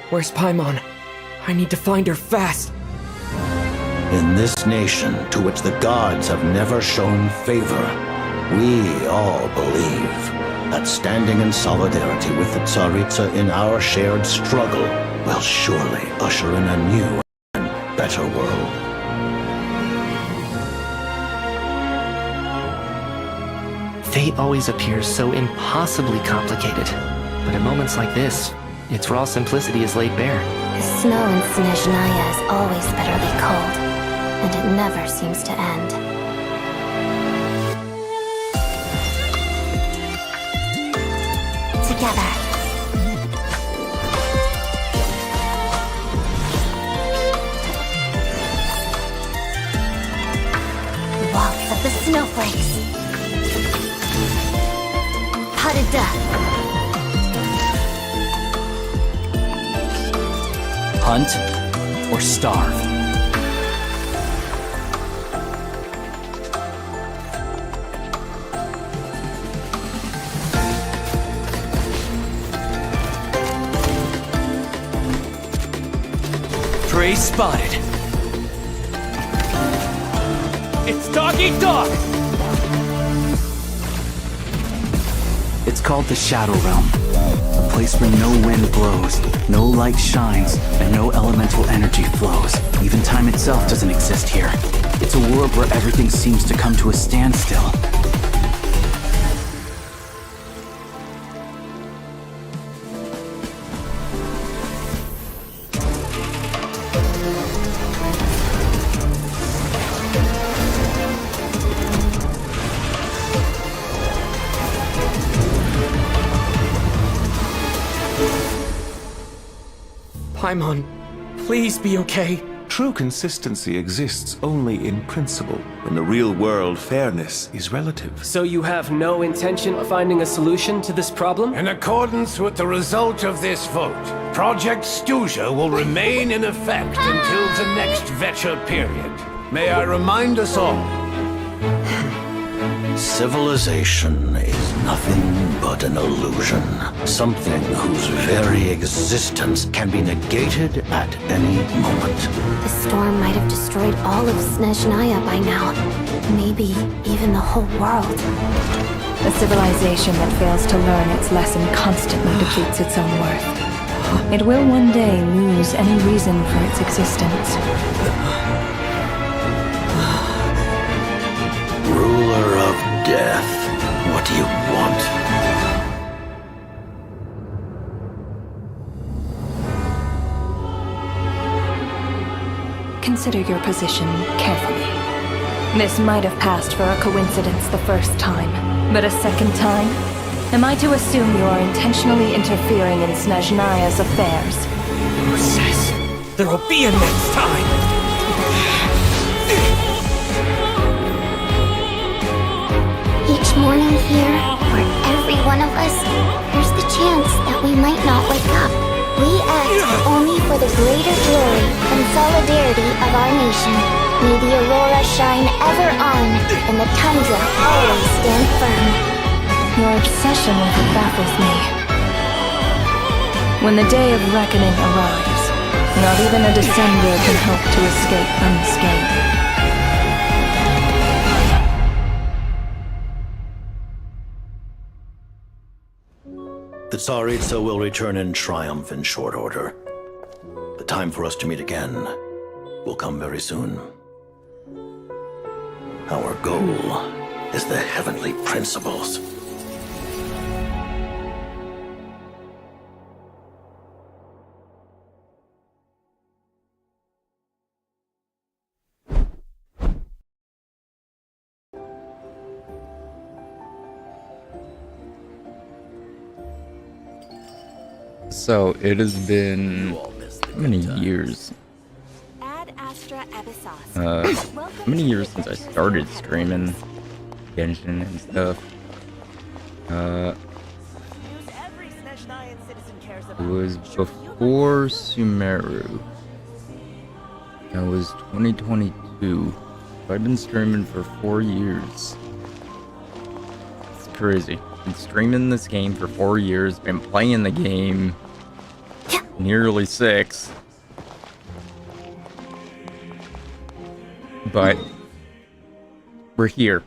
Where's Paimon? I need to find her fast. In this nation, to which the gods have never shown favor, we all believe that standing in solidarity with the Tsaritsa in our shared struggle will surely usher in a new and better world. Fate always appears so impossibly complicated, but at moments like this, its raw simplicity is laid bare. The snow in Snezhnaya is always bitterly cold, and it never seems to end. Together. Waltz of the snowflakes. Pas de deux. Hunt or starve. Prey spotted. It's dog eat dog! It's called the Shadow Realm. A place where no wind blows, no light shines, and no elemental energy flows. Even time itself doesn't exist here. It's a world where everything seems to come to a standstill. Paimon, please be okay. True consistency exists only in principle. In the real world, fairness is relative. So you have no intention of finding a solution to this problem? In accordance with the result of this vote, Project Stuja will remain in effect until the next Vecha period. May I remind us all? Civilization is nothing but an illusion. Something whose very existence can be negated at any moment. The storm might have destroyed all of Snezhnaya by now. Maybe even the whole world. A civilization that fails to learn its lesson constantly depletes its own worth. It will one day lose any reason for its existence. Ruler of death, what do you want? Consider your position carefully. This might have passed for a coincidence the first time, but a second time? Am I to assume you are intentionally interfering in Snezhnaya's affairs? Who says there will be a next time? Each morning here, for every one of us, there's the chance that we might not wake up. We act only for the greater glory and solidarity of our nation. May the aurora shine ever on, and the tundra always stand firm. Your obsession with it baffles me. When the day of reckoning arrives, not even a descender can hope to escape unscathed. The Tsaritsa will return in triumph in short order. The time for us to meet again will come very soon. Our goal is the heavenly principles. So it has been how many years? How many years since I started streaming Genshin and stuff? It was before Sumeru. That was 2022. So I've been streaming for 4 years. It's crazy. Been streaming this game for 4 years, been playing the game nearly 6. But we're here.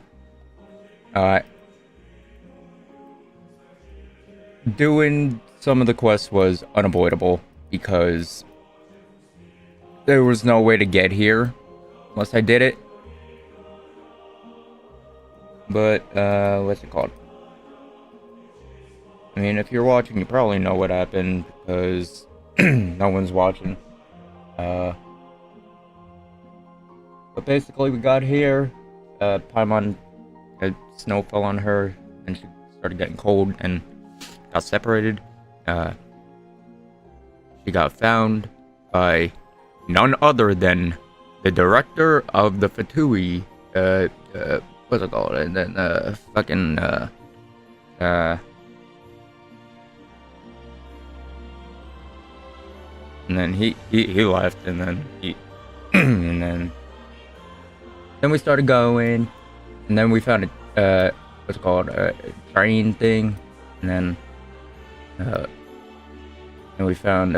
Doing some of the quests was unavoidable because there was no way to get here unless I did it. But, what's it called? I mean, if you're watching, you probably know what happened because no one's watching. But basically, we got here. Paimon, snow fell on her, and she started getting cold and got separated. She got found by none other than the director of the Fatui. What's it called? And then, and then he left, and then and then we started going, and then we found a what's it called, a train thing, and then we found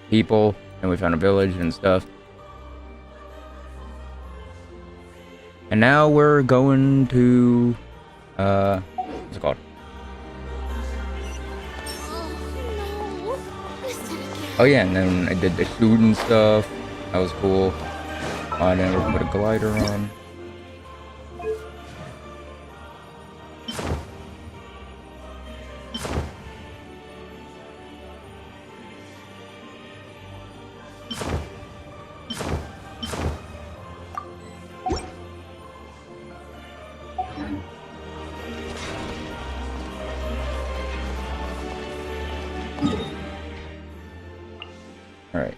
people, and we found a village and stuff, and now we're going to what's it called? Oh yeah, and then I did the shooting stuff. That was cool. I never put a glider on. Alright.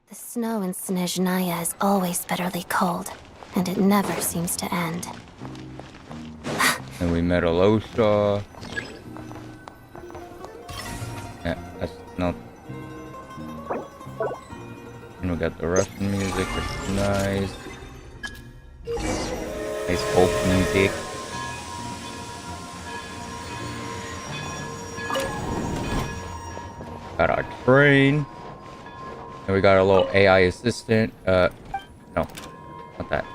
The snow in Snezhnaya is always bitterly cold, and it never seems to end. And we met Alosha. Yeah, that's not. And we got the Russian music, which is nice. Nice folk music. Got our train. And we got a little AI assistant. No, not that.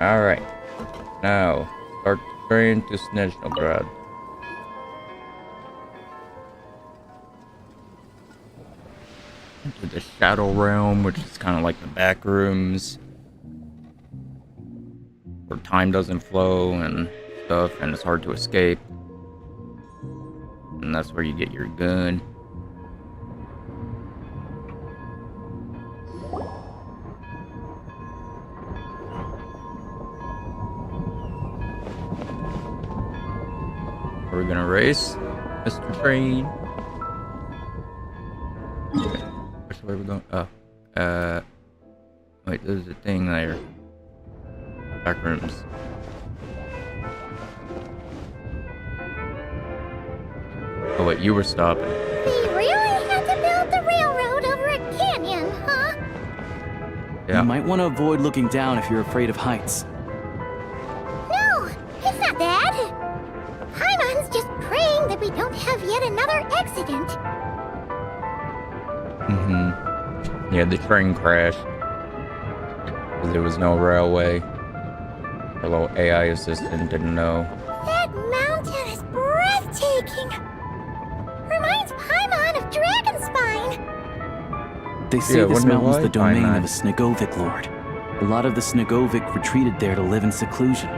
Alright. Now, start the train to Snezhnaya. To the Shadow Realm, which is kind of like the back rooms. Where time doesn't flow and stuff, and it's hard to escape. And that's where you get your gun. Are we gonna race, Mr. Train? Okay. Which way are we going? Oh, wait, there's a thing there. Back rooms. Oh wait, you were stopping. We really had to build the railroad over a canyon, huh? Yeah. You might want to avoid looking down if you're afraid of heights. No, it's not that. Paimon's just praying that we don't have yet another accident. Mm-hmm. Yeah, the train crashed. Because there was no railway. Our little AI assistant didn't know. That mountain is breathtaking. Reminds Paimon of Dragonspine. They say Yeah, this wonder mountain's why, the domain Paimon. of a Snegovic lord. A lot of the Snegovic retreated there to live in seclusion,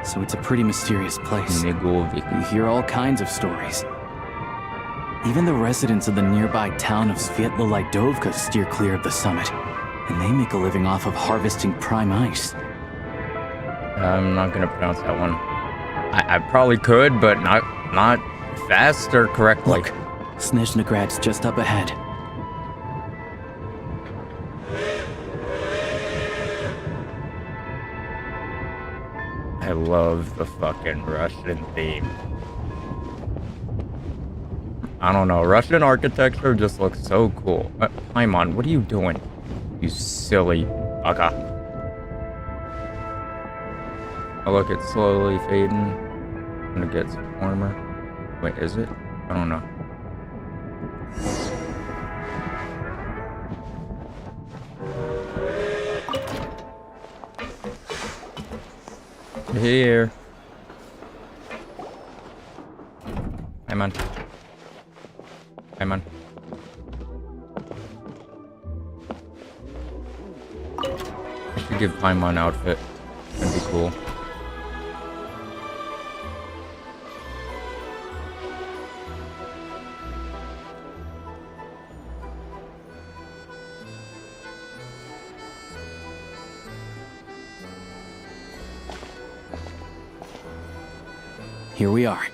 so it's a pretty mysterious place. Snegovic. You hear all kinds of stories. Even the residents of the nearby town of Svietlo-Lidovka steer clear of the summit, and they make a living off of harvesting prime ice. I'm not gonna pronounce that one. I probably could, but not fast or correctly. Look, Snezhnagrad's just up ahead. I love the fucking Russian theme. I don't know, Russian architecture just looks so cool. Paimon, what are you doing? You silly bugger. Oh look, it's slowly fading. When it gets warmer. Wait, is it? I don't know. Here. Hey man. Hey man. I should give Paimon an outfit. That'd be cool. Here we are.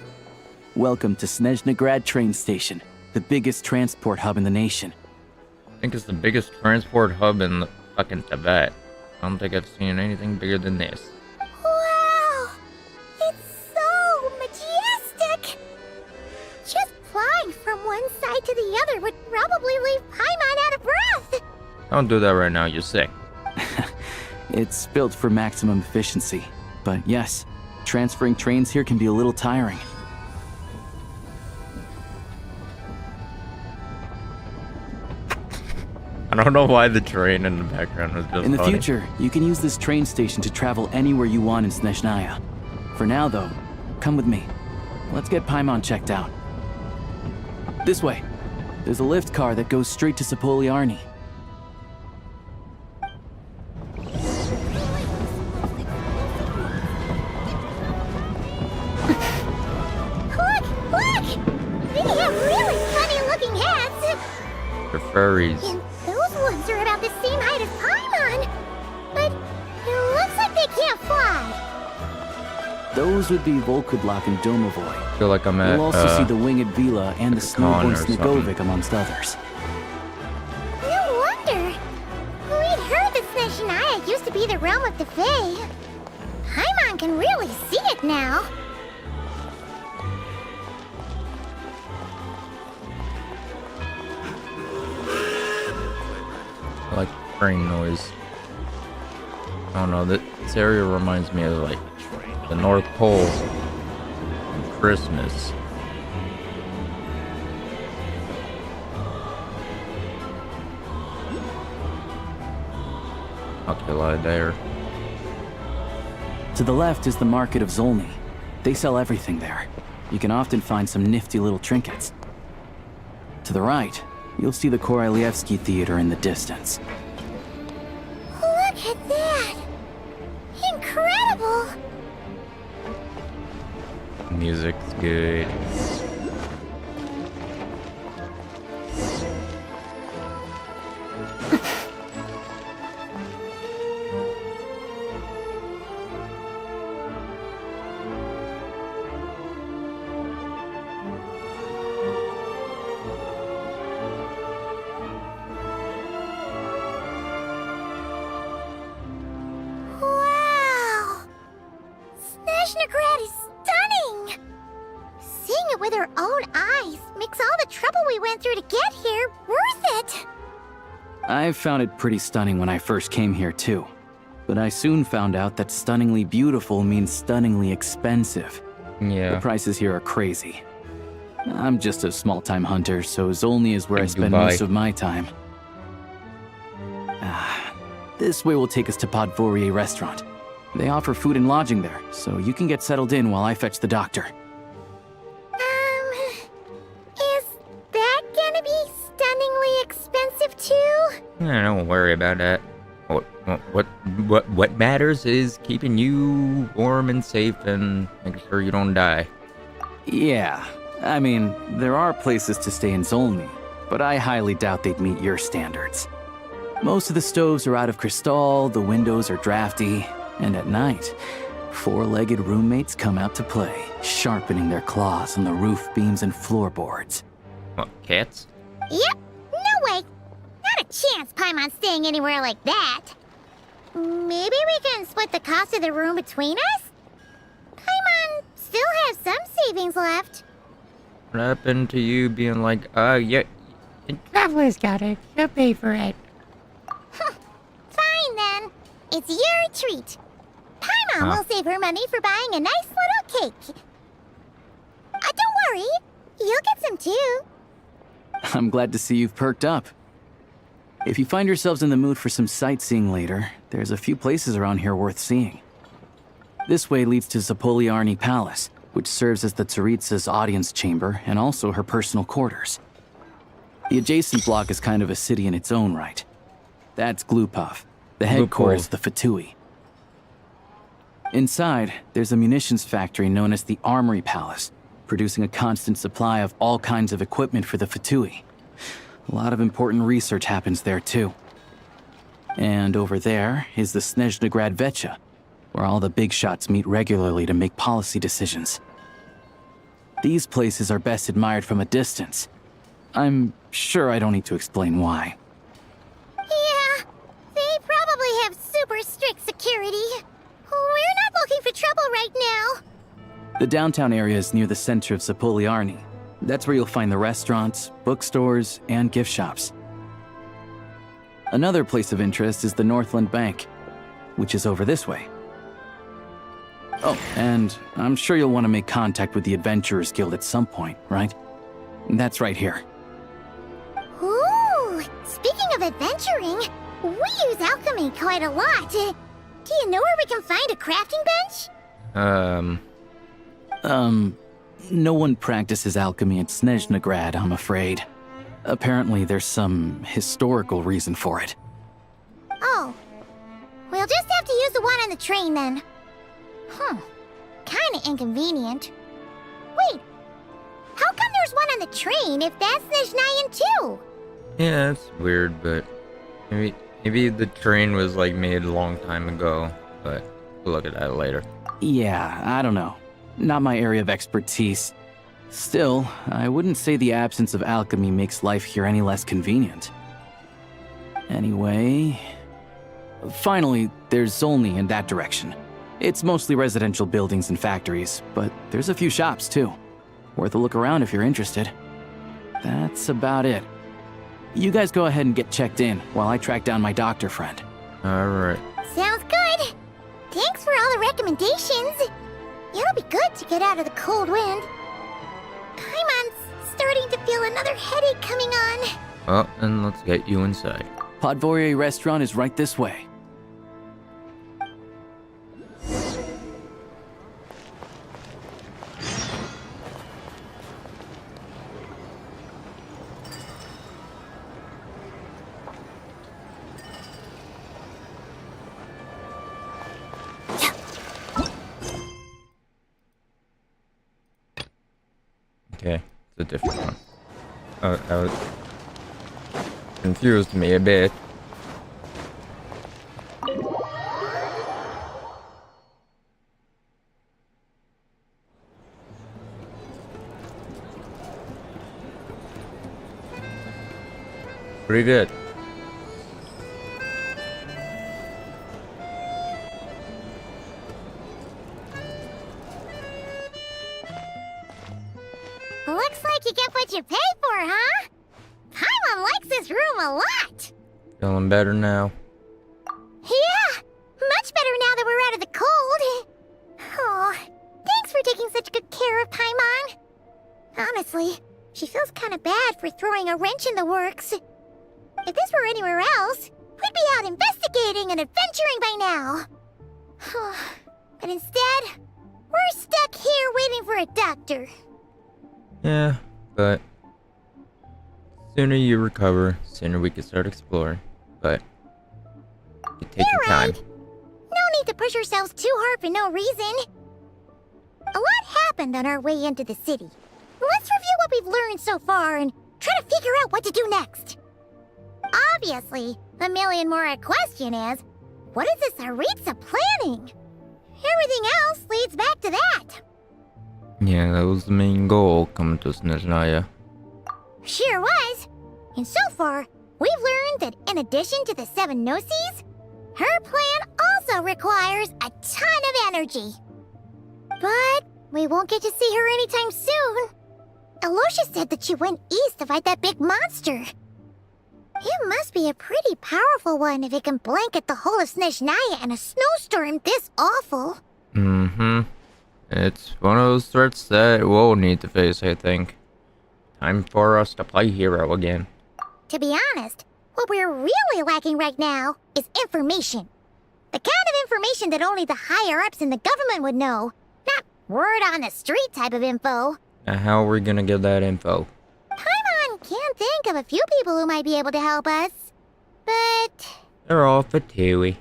Welcome to Snezhnaya train station, the biggest transport hub in the nation. I think it's the biggest transport hub in the fucking Tibet. I don't think I've seen anything bigger than this. Wow! It's so majestic! Just flying from one side to the other would probably leave Paimon out of breath! Don't do that right now, you're sick. It's built for maximum efficiency, but yes, transferring trains here can be a little tiring. I don't know why the train in the background was just In the funny. future, you can use this train station to travel anywhere you want in Snezhnaya. For now, though, come with me. Let's get Paimon checked out. This way. There's a lift car that goes straight to Sapoliarni. Look! They have really funny-looking heads! They're furries. And those ones are about the same height as Paimon! But it looks like they can't fly! Those would be Volkudlak and Domovoy. I feel like I'm at, You'll also see the Winged Vila and the con Snowborn or something. Snegovic amongst others. No wonder! We'd heard that Snezhnaya used to be the realm of the Fae. Paimon can really see it now. I like train noise. I don't know, this area reminds me of like the North Pole and Christmas. Okay, lie there. To the left is the market of Zolny. They sell everything there. You can often find some nifty little trinkets. To the right, you'll see the Korolievsky Theater in the distance. Look at that! Incredible! Music's good. Wow! Snezhnaya is stunning! Seeing it with our own eyes makes all the trouble we went through to get here worth it! I found it pretty stunning when I first came here too. But I soon found out that stunningly beautiful means stunningly expensive. The Yeah. prices here are crazy. I'm just a small-time hunter, so Zolny is where I Like spend Dubai. most of my time. This way will take us to Podvorier restaurant. They offer food and lodging there, so you can get settled in while I fetch the doctor. Is that gonna be stunningly expensive too? Yeah, don't worry about that. What matters is keeping you warm and safe and making sure you don't die. Yeah, I mean, there are places to stay in Zolny, but I highly doubt they'd meet your standards. Most of the stoves are out of crystal, the windows are drafty, and at night, four-legged roommates come out to play, sharpening their claws on the roof beams and floorboards. What, cats? Yep, no way! Not a chance Paimon's staying anywhere like that! Maybe we can split the cost of the room between us? Paimon still has some savings left. What happened to you being like, yeah, Traveler's got it. She'll pay for it. Fine then. It's your treat. Paimon! Mom will save her money for buying a nice little cake. Don't worry, you'll get some too. I'm glad to see you've perked up. If you find yourselves in the mood for some sightseeing later, there's a few places around here worth seeing. This way leads to Zapoliarni Palace, which serves as the Tsaritsa's audience chamber and also her personal quarters. The adjacent block is kind of a city in its own right. That's Glupov, the headquarters of the Fatui. Inside, there's a munitions factory known as the Armory Palace, producing a constant supply of all kinds of equipment for the Fatui. A lot of important research happens there, too. And over there is the Snezhnaya Vecha, where all the big shots meet regularly to make policy decisions. These places are best admired from a distance. I'm sure I don't need to explain why. Yeah, they probably have super strict security. We're not looking for trouble right now. The downtown area is near the center of Zapoliarni. That's where you'll find the restaurants, bookstores, and gift shops. Another place of interest is the Northland Bank, which is over this way. Oh, and I'm sure you'll want to make contact with the Adventurers Guild at some point, right? That's right here. Ooh, speaking of adventuring, we use alchemy quite a lot. Do you know where we can find a crafting bench? No one practices alchemy at Snezhnaya, I'm afraid. Apparently there's some historical reason for it. Oh, we'll just have to use the one on the train then. Kinda inconvenient. Wait, how come there's one on the train if that's Snezhnayan too? Yeah, it's weird, but maybe the train was like made a long time ago, but we'll look at that later. Yeah, I don't know. Not my area of expertise. Still, I wouldn't say the absence of alchemy makes life here any less convenient. Anyway... Finally, there's Zolny in that direction. It's mostly residential buildings and factories, but there's a few shops too. Worth a look around if you're interested. That's about it. You guys go ahead and get checked in while I track down my doctor friend. Alright. Sounds good. Thanks for all the recommendations. It'll be good to get out of the cold wind. Paimon's starting to feel another headache coming on. Well, then let's get you inside. Podvorier restaurant is right this way. Okay, it's a different one. Oh, that was... confused me a bit. Привет. Looks like you get what you pay for, huh? Paimon likes this room a lot. Feeling better now? Yeah, much better now that we're out of the cold. Oh, thanks for taking such good care of Paimon. Honestly, she feels kind of bad for throwing a wrench in the works. If this were anywhere else, we'd be out investigating and adventuring by now. But instead, we're stuck here waiting for a doctor. Yeah, but sooner you recover, sooner we can start exploring. But you take your time. No need to push ourselves too hard for no reason. A lot happened on our way into the city. Let's review what we've learned so far and try to figure out what to do next. Obviously, the million more question is, what is this Tsaritsa planning? Everything else leads back to that. Yeah, that was the main goal, coming to Snezhnaya. Sure was. And so far, we've learned that in addition to the 7 Gnosis, her plan also requires a ton of energy. But we won't get to see her anytime soon. Alosha said that she went east to fight that big monster. It must be a pretty powerful one if it can blanket the whole of Snezhnaya in a snowstorm this awful. Mm-hmm. It's one of those threats that we'll need to face, I think. Time for us to play hero again. To be honest, what we're really lacking right now is information. The kind of information that only the higher-ups in the government would know. Not word on the street type of info. Now, how are we gonna get that info? Paimon can think of a few people who might be able to help us. But... They're all for Tui.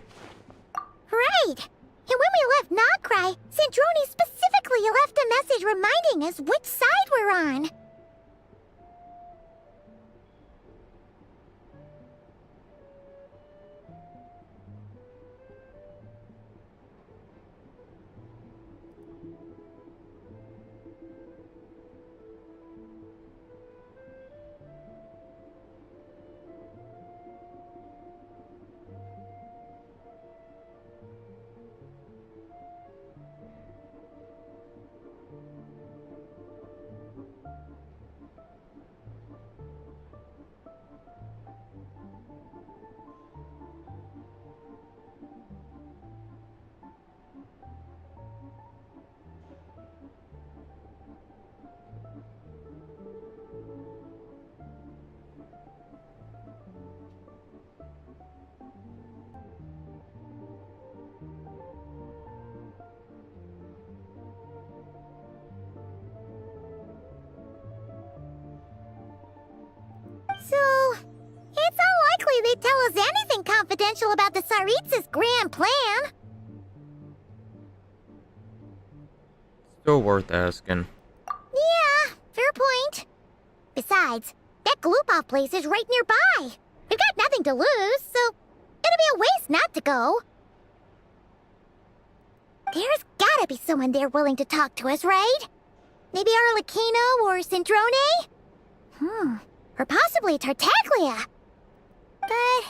Right! And when we left Nogcry, Sandrone specifically left a message reminding us which side we're on. So, it's unlikely they'd tell us anything confidential about the Tsaritsa's grand plan. Still worth asking. Yeah, fair point. Besides, that Gloop-off place is right nearby. We've got nothing to lose, so it'd be a waste not to go. There's gotta be someone there willing to talk to us, right? Maybe Arlecchino or Sandrone? Or possibly Tartaglia. But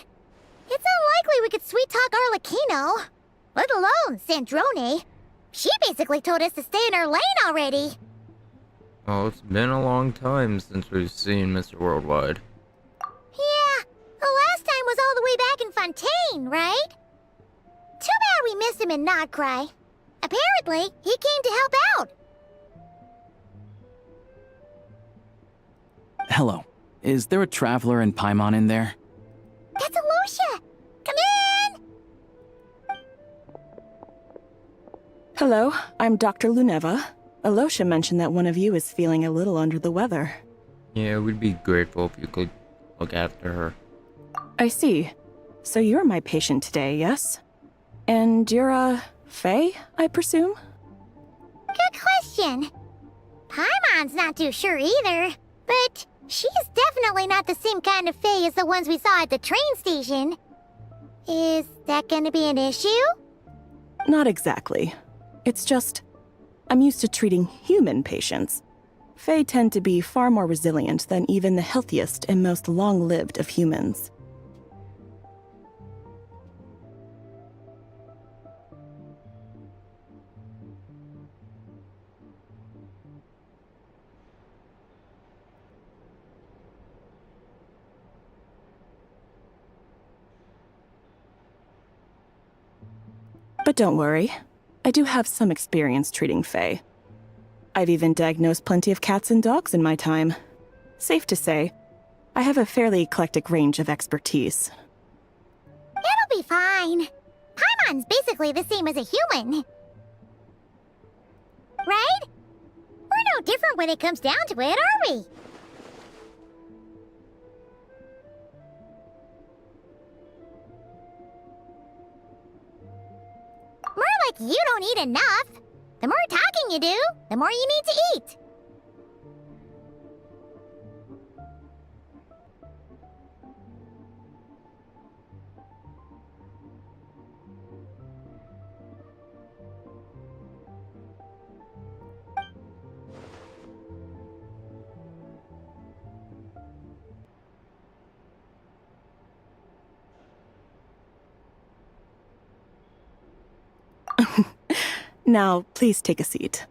it's unlikely we could sweet-talk Arlecchino. Let alone Sandrone. She basically told us to stay in her lane already. Well, it's been a long time since we've seen Mr. Worldwide. Yeah, the last time was all the way back in Fontaine, right? Too bad we missed him in Nogcry. Apparently, he came to help out. Hello. Is there a traveler and Paimon in there? That's Alosha! Come in! Hello, I'm Dr. Luneva. Alosha mentioned that one of you is feeling a little under the weather. Yeah, we'd be grateful if you could look after her. I see. So you're my patient today, yes? And you're, Faye, I presume? Good question. Paimon's not too sure either, but she's definitely not the same kind of Fae as the ones we saw at the train station. Is that gonna be an issue? Not exactly. It's just, I'm used to treating human patients. Fae tend to be far more resilient than even the healthiest and most long-lived of humans. But don't worry, I do have some experience treating Fae. I've even diagnosed plenty of cats and dogs in my time. Safe to say, I have a fairly eclectic range of expertise. It'll be fine. Paimon's basically the same as a human. Right? We're no different when it comes down to it, are we? More like you don't eat enough. The more talking you do, the more you need to eat. Now, please take a seat.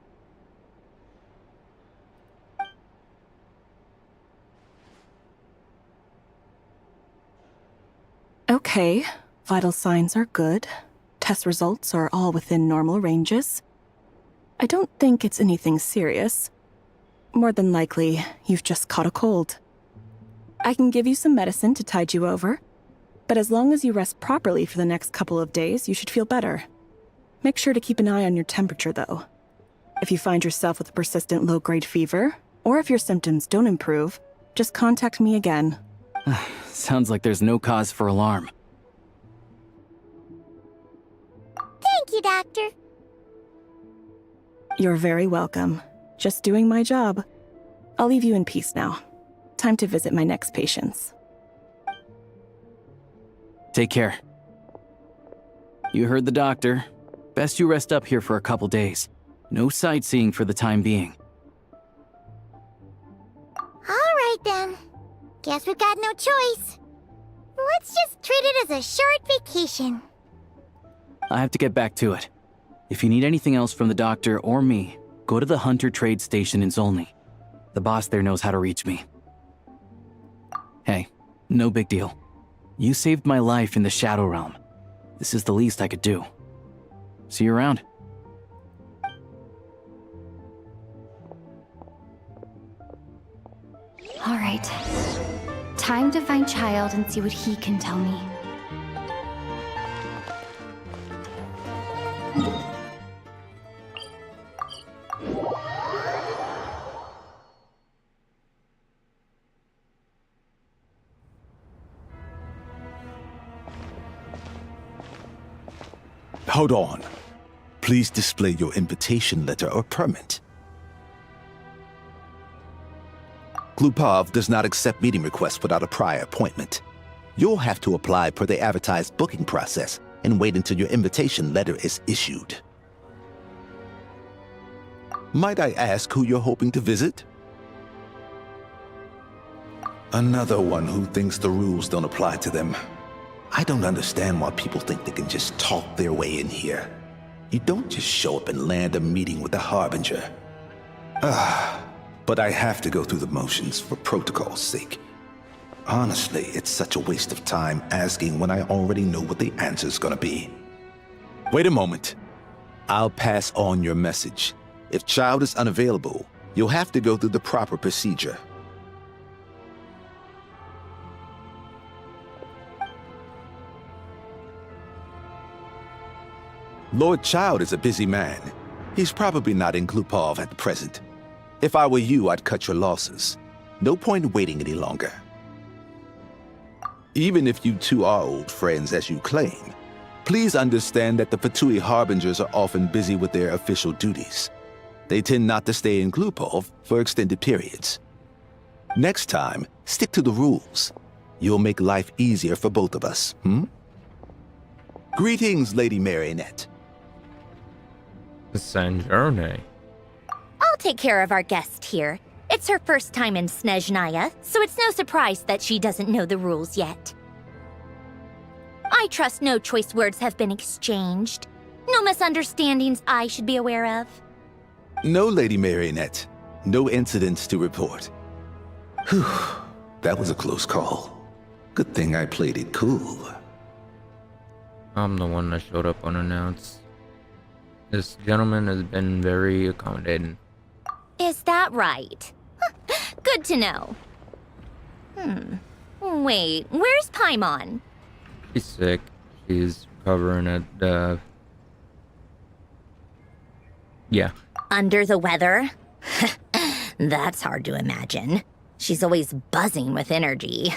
Okay, vital signs are good. Test results are all within normal ranges. I don't think it's anything serious. More than likely, you've just caught a cold. I can give you some medicine to tide you over, but as long as you rest properly for the next couple of days, you should feel better. Make sure to keep an eye on your temperature, though. If you find yourself with a persistent low-grade fever, or if your symptoms don't improve, just contact me again. Sounds like there's no cause for alarm. Thank you, Doctor. You're very welcome. Just doing my job. I'll leave you in peace now. Time to visit my next patients. Take care. You heard the doctor. Best you rest up here for a couple days. No sightseeing for the time being. Alright then. Guess we've got no choice. Let's just treat it as a short vacation. I have to get back to it. If you need anything else from the doctor or me, go to the Hunter Trade Station in Zolny. The boss there knows how to reach me. Hey, no big deal. You saved my life in the Shadow Realm. This is the least I could do. See you around. All right. Time to find Child and see what he can tell me. Hold on. Please display your invitation letter or permit. Glupov does not accept meeting requests without a prior appointment. You'll have to apply per the advertised booking process and wait until your invitation letter is issued. Might I ask who you're hoping to visit? Another one who thinks the rules don't apply to them. I don't understand why people think they can just talk their way in here. You don't just show up and land a meeting with the Harbinger. But I have to go through the motions for protocol's sake. Honestly, it's such a waste of time asking when I already know what the answer's gonna be. Wait a moment. I'll pass on your message. If Child is unavailable, you'll have to go through the proper procedure. Lord Child is a busy man. He's probably not in Glupov at the present. If I were you, I'd cut your losses. No point waiting any longer. Even if you two are old friends as you claim, please understand that the Fatui Harbingers are often busy with their official duties. They tend not to stay in Glupov for extended periods. Next time, stick to the rules. You'll make life easier for both of us, Greetings, Lady Marionette. Snezhnaya. I'll take care of our guest here. It's her first time in Snezhnaya, so it's no surprise that she doesn't know the rules yet. I trust no choice words have been exchanged. No misunderstandings I should be aware of. No, Lady Marionette. No incidents to report. Whew, that was a close call. Good thing I played it cool. I'm the one that showed up unannounced. This gentleman has been very accommodating. Is that right? Good to know. Wait, where's Paimon? She's sick. She's recovering at, yeah. Under the weather? That's hard to imagine. She's always buzzing with energy.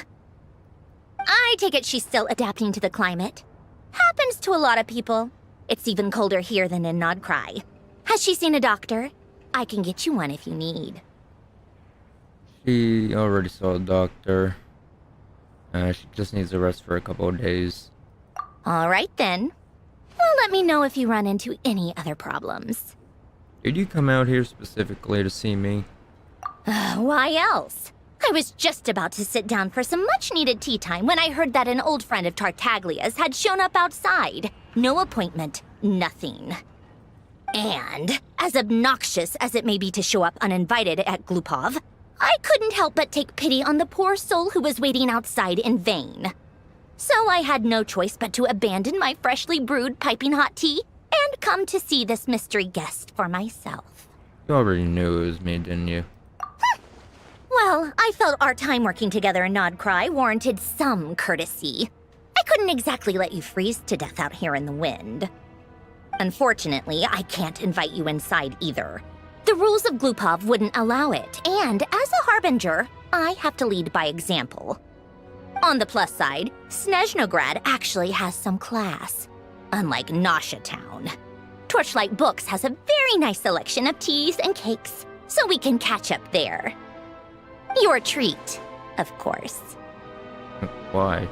I take it she's still adapting to the climate. Happens to a lot of people. It's even colder here than in Nodcry. Has she seen a doctor? I can get you one if you need. She already saw a doctor. She just needs to rest for a couple of days. All right then. Well, let me know if you run into any other problems. Did you come out here specifically to see me? Why else? I was just about to sit down for some much-needed tea time when I heard that an old friend of Tartaglia's had shown up outside. No appointment, nothing. And, as obnoxious as it may be to show up uninvited at Glupov, I couldn't help but take pity on the poor soul who was waiting outside in vain. So I had no choice but to abandon my freshly brewed piping hot tea and come to see this mystery guest for myself. You already knew it was me, didn't you? Well, I felt our time working together in Nodcry warranted some courtesy. I couldn't exactly let you freeze to death out here in the wind. Unfortunately, I can't invite you inside either. The rules of Glupov wouldn't allow it, and as a harbinger, I have to lead by example. On the plus side, Snezhnograd actually has some class, unlike Nasha Town. Torchlight Books has a very nice selection of teas and cakes, so we can catch up there. Your treat, of course. Why?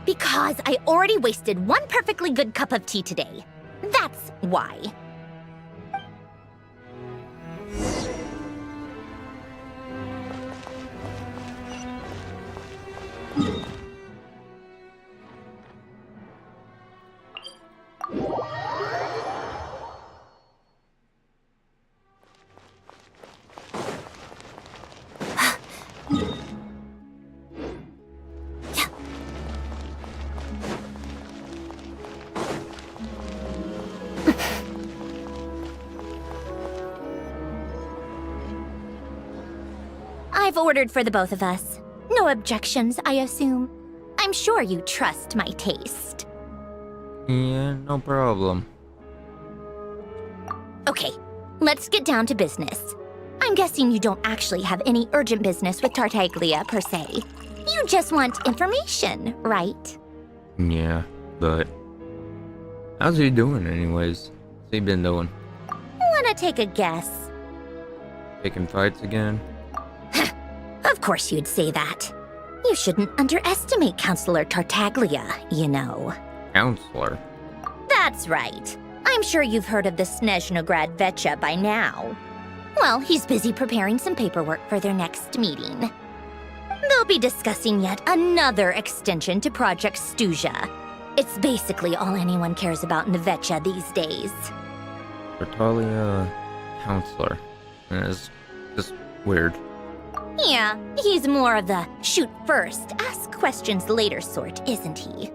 Because I already wasted one perfectly good cup of tea today. That's why. I've ordered for the both of us. No objections, I assume. I'm sure you trust my taste. Yeah, no problem. Okay, let's get down to business. I'm guessing you don't actually have any urgent business with Tartaglia, per se. You just want information, right? Yeah, but... how's he doing anyways? What's he been doing? Wanna take a guess? Picking fights again? Of course you'd say that. You shouldn't underestimate Counselor Tartaglia, you know. Counselor? That's right. I'm sure you've heard of the Snezhnograd Vecha by now. Well, he's busy preparing some paperwork for their next meeting. They'll be discussing yet another extension to Project Stuzha. It's basically all anyone cares about in the Vecha these days. Tartaglia... Counselor. It's just weird. Yeah, he's more of the shoot first, ask questions later sort, isn't he?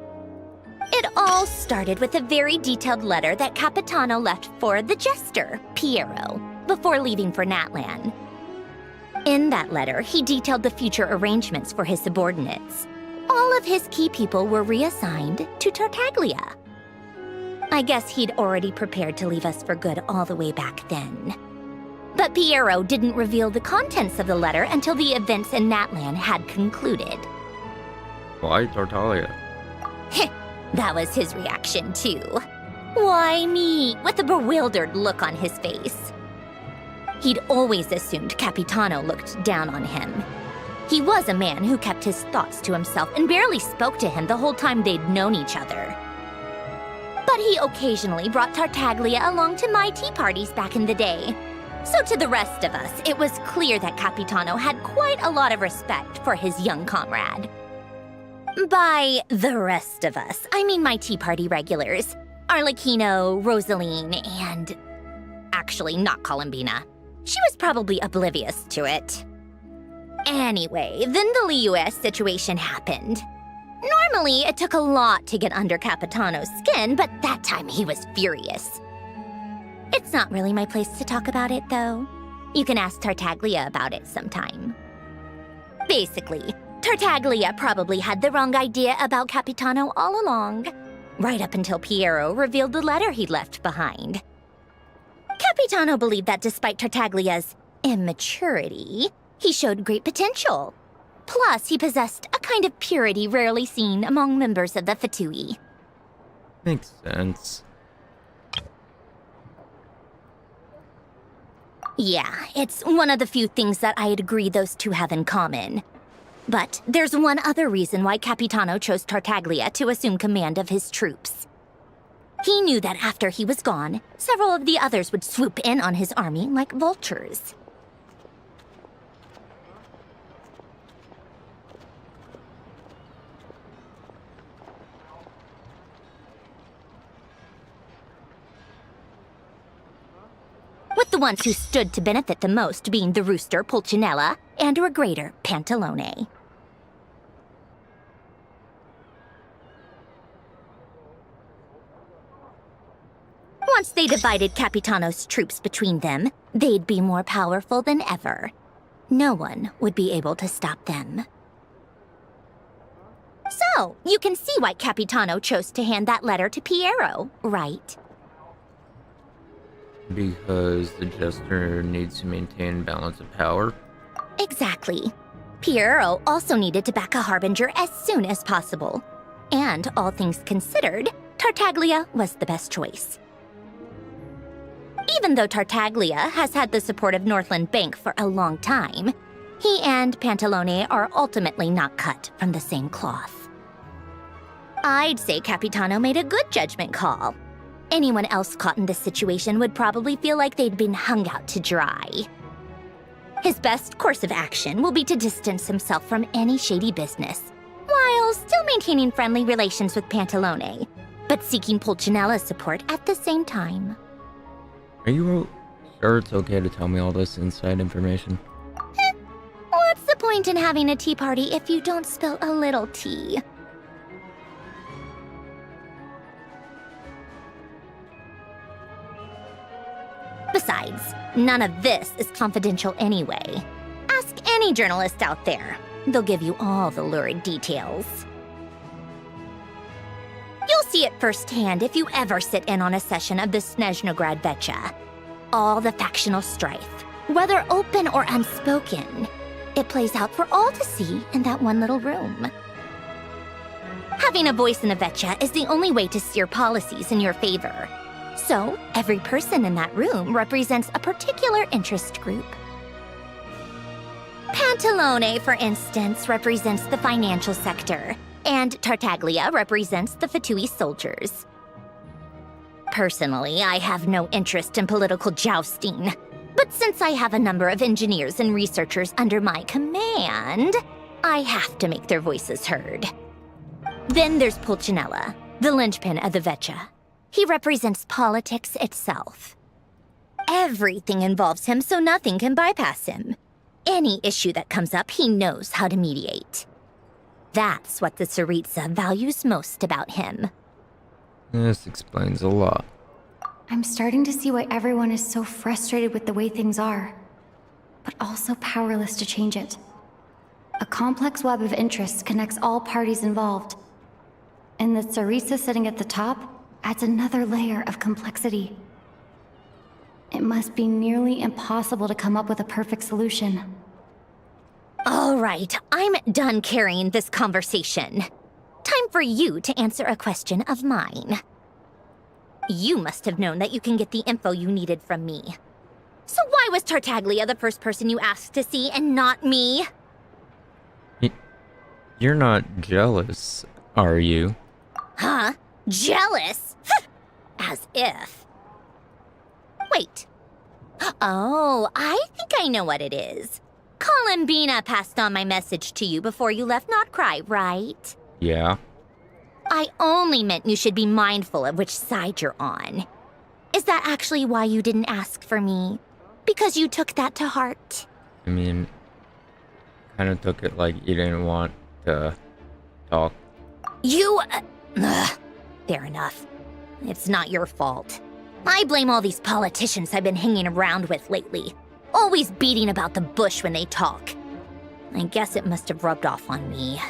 It all started with a very detailed letter that Capitano left for the jester, Piero, before leaving for Natlan. In that letter, he detailed the future arrangements for his subordinates. All of his key people were reassigned to Tartaglia. I guess he'd already prepared to leave us for good all the way back then. But Piero didn't reveal the contents of the letter until the events in Natlan had concluded. Why Tartaglia? That was his reaction, too. Why me? With a bewildered look on his face. He'd always assumed Capitano looked down on him. He was a man who kept his thoughts to himself and barely spoke to him the whole time they'd known each other. But he occasionally brought Tartaglia along to my tea parties back in the day. So to the rest of us, it was clear that Capitano had quite a lot of respect for his young comrade. By the rest of us, I mean my tea party regulars. Arlecchino, Rosaline, and... actually, not Columbina. She was probably oblivious to it. Anyway, then the Liues situation happened. Normally, it took a lot to get under Capitano's skin, but that time he was furious. It's not really my place to talk about it, though. You can ask Tartaglia about it sometime. Basically, Tartaglia probably had the wrong idea about Capitano all along, right up until Piero revealed the letter he'd left behind. Capitano believed that despite Tartaglia's immaturity, he showed great potential. Plus, he possessed a kind of purity rarely seen among members of the Fatui. Makes sense. Yeah, it's one of the few things that I'd agree those two have in common. But there's one other reason why Capitano chose Tartaglia to assume command of his troops. He knew that after he was gone, several of the others would swoop in on his army like vultures. With the ones who stood to benefit the most being the rooster Pulcinella and Regrator Pantalone. Once they divided Capitano's troops between them, they'd be more powerful than ever. No one would be able to stop them. So, you can see why Capitano chose to hand that letter to Piero, right? Because the Jester needs to maintain balance of power? Exactly. Piero also needed to back a Harbinger as soon as possible. And all things considered, Tartaglia was the best choice. Even though Tartaglia has had the support of Northland Bank for a long time, he and Pantalone are ultimately not cut from the same cloth. I'd say Capitano made a good judgment call. Anyone else caught in this situation would probably feel like they'd been hung out to dry. His best course of action will be to distance himself from any shady business, while still maintaining friendly relations with Pantalone, but seeking Pulcinella's support at the same time. Are you sure it's okay to tell me all this inside information? What's the point in having a tea party if you don't spill a little tea? Besides, none of this is confidential anyway. Ask any journalist out there. They'll give you all the lurid details. You'll see it firsthand if you ever sit in on a session of the Snezhnaya Vecha. All the factional strife, whether open or unspoken, it plays out for all to see in that one little room. Having a voice in the Vecha is the only way to steer policies in your favor. So, every person in that room represents a particular interest group. Pantalone, for instance, represents the financial sector, and Tartaglia represents the Fatui soldiers. Personally, I have no interest in political jousting, but since I have a number of engineers and researchers under my command, I have to make their voices heard. Then there's Pulcinella, the linchpin of the Vecha. He represents politics itself. Everything involves him, so nothing can bypass him. Any issue that comes up, he knows how to mediate. That's what the Tsaritsa values most about him. This explains a lot. I'm starting to see why everyone is so frustrated with the way things are, but also powerless to change it. A complex web of interests connects all parties involved, and the Tsaritsa sitting at the top adds another layer of complexity. It must be nearly impossible to come up with a perfect solution. All right, I'm done carrying this conversation. Time for you to answer a question of mine. You must have known that you can get the info you needed from me. So why was Tartaglia the first person you asked to see and not me? You're not jealous, are you? Huh? Jealous? As if. Wait. Oh, I think I know what it is. Columbina passed on my message to you before you left Not Cry, right? Yeah. I only meant you should be mindful of which side you're on. Is that actually why you didn't ask for me? Because you took that to heart? I mean, kind of took it like you didn't want to talk. You... fair enough. It's not your fault. I blame all these politicians I've been hanging around with lately. Always beating about the bush when they talk. I guess it must have rubbed off on me.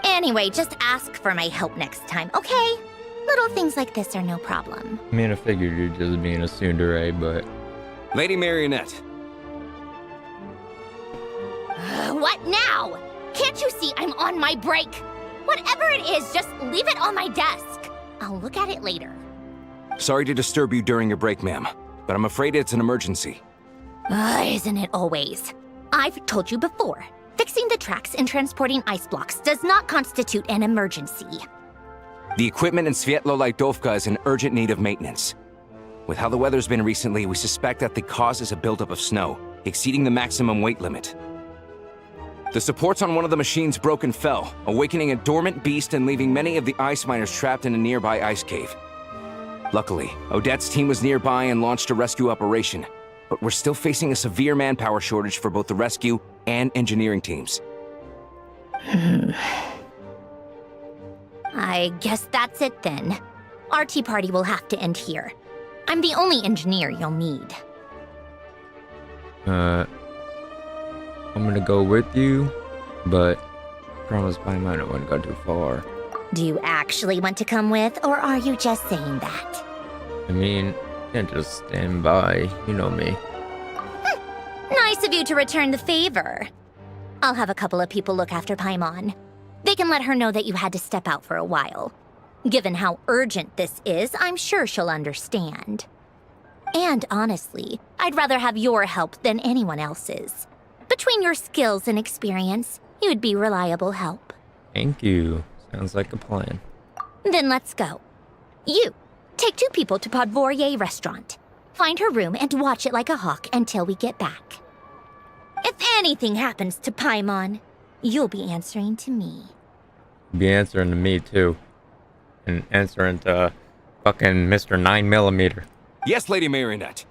Anyway, just ask for my help next time, okay? Little things like this are no problem. I mean, I figured you're just being a tsundere, but... Lady Marionette. What now? Can't you see I'm on my break? Whatever it is, just leave it on my desk. I'll look at it later. Sorry to disturb you during your break, ma'am, but I'm afraid it's an emergency. Isn't it always? I've told you before, fixing the tracks and transporting ice blocks does not constitute an emergency. The equipment in Svietlo-Lidovka is in urgent need of maintenance. With how the weather's been recently, we suspect that the cause is a buildup of snow, exceeding the maximum weight limit. The supports on one of the machines broke and fell, awakening a dormant beast and leaving many of the ice miners trapped in a nearby ice cave. Luckily, Odette's team was nearby and launched a rescue operation, but we're still facing a severe manpower shortage for both the rescue and engineering teams. I guess that's it then. Our tea party will have to end here. I'm the only engineer you'll need. I'm gonna go with you, but promise Paimon I don't want to go too far. Do you actually want to come with, or are you just saying that? I mean, can't just stand by, you know me. Nice of you to return the favor. I'll have a couple of people look after Paimon. They can let her know that you had to step out for a while. Given how urgent this is, I'm sure she'll understand. And honestly, I'd rather have your help than anyone else's. Between your skills and experience, you'd be reliable help. Thank you. Sounds like a plan. Then let's go. You, take 2 people to Podvorier restaurant. Find her room and watch it like a hawk until we get back. If anything happens to Paimon, you'll be answering to me. Be answering to me too. And answering to fucking Mr. 9mm. Yes, Lady Marionette.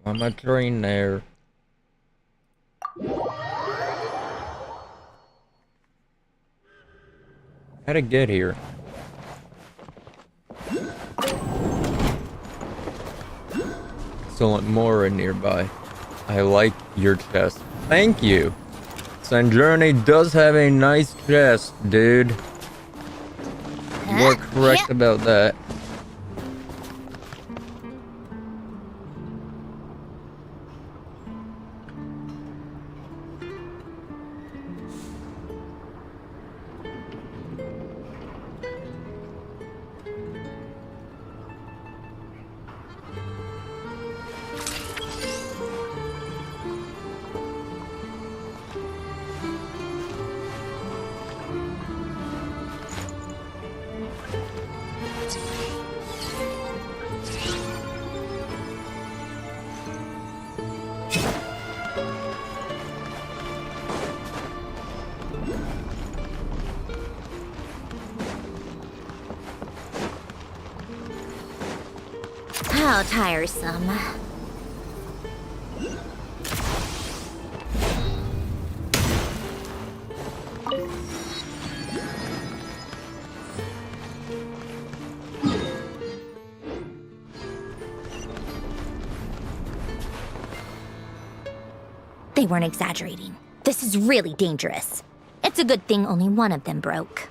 On my train there. How'd it get here? Still more nearby. I like your chest. Thank you. Snezhnaya does have a nice chest, dude. You are correct about that. How tiresome. They weren't exaggerating. This is really dangerous. It's a good thing only one of them broke.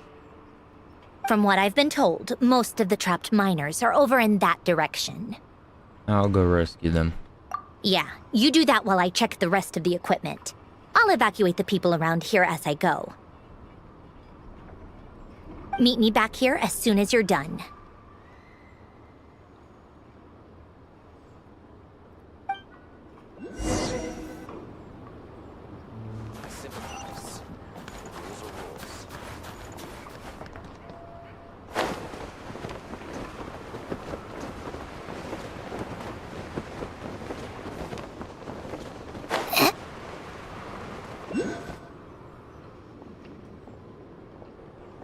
From what I've been told, most of the trapped miners are over in that direction. I'll go rescue them. Yeah, you do that while I check the rest of the equipment. I'll evacuate the people around here as I go. Meet me back here as soon as you're done.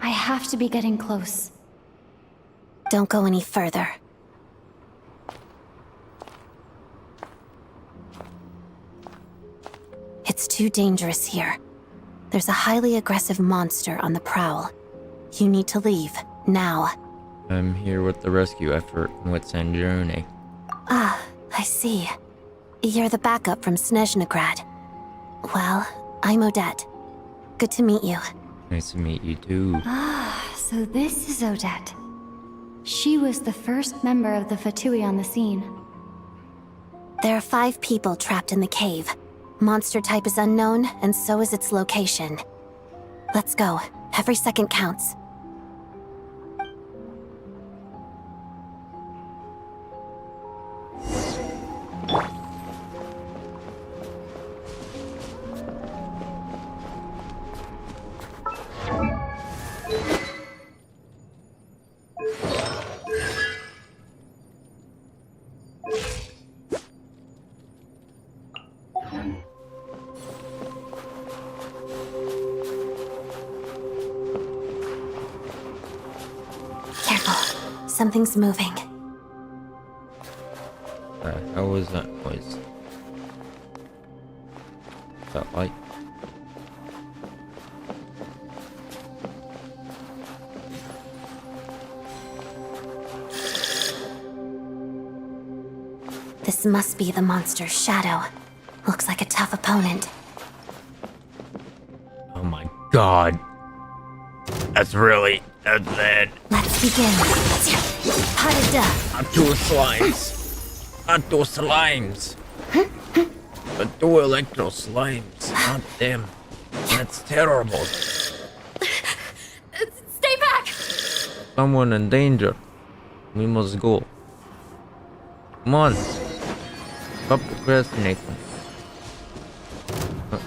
I have to be getting close. Don't go any further. It's too dangerous here. There's a highly aggressive monster on the prowl. You need to leave, now. I'm here with the rescue effort with Snezhnaya. Ah, I see. You're the backup from Snezhnaya. Well, I'm Odette. Good to meet you. Nice to meet you too. Ah, so this is Odette. She was the first member of the Fatui on the scene. There are 5 people trapped in the cave. Monster type is unknown, and so is its location. Let's go. Every second counts. Careful. Something's moving. How was that noise? That light? This must be the monster's shadow. Looks like a tough opponent. Oh my god. That's bad. Let's begin. Harada. Not two slimes. Not two slimes. But two electro slimes. Not them. That's terrible. Stay back! Someone in danger. We must go. Come on. Stop procrastinating.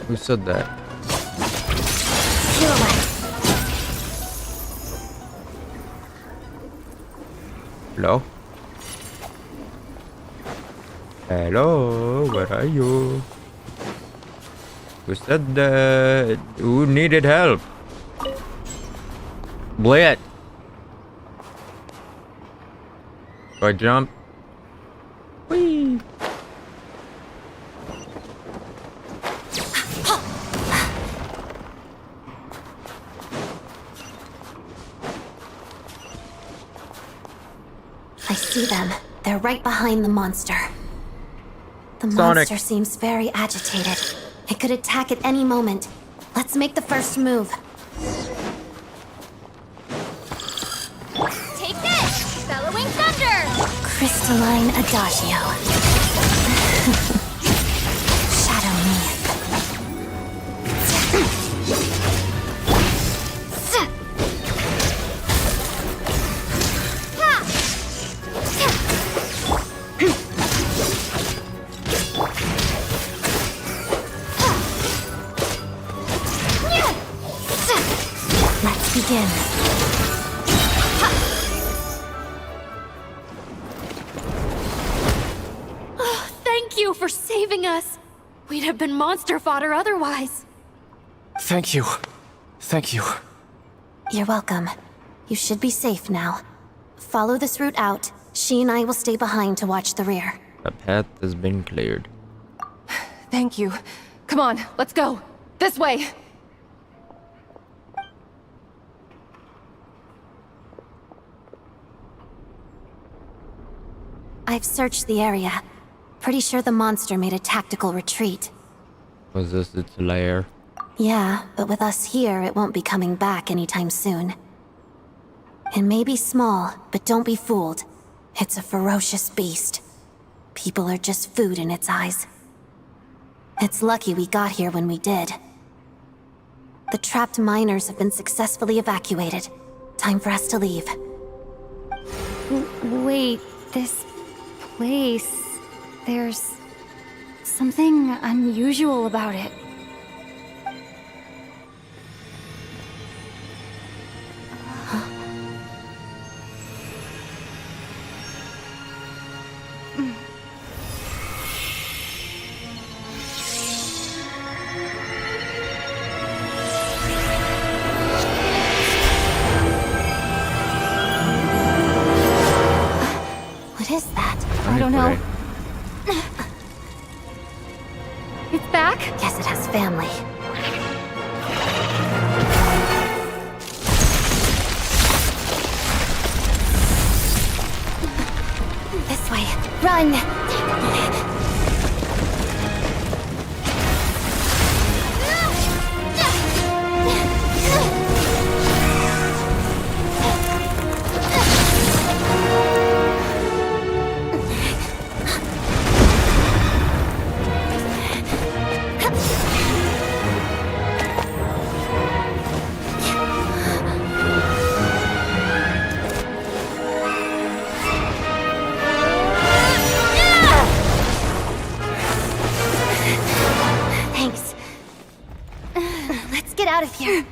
Who said that? Pirouette. Hello? Hello? Where are you? Who said that? Who needed help? Blit. Do I jump? Whee! I see them. They're right behind the monster. The Sonic. monster seems very agitated. It could attack at any moment. Let's make the first move. Take this! Bellowing Thunder! Crystalline Adagio. Shadow me. Let's begin. Thank you for saving us. We'd have been monster fodder otherwise. Thank you. Thank you. You're welcome. You should be safe now. Follow this route out. She and I will stay behind to watch the rear. The path has been cleared. Thank you. Come on, let's go. This way. I've searched the area. Pretty sure the monster made a tactical retreat. Was this its lair? Yeah, but with us here, it won't be coming back anytime soon. It may be small, but don't be fooled. It's a ferocious beast. People are just food in its eyes. It's lucky we got here when we did. The trapped miners have been successfully evacuated. Time for us to leave. Wait, this place... There's... something unusual about it. What is that? I don't know. It's back? Guess it has family. This way. Run! Thanks. Let's get out of here.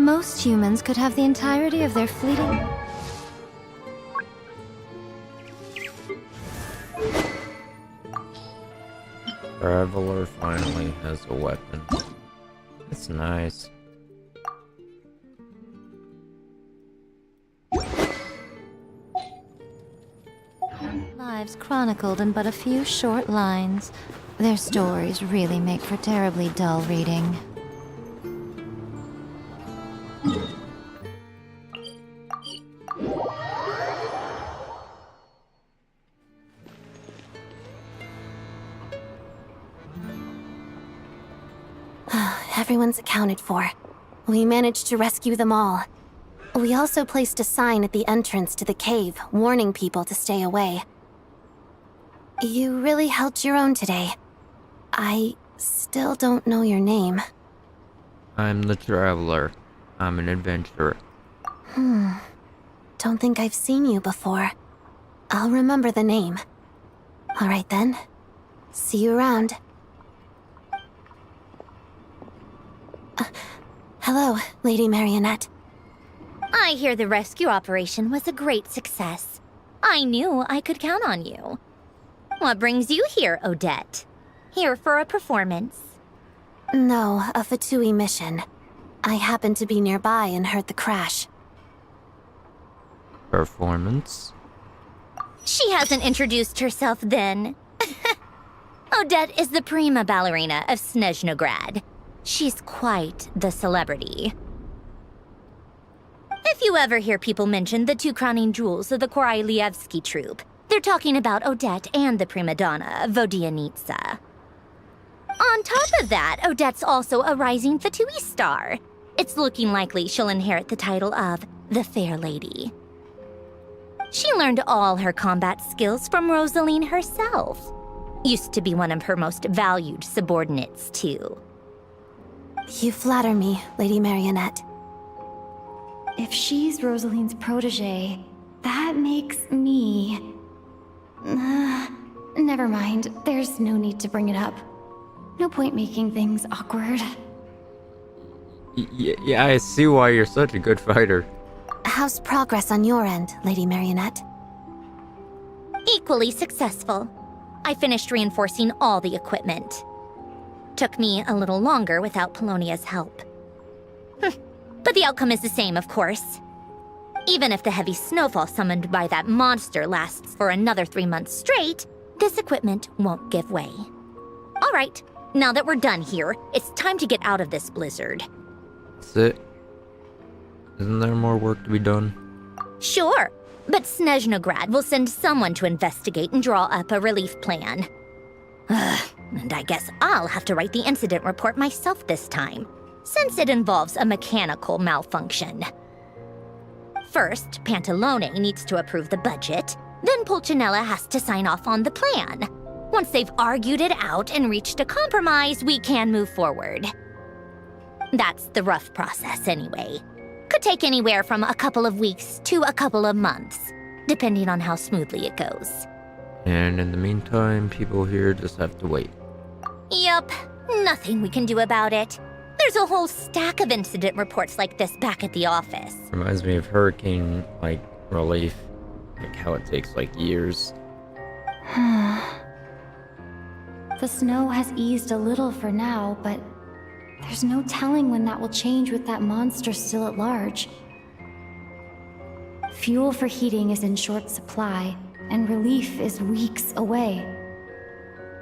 Most humans could have the entirety of their fleeting... Traveler finally has a weapon. That's nice. Lives chronicled in but a few short lines. Their stories really make for terribly dull reading. Everyone's accounted for. We managed to rescue them all. We also placed a sign at the entrance to the cave, warning people to stay away. You really held your own today. I still don't know your name. I'm the Traveler. I'm an adventurer. Don't think I've seen you before. I'll remember the name. Alright then. See you around. Hello, Lady Marionette. I hear the rescue operation was a great success. I knew I could count on you. What brings you here, Odette? Here for a performance? No, a Fatui mission. I happened to be nearby and heard the crash. Performance? She hasn't introduced herself then. Odette is the prima ballerina of Snezhnograd. She's quite the celebrity. If you ever hear people mention the two crowning jewels of the Korolievsky troupe, they're talking about Odette and the prima donna, Vodianitsa. On top of that, Odette's also a rising Fatui star. It's looking likely she'll inherit the title of the Fair Lady. She learned all her combat skills from Rosaline herself. Used to be one of her most valued subordinates, too. You flatter me, Lady Marionette. If she's Rosaline's protege, that makes me... never mind. There's no need to bring it up. No point making things awkward. Yeah, I see why you're such a good fighter. How's progress on your end, Lady Marionette? Equally successful. I finished reinforcing all the equipment. Took me a little longer without Polonia's help. But the outcome is the same, of course. Even if the heavy snowfall summoned by that monster lasts for another 3 months straight, this equipment won't give way. All right, now that we're done here, it's time to get out of this blizzard. That's it. Isn't there more work to be done? Sure, but Snezhnograd will send someone to investigate and draw up a relief plan. And I guess I'll have to write the incident report myself this time, since it involves a mechanical malfunction. First, Pantalone needs to approve the budget, then Pulcinella has to sign off on the plan. Once they've argued it out and reached a compromise, we can move forward. That's the rough process anyway. Could take anywhere from a couple of weeks to a couple of months, depending on how smoothly it goes. And in the meantime, people here just have to wait. Yup, nothing we can do about it. There's a whole stack of incident reports like this back at the office. Reminds me of hurricane, relief. How it takes, years. The snow has eased a little for now, but there's no telling when that will change with that monster still at large. Fuel for heating is in short supply, and relief is weeks away.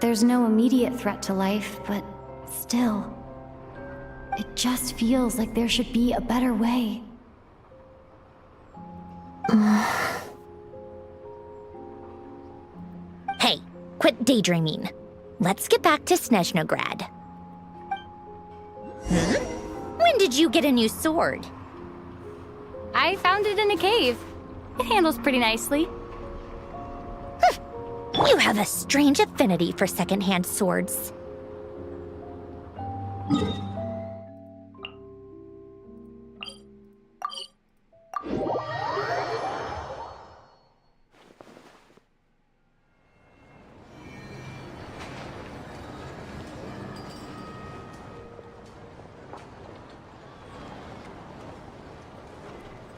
There's no immediate threat to life, but still, it just feels like there should be a better way. Hey, quit daydreaming. Let's get back to Snezhnograd. When did you get a new sword? I found it in a cave. It handles pretty nicely. You have a strange affinity for second-hand swords.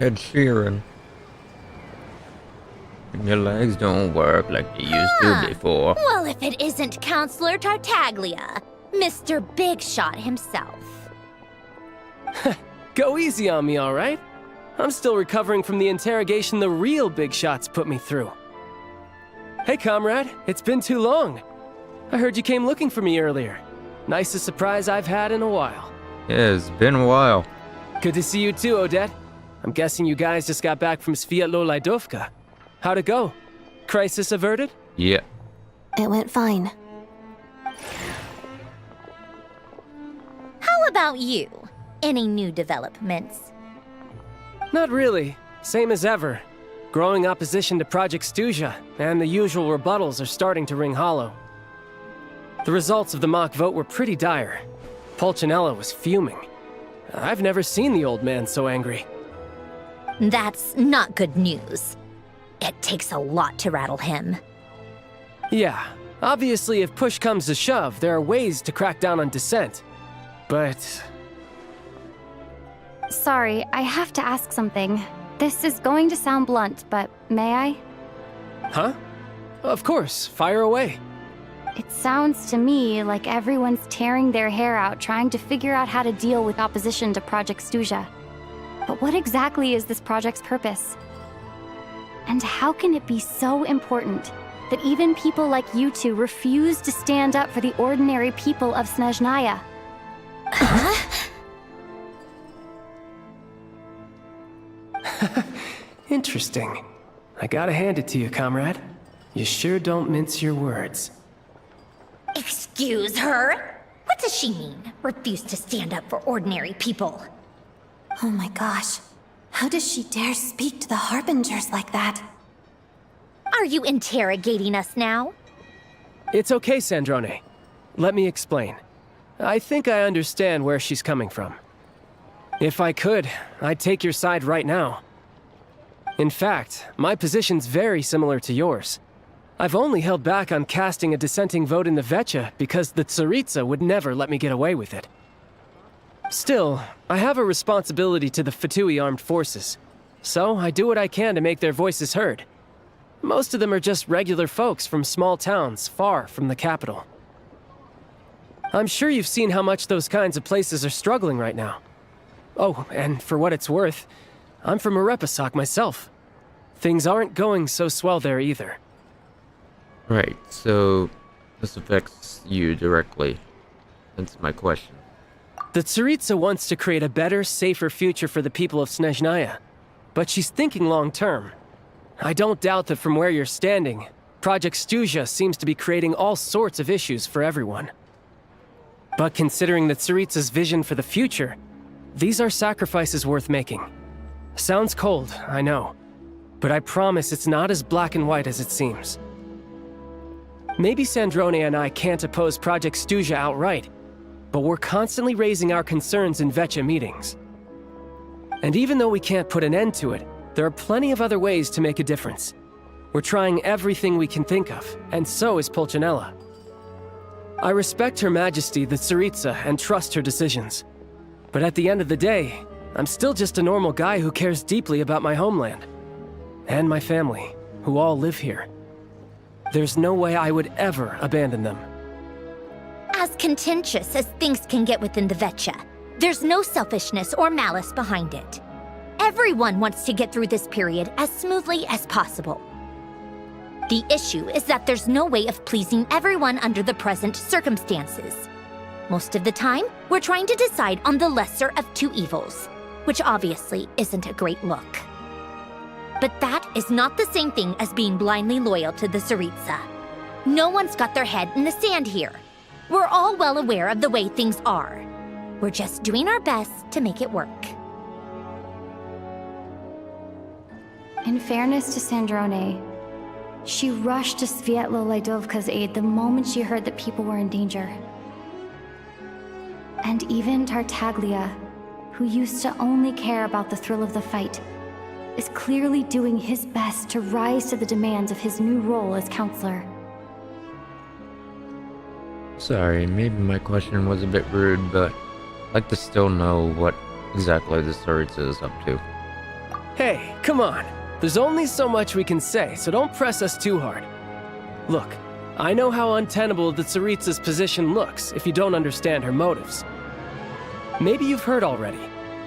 Ed Sheeran. Your legs don't work like they used to before. Well, if it isn't Counselor Tartaglia, Mr. Big Shot himself. Go easy on me, alright? I'm still recovering from the interrogation the real Big Shots put me through. Hey, comrade, it's been too long. I heard you came looking for me earlier. Nicest surprise I've had in a while. Yeah, it's been a while. Good to see you too, Odette. I'm guessing you guys just got back from Sviatlo-Laidovka. How'd it go? Crisis averted? Yeah. It went fine. How about you? Any new developments? Not really. Same as ever. Growing opposition to Project Stuzha, and the usual rebuttals are starting to ring hollow. The results of the mock vote were pretty dire. Pulcinella was fuming. I've never seen the old man so angry. That's not good news. It takes a lot to rattle him. Yeah, obviously if push comes to shove, there are ways to crack down on dissent. But... Sorry, I have to ask something. This is going to sound blunt, but may I? Huh? Of course, fire away. It sounds to me like everyone's tearing their hair out trying to figure out how to deal with opposition to Project Stuzha. But what exactly is this project's purpose? And how can it be so important that even people like you two refuse to stand up for the ordinary people of Snezhnaya? Interesting. I gotta hand it to you, comrade. You sure don't mince your words. Excuse her? What does she mean? Refuse to stand up for ordinary people? Oh my gosh. How does she dare speak to the Harbingers like that? Are you interrogating us now? It's okay, Sandrone. Let me explain. I think I understand where she's coming from. If I could, I'd take your side right now. In fact, my position's very similar to yours. I've only held back on casting a dissenting vote in the Vecha because the Tsaritsa would never let me get away with it. Still, I have a responsibility to the Fatui armed forces, so I do what I can to make their voices heard. Most of them are just regular folks from small towns far from the capital. I'm sure you've seen how much those kinds of places are struggling right now. Oh, and for what it's worth, I'm from Arepasak myself. Things aren't going so swell there either. Right, so this affects you directly. That's my question. The Tsaritsa wants to create a better, safer future for the people of Snezhnaya, but she's thinking long-term. I don't doubt that from where you're standing, Project Stuzha seems to be creating all sorts of issues for everyone. But considering the Tsaritsa's vision for the future, these are sacrifices worth making. Sounds cold, I know, but I promise it's not as black and white as it seems. Maybe Sandrone and I can't oppose Project Stuzha outright, but we're constantly raising our concerns in Vecha meetings. And even though we can't put an end to it, there are plenty of other ways to make a difference. We're trying everything we can think of, and so is Pulcinella. I respect Her Majesty the Tsaritsa and trust her decisions. But at the end of the day, I'm still just a normal guy who cares deeply about my homeland. And my family, who all live here. There's no way I would ever abandon them. As contentious as things can get within the Vecha, there's no selfishness or malice behind it. Everyone wants to get through this period as smoothly as possible. The issue is that there's no way of pleasing everyone under the present circumstances. Most of the time, we're trying to decide on the lesser of two evils, which obviously isn't a great look. But that is not the same thing as being blindly loyal to the Tsaritsa. No one's got their head in the sand here. We're all well aware of the way things are. We're just doing our best to make it work. In fairness to Sandrone, she rushed to Sviatlo-Laidovka's aid the moment she heard that people were in danger. And even Tartaglia, who used to only care about the thrill of the fight, is clearly doing his best to rise to the demands of his new role as counselor. Sorry, maybe my question was a bit rude, but I'd like to still know what exactly the Tsaritsa is up to. Hey, come on. There's only so much we can say, so don't press us too hard. Look, I know how untenable the Tsaritsa's position looks if you don't understand her motives. Maybe you've heard already,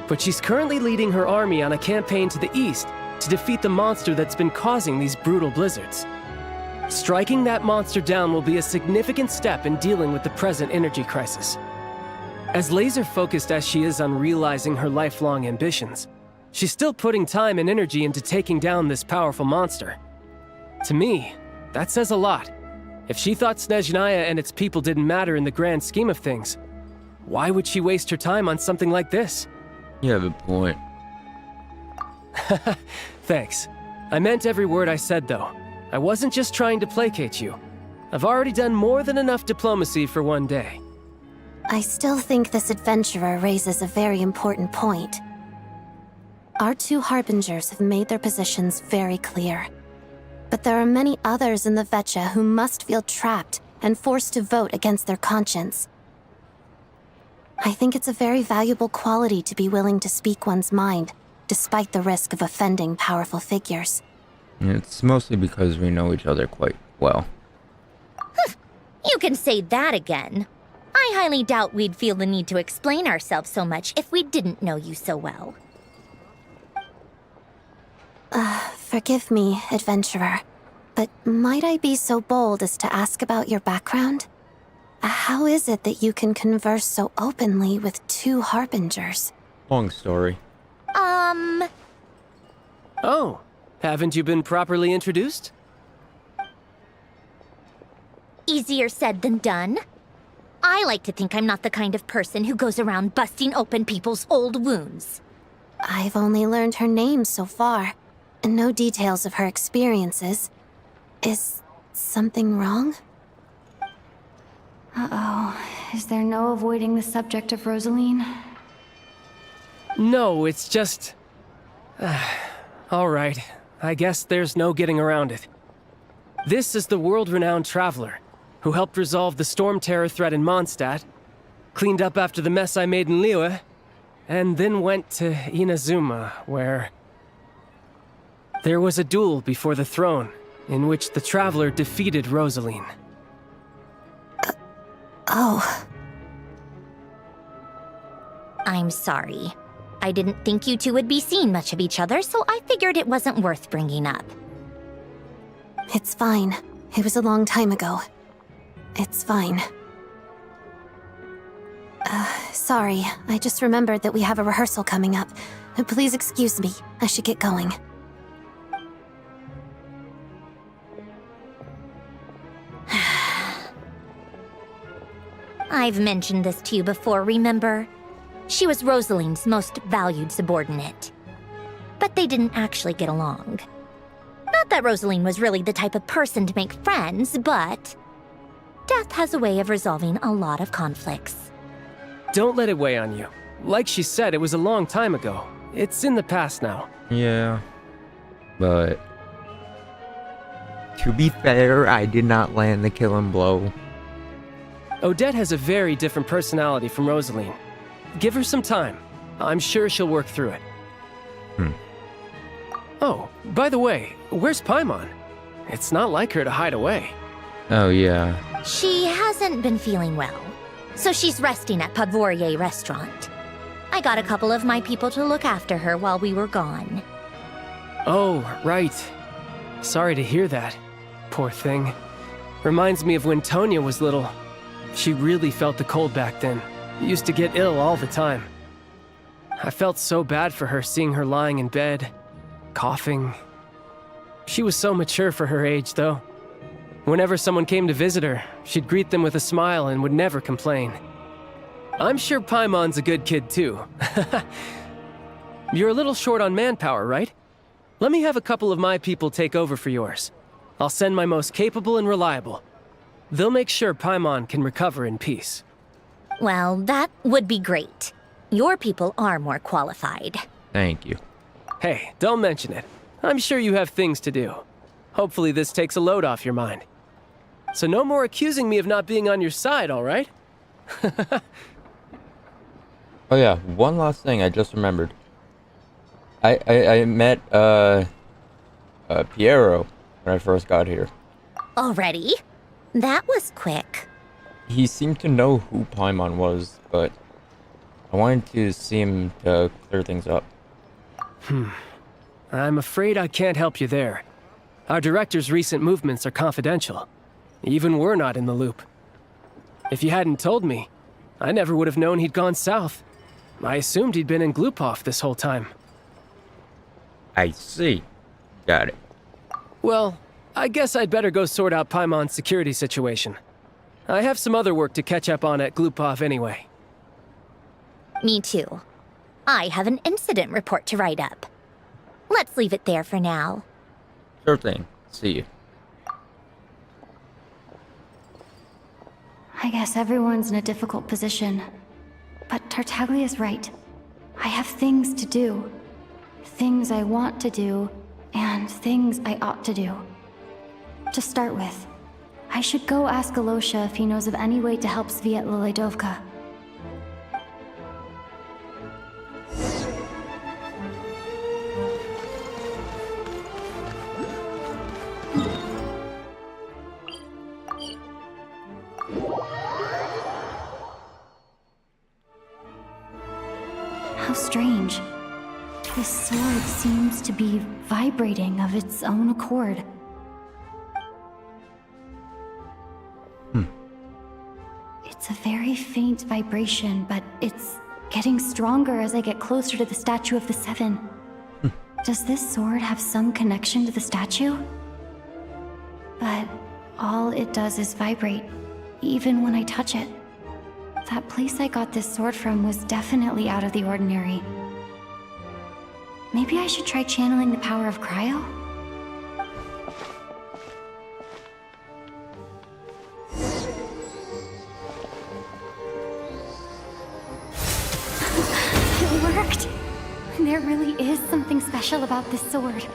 but she's currently leading her army on a campaign to the east to defeat the monster that's been causing these brutal blizzards. Striking that monster down will be a significant step in dealing with the present energy crisis. As laser-focused as she is on realizing her lifelong ambitions, she's still putting time and energy into taking down this powerful monster. To me, that says a lot. If she thought Snezhnaya and its people didn't matter in the grand scheme of things, why would she waste her time on something like this? You have a point. Thanks. I meant every word I said, though. I wasn't just trying to placate you. I've already done more than enough diplomacy for one day. I still think this adventurer raises a very important point. Our two harbingers have made their positions very clear. But there are many others in the Vecha who must feel trapped and forced to vote against their conscience. I think it's a very valuable quality to be willing to speak one's mind, despite the risk of offending powerful figures. It's mostly because we know each other quite well. You can say that again. I highly doubt we'd feel the need to explain ourselves so much if we didn't know you so well. Forgive me, adventurer, but might I be so bold as to ask about your background? How is it that you can converse so openly with two harbingers? Long story. Oh, haven't you been properly introduced? Easier said than done. I like to think I'm not the kind of person who goes around busting open people's old wounds. I've only learned her name so far, and no details of her experiences. Is something wrong? Uh-oh. Is there no avoiding the subject of Rosaline? No, it's just... all right. I guess there's no getting around it. This is the world-renowned traveler who helped resolve the storm terror threat in Mondstadt, cleaned up after the mess I made in Liyue, and then went to Inazuma, where... there was a duel before the throne, in which the traveler defeated Rosaline. Oh. I'm sorry. I didn't think you two would be seeing much of each other, so I figured it wasn't worth bringing up. It's fine. It was a long time ago. It's fine. Sorry. I just remembered that we have a rehearsal coming up. Please excuse me. I should get going. I've mentioned this to you before, remember? She was Rosaline's most valued subordinate. But they didn't actually get along. Not that Rosaline was really the type of person to make friends, but... death has a way of resolving a lot of conflicts. Don't let it weigh on you. Like she said, it was a long time ago. It's in the past now. Yeah. But... to be fair, I did not land the killing blow. Odette has a very different personality from Rosaline. Give her some time. I'm sure she'll work through it. Oh, by the way, where's Paimon? It's not like her to hide away. Oh, yeah. She hasn't been feeling well, so she's resting at Podvorier Restaurant. I got a couple of my people to look after her while we were gone. Oh, right. Sorry to hear that. Poor thing. Reminds me of when Tonya was little. She really felt the cold back then. Used to get ill all the time. I felt so bad for her seeing her lying in bed, coughing. She was so mature for her age, though. Whenever someone came to visit her, she'd greet them with a smile and would never complain. I'm sure Paimon's a good kid, too. You're a little short on manpower, right? Let me have a couple of my people take over for yours. I'll send my most capable and reliable. They'll make sure Paimon can recover in peace. Well, that would be great. Your people are more qualified. Thank you. Hey, don't mention it. I'm sure you have things to do. Hopefully this takes a load off your mind. So no more accusing me of not being on your side, all right? Oh yeah, one last thing I just remembered. I met Piero when I first got here. Already? That was quick. He seemed to know who Paimon was, but I wanted to see him to clear things up. I'm afraid I can't help you there. Our director's recent movements are confidential. Even we're not in the loop. If you hadn't told me, I never would have known he'd gone south. I assumed he'd been in Glupov this whole time. I see. Got it. Well, I guess I'd better go sort out Paimon's security situation. I have some other work to catch up on at Glupov anyway. Me too. I have an incident report to write up. Let's leave it there for now. Sure thing. See you. I guess everyone's in a difficult position. But Tartaglia's right. I have things to do. Things I want to do, and things I ought to do. To start with, I should go ask Alosha if he knows of any way to help Svietla Laidovka. How strange. This sword seems to be vibrating of its own accord. It's a very faint vibration, but it's getting stronger as I get closer to the Statue of the Seven. Does this sword have some connection to the statue? But all it does is vibrate, even when I touch it. That place I got this sword from was definitely out of the ordinary. Maybe I should try channeling the power of cryo? It worked! There really is something special about this sword.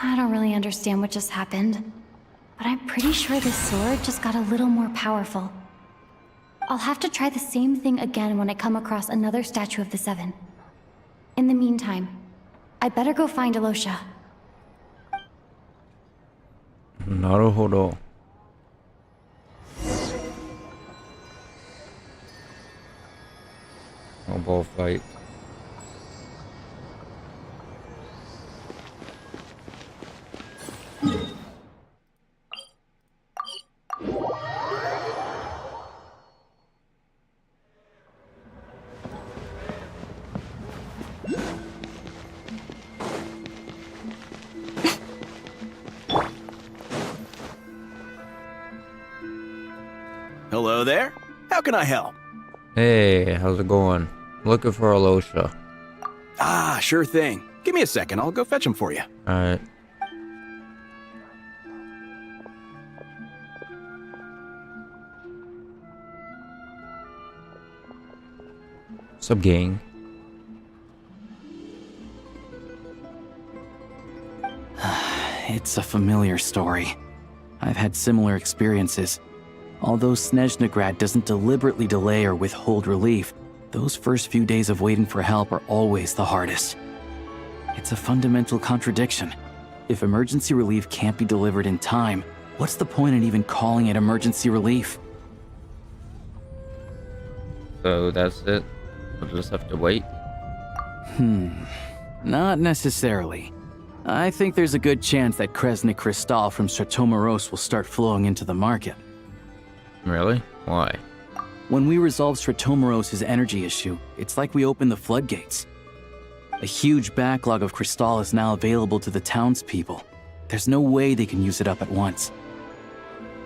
I don't really understand what just happened, but I'm pretty sure this sword just got a little more powerful. I'll have to try the same thing again when I come across another Statue of the Seven. In the meantime, I better go find Alosha. Naruhodo. Snowball fight. Hello there. How can I help? Hey, how's it going? Looking for Alosha. Ah, sure thing. Give me a second. I'll go fetch him for you. Alright. What's up, gang? It's a familiar story. I've had similar experiences. Although Snezhnagrad doesn't deliberately delay or withhold relief, those first few days of waiting for help are always the hardest. It's a fundamental contradiction. If emergency relief can't be delivered in time, what's the point in even calling it emergency relief? So that's it? We'll just have to wait? Not necessarily. I think there's a good chance that Kresnik Crystal from Stratomoros will start flowing into the market. Really? Why? When we resolve Stratomoros' energy issue, it's like we open the floodgates. A huge backlog of Crystal is now available to the townspeople. There's no way they can use it up at once.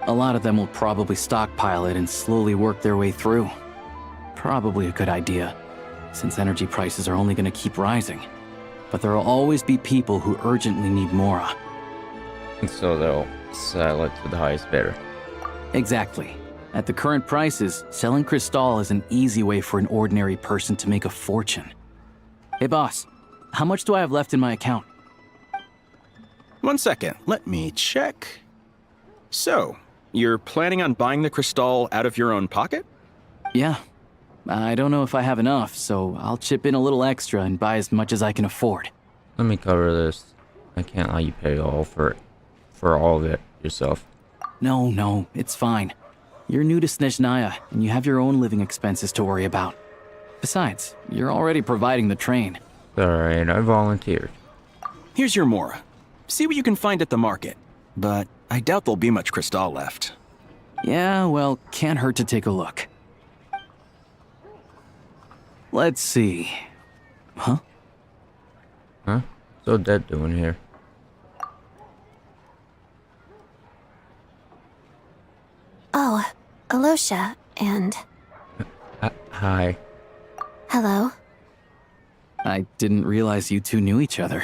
A lot of them will probably stockpile it and slowly work their way through. Probably a good idea, since energy prices are only going to keep rising. But there will always be people who urgently need Mora. And so they'll sell it to the highest bidder. Exactly. At the current prices, selling Crystal is an easy way for an ordinary person to make a fortune. Hey boss, how much do I have left in my account? 1 second, let me check. So, you're planning on buying the Crystal out of your own pocket? Yeah. I don't know if I have enough, so I'll chip in a little extra and buy as much as I can afford. Let me cover this. I can't let you pay all for all of it yourself. No, it's fine. You're new to Snezhnaya, and you have your own living expenses to worry about. Besides, you're already providing the train. Alright, I volunteered. Here's your Mora. See what you can find at the market. But I doubt there'll be much Crystal left. Yeah, well, can't hurt to take a look. Let's see. Huh? Huh? What's Odette doing here? Oh, Alosha, and... Hi. Hello. I didn't realize you two knew each other.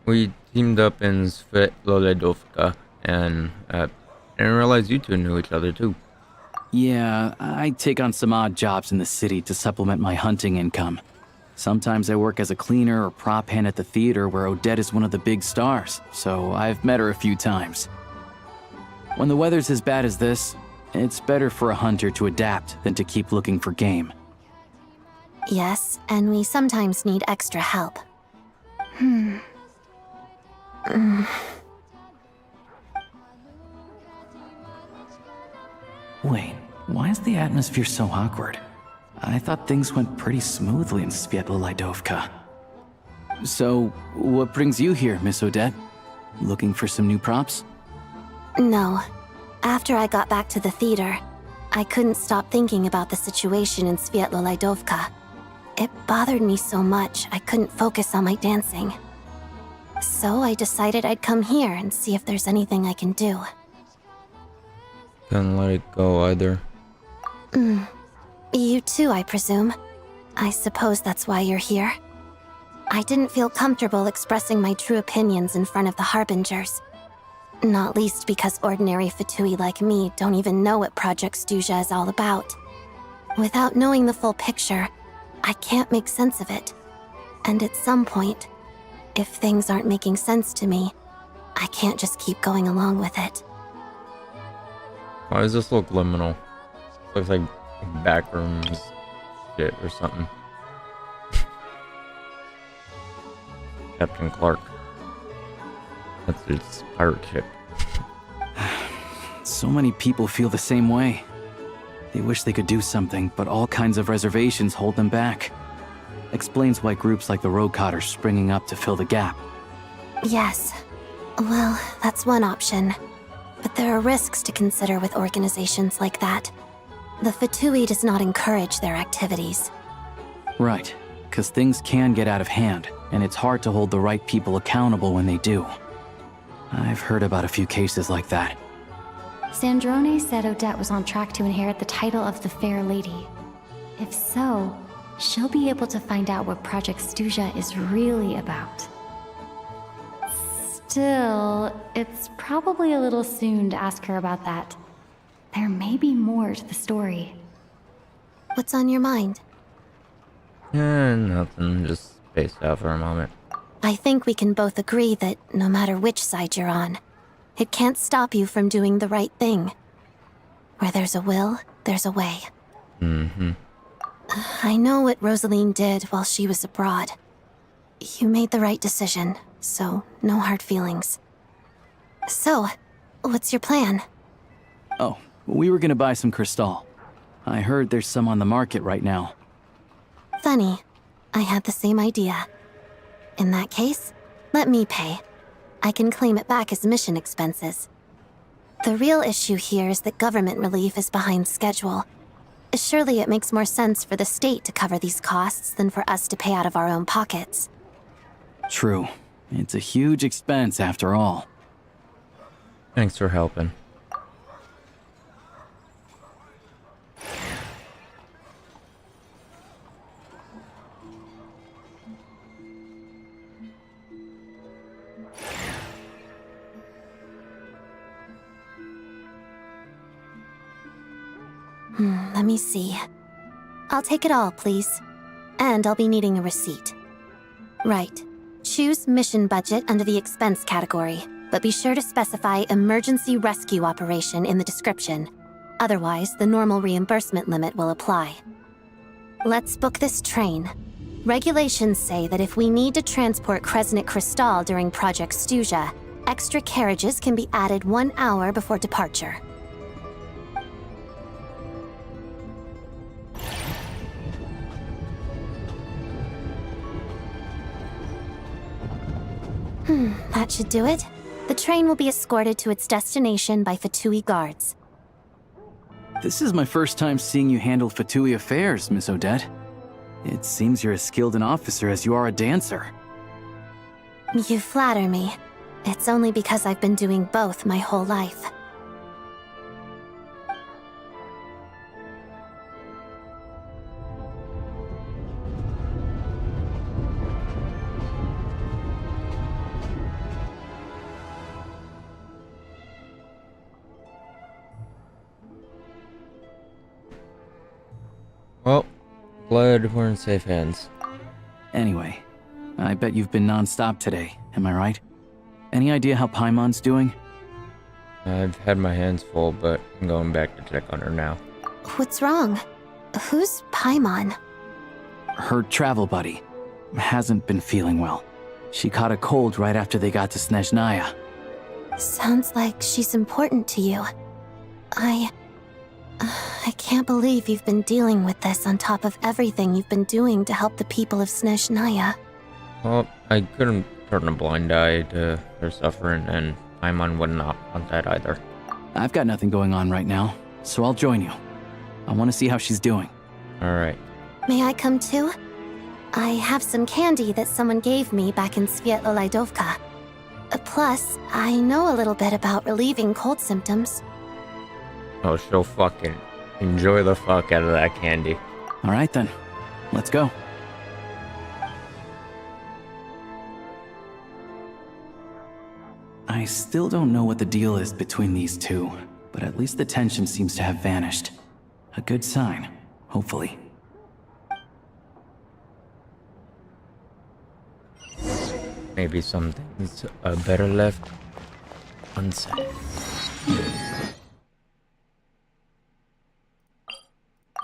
We teamed up in Svetlolledovka, and I didn't realize you two knew each other too. Yeah, I take on some odd jobs in the city to supplement my hunting income. Sometimes I work as a cleaner or prop hand at the theater where Odette is one of the big stars, so I've met her a few times. When the weather's as bad as this, it's better for a hunter to adapt than to keep looking for game. Yes, and we sometimes need extra help. Wait, why is the atmosphere so awkward? I thought things went pretty smoothly in Svetlolledovka. So, what brings you here, Miss Odette? Looking for some new props? No. After I got back to the theater, I couldn't stop thinking about the situation in Svetlolledovka. It bothered me so much I couldn't focus on my dancing. So I decided I'd come here and see if there's anything I can do. Can't let it go either. You too, I presume. I suppose that's why you're here. I didn't feel comfortable expressing my true opinions in front of the Harbingers. Not least because ordinary Fatui like me don't even know what Project Stuzha is all about. Without knowing the full picture, I can't make sense of it. And at some point, if things aren't making sense to me, I can't just keep going along with it. Why does this look liminal? Looks like backrooms shit or something. Captain Clark. That's its pirate ship. So many people feel the same way. They wish they could do something, but all kinds of reservations hold them back. Explains why groups like the Rokot are springing up to fill the gap. Yes. Well, that's one option. But there are risks to consider with organizations like that. The Fatui does not encourage their activities. Right, because things can get out of hand, and it's hard to hold the right people accountable when they do. I've heard about a few cases like that. Sandrone said Odette was on track to inherit the title of the Fair Lady. If so, she'll be able to find out what Project Stuzha is really about. Still, it's probably a little soon to ask her about that. There may be more to the story. What's on your mind? Nothing. Just spaced out for a moment. I think we can both agree that no matter which side you're on, it can't stop you from doing the right thing. Where there's a will, there's a way. I know what Rosaline did while she was abroad. You made the right decision, so no hard feelings. So, what's your plan? Oh, we were gonna buy some Crystal. I heard there's some on the market right now. Funny. I had the same idea. In that case, let me pay. I can claim it back as mission expenses. The real issue here is that government relief is behind schedule. Surely it makes more sense for the state to cover these costs than for us to pay out of our own pockets. True. It's a huge expense after all. Thanks for helping. Let me see. I'll take it all, please. And I'll be needing a receipt. Right. Choose mission budget under the expense category, but be sure to specify emergency rescue operation in the description. Otherwise, the normal reimbursement limit will apply. Let's book this train. Regulations say that if we need to transport Kresnik Crystal during Project Stuja, extra carriages can be added 1 hour before departure. That should do it. The train will be escorted to its destination by Fatui guards. This is my first time seeing you handle Fatui affairs, Miss Odette. It seems you're as skilled an officer as you are a dancer. You flatter me. It's only because I've been doing both my whole life. Well, glad we're in safe hands. Anyway, I bet you've been non-stop today, am I right? Any idea how Paimon's doing? I've had my hands full, but I'm going back to check on her now. What's wrong? Who's Paimon? Her travel buddy hasn't been feeling well. She caught a cold right after they got to Snezhnaya. Sounds like she's important to you. I can't believe you've been dealing with this on top of everything you've been doing to help the people of Snezhnaya. Well, I couldn't turn a blind eye to her suffering, and Paimon would not want that either. I've got nothing going on right now, so I'll join you. I want to see how she's doing. Alright. May I come too? I have some candy that someone gave me back in Svietlolaidovka. Plus, I know a little bit about relieving cold symptoms. Oh, she'll fucking enjoy the fuck out of that candy. Alright then, let's go. I still don't know what the deal is between these two, but at least the tension seems to have vanished. A good sign, hopefully. Maybe something's better left unsaid.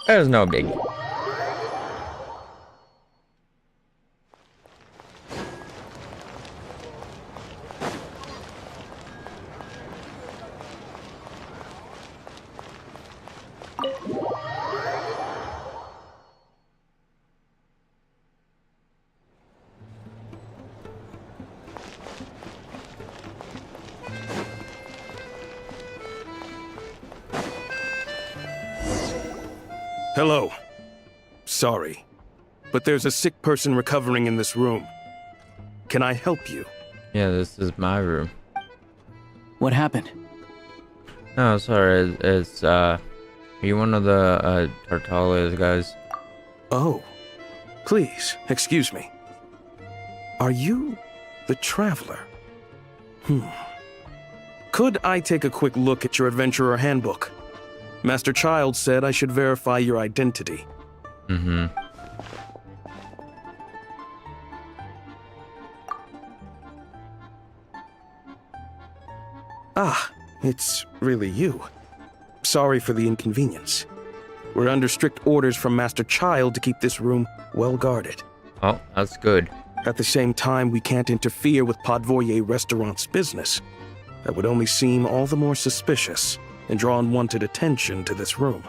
There's no biggie. Hello. Sorry, but there's a sick person recovering in this room. Can I help you? Yeah, this is my room. What happened? No, sorry, it's, are you one of the, Tartalia's guys? Oh. Please, excuse me. Are you the Traveler? Could I take a quick look at your Adventurer Handbook? Master Child said I should verify your identity. Mm-hmm. Ah, it's really you. Sorry for the inconvenience. We're under strict orders from Master Child to keep this room well guarded. Oh, that's good. At the same time, we can't interfere with Podvoye Restaurant's business. That would only seem all the more suspicious and draw unwanted attention to this room.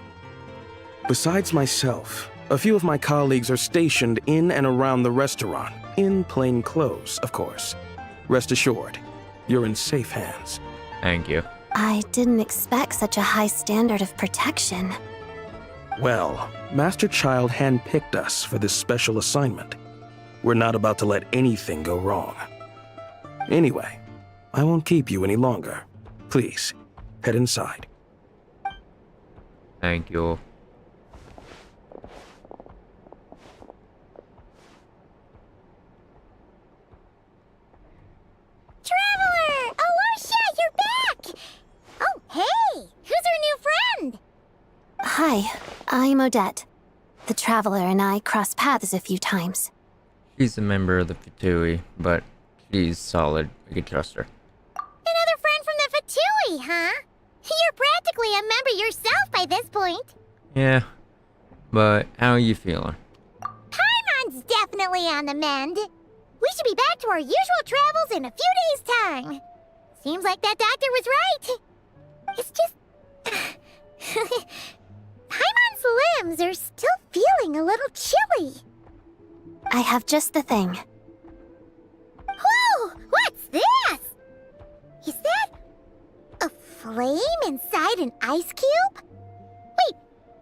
Besides myself, a few of my colleagues are stationed in and around the restaurant, in plain clothes, of course. Rest assured, you're in safe hands. Thank you. I didn't expect such a high standard of protection. Well, Master Child handpicked us for this special assignment. We're not about to let anything go wrong. Anyway, I won't keep you any longer. Please, head inside. Thank you. Traveler! Alosha, you're back! Oh, hey! Who's our new friend? Hi, I'm Odette. The Traveler and I crossed paths a few times. She's a member of the Fatui, but she's solid. We can trust her. Another friend from the Fatui, huh? You're practically a member yourself by this point. Yeah, but how are you feeling? Paimon's definitely on the mend. We should be back to our usual travels in a few days' time. Seems like that doctor was right. It's just... Paimon's limbs are still feeling a little chilly. I have just the thing. Whoa! What's this? Is that a flame inside an ice cube? Wait,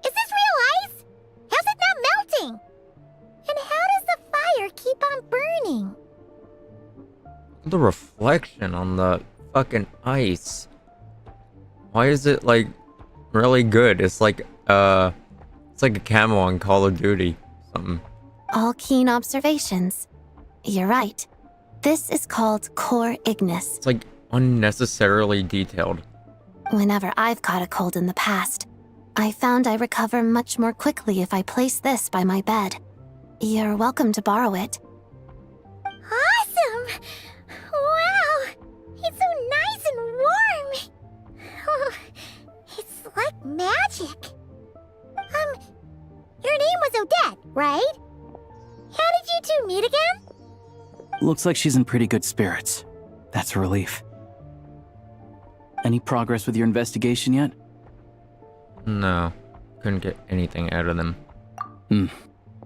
is this real ice? How's it not melting? And how does the fire keep on burning? The reflection on the fucking ice. Why is it like really good? It's like a camo on Call of Duty. Something. All keen observations. You're right. This is called core ignis. It's like unnecessarily detailed. Whenever I've caught a cold in the past, I found I recover much more quickly if I place this by my bed. You're welcome to borrow it. Awesome! Wow! It's so nice and warm! Oh, it's like magic. Your name was Odette, right? How did you two meet again? Looks like she's in pretty good spirits. That's a relief. Any progress with your investigation yet? No, couldn't get anything out of them.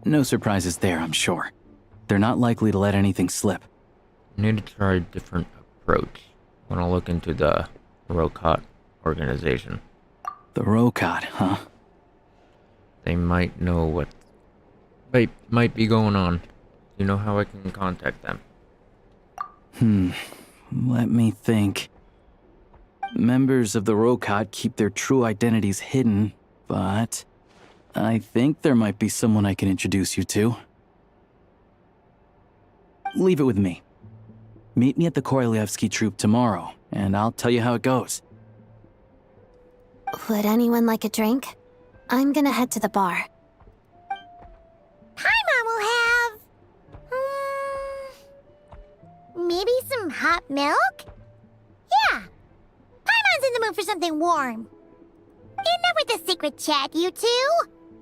No surprises there, I'm sure. They're not likely to let anything slip. Need to try a different approach. Want to look into the Rokot organization. The Rokot, huh? They might know what might be going on. You know how I can contact them? Let me think. Members of the Rokot keep their true identities hidden, but I think there might be someone I can introduce you to. Leave it with me. Meet me at the Korolyevsky troop tomorrow, and I'll tell you how it goes. Would anyone like a drink? I'm gonna head to the bar. Paimon will have... maybe some hot milk? Yeah. Paimon's in the mood for something warm. Enough with the secret chat, you two.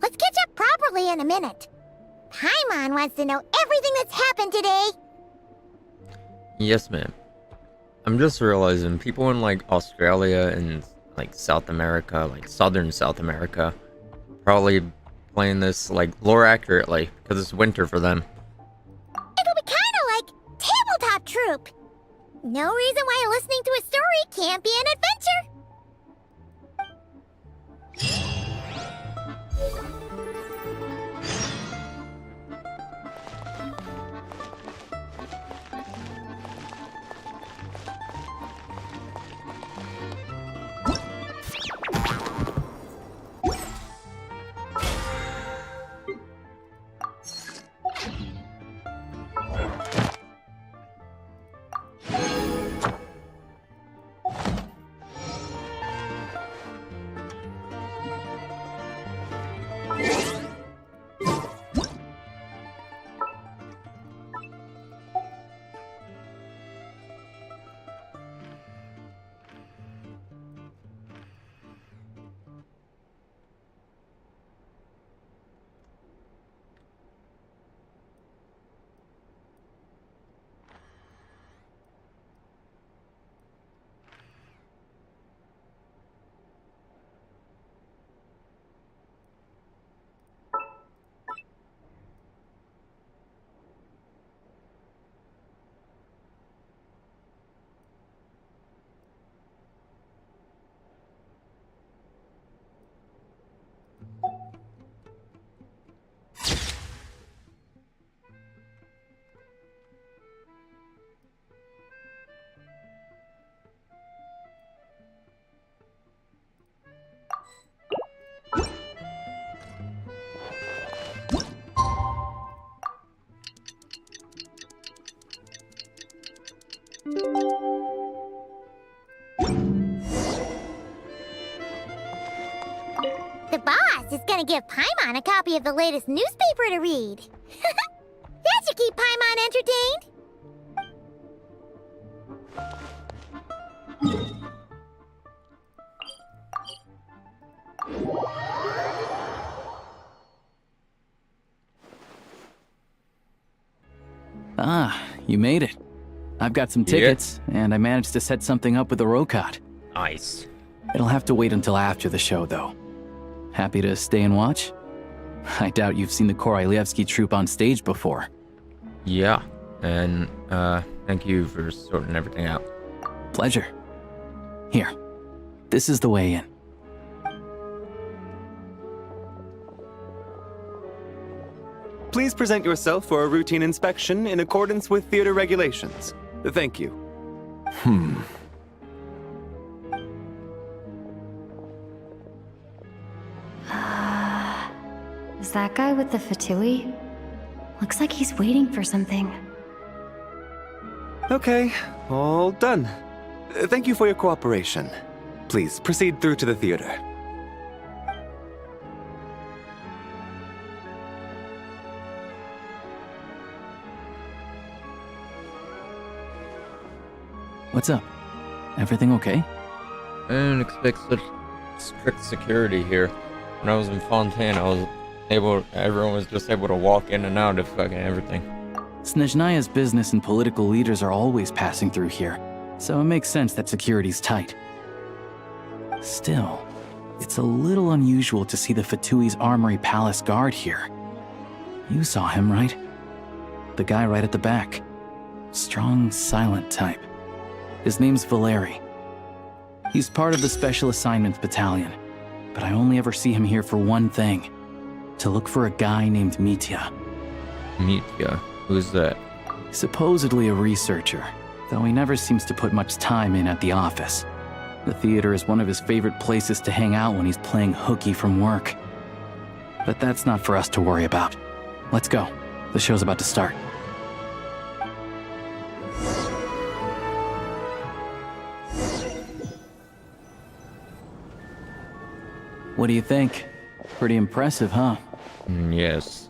Let's catch up properly in a minute. Paimon wants to know everything that's happened today. Yes, ma'am. I'm just realizing people in like Australia and like South America, like Southern South America, probably playing this like lore accurately because it's winter for them. It'll be kind of like Tabletop Troop. No reason why listening to a story can't be an adventure. The boss is gonna give Paimon a copy of the latest newspaper to read. That should keep Paimon entertained. Ah, you made it. I've got some tickets, and I managed to set something up with the Rokot. Nice. It'll have to wait until after the show, though. Happy to stay and watch? I doubt you've seen the Korolyevsky troupe on stage before. Yeah, and thank you for sorting everything out. Pleasure. Here, this is the way in. Please present yourself for a routine inspection in accordance with theater regulations. Thank you. Is that guy with the fatui? Looks like he's waiting for something. Okay, all done. Thank you for your cooperation. Please proceed through to the theater. What's up? Everything okay? I didn't expect such strict security here. When I was in Fontaine, everyone was just able to walk in and out of fucking everything. Snezhnaya's business and political leaders are always passing through here, so it makes sense that security's tight. Still, it's a little unusual to see the Fatui's Armory Palace guard here. You saw him, right? The guy right at the back. Strong, silent type. His name's Valeri. He's part of the Special Assignments Battalion, but I only ever see him here for one thing. To look for a guy named Mitya. Mitya? Who's that? Supposedly a researcher, though he never seems to put much time in at the office. The theater is one of his favorite places to hang out when he's playing hooky from work. But that's not for us to worry about. Let's go. The show's about to start. What do you think? Pretty impressive, huh? Yes.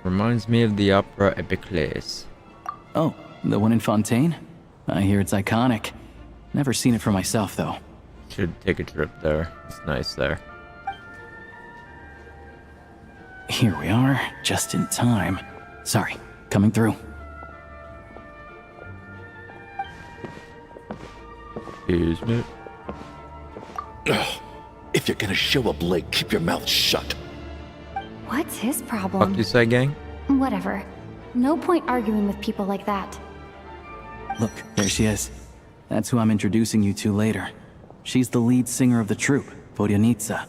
Reminds me of the opera Epicles. Oh, the one in Fontaine? I hear it's iconic. Never seen it for myself, though. Should take a trip there. It's nice there. Here we are, just in time. Sorry, coming through. Excuse me. If you're gonna show up late, keep your mouth shut. What's his problem? Fuck you say, gang? Whatever. No point arguing with people like that. Look, there she is. That's who I'm introducing you to later. She's the lead singer of the troupe, Vodyanitsa.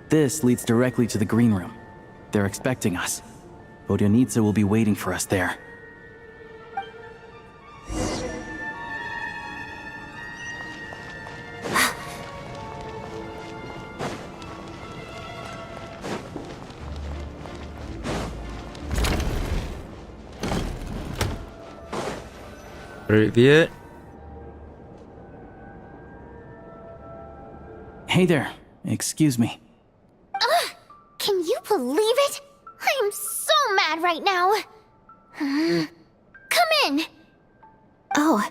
This leads directly to the green room. They're expecting us. Vodyanitsa will be waiting for us there. Привет. Hey there. Excuse me. Ugh! Can you believe it? I am so mad right now. Come in. Oh,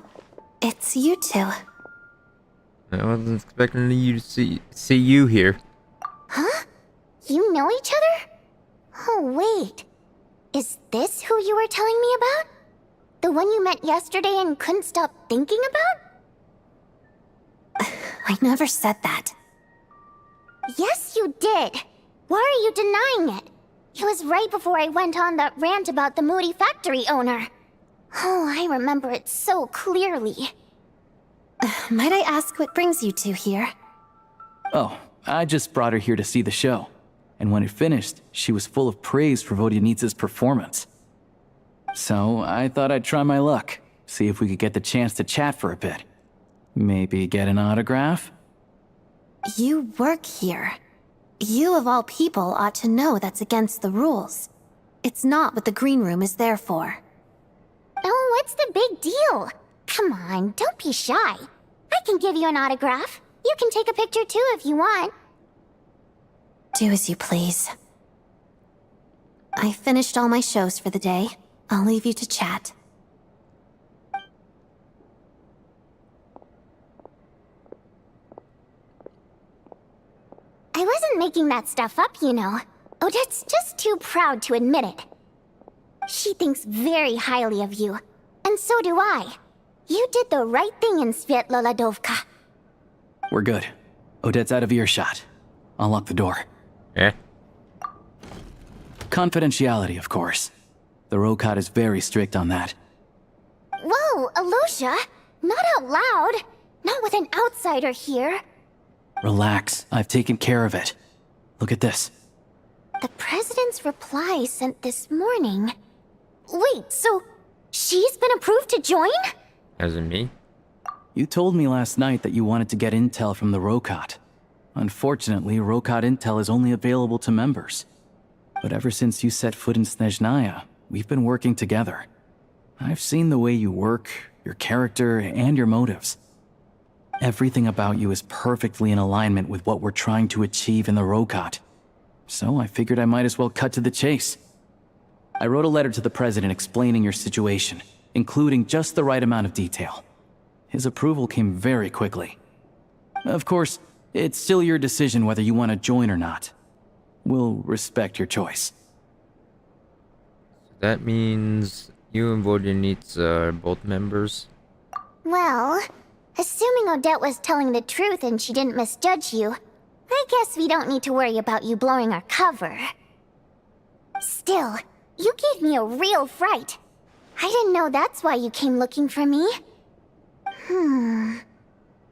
it's you two. I wasn't expecting you to see you here. Huh? You know each other? Oh, wait. Is this who you were telling me about? The one you met yesterday and couldn't stop thinking about? I never said that. Yes, you did. Why are you denying it? It was right before I went on that rant about the moody factory owner. Oh, I remember it so clearly. Might I ask what brings you two here? Oh, I just brought her here to see the show. And when it finished, she was full of praise for Vodyanitsa's performance. So I thought I'd try my luck, see if we could get the chance to chat for a bit. Maybe get an autograph? You work here. You of all people ought to know that's against the rules. It's not what the green room is there for. Oh, what's the big deal? Come on, don't be shy. I can give you an autograph. You can take a picture too if you want. Do as you please. I finished all my shows for the day. I'll leave you to chat. I wasn't making that stuff up, you know. Odette's just too proud to admit it. She thinks very highly of you, and so do I. You did the right thing in Svietloladovka. We're good. Odette's out of earshot. I'll lock the door. Yeah. Confidentiality, of course. The Rokat is very strict on that. Whoa, Alosia! Not out loud! Not with an outsider here! Relax, I've taken care of it. Look at this. The President's reply sent this morning. Wait, so she's been approved to join? As in me? You told me last night that you wanted to get intel from the Rokat. Unfortunately, Rokat intel is only available to members. But ever since you set foot in Snezhnaya, we've been working together. I've seen the way you work, your character, and your motives. Everything about you is perfectly in alignment with what we're trying to achieve in the Rokat. So I figured I might as well cut to the chase. I wrote a letter to the President explaining your situation, including just the right amount of detail. His approval came very quickly. Of course, it's still your decision whether you want to join or not. We'll respect your choice. That means you and Vodyanitsa are both members? Well, assuming Odette was telling the truth and she didn't misjudge you, I guess we don't need to worry about you blowing our cover. Still, you gave me a real fright. I didn't know that's why you came looking for me.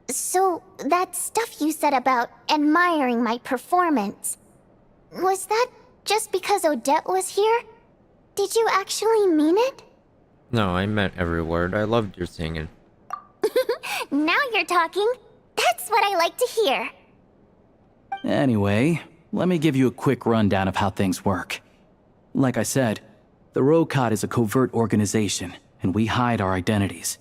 So, that stuff you said about admiring my performance, was that just because Odette was here? Did you actually mean it? No, I meant every word. I loved your singing. Now you're talking. That's what I like to hear. Anyway, let me give you a quick rundown of how things work. Like I said, the Rokat is a covert organization, and we hide our identities.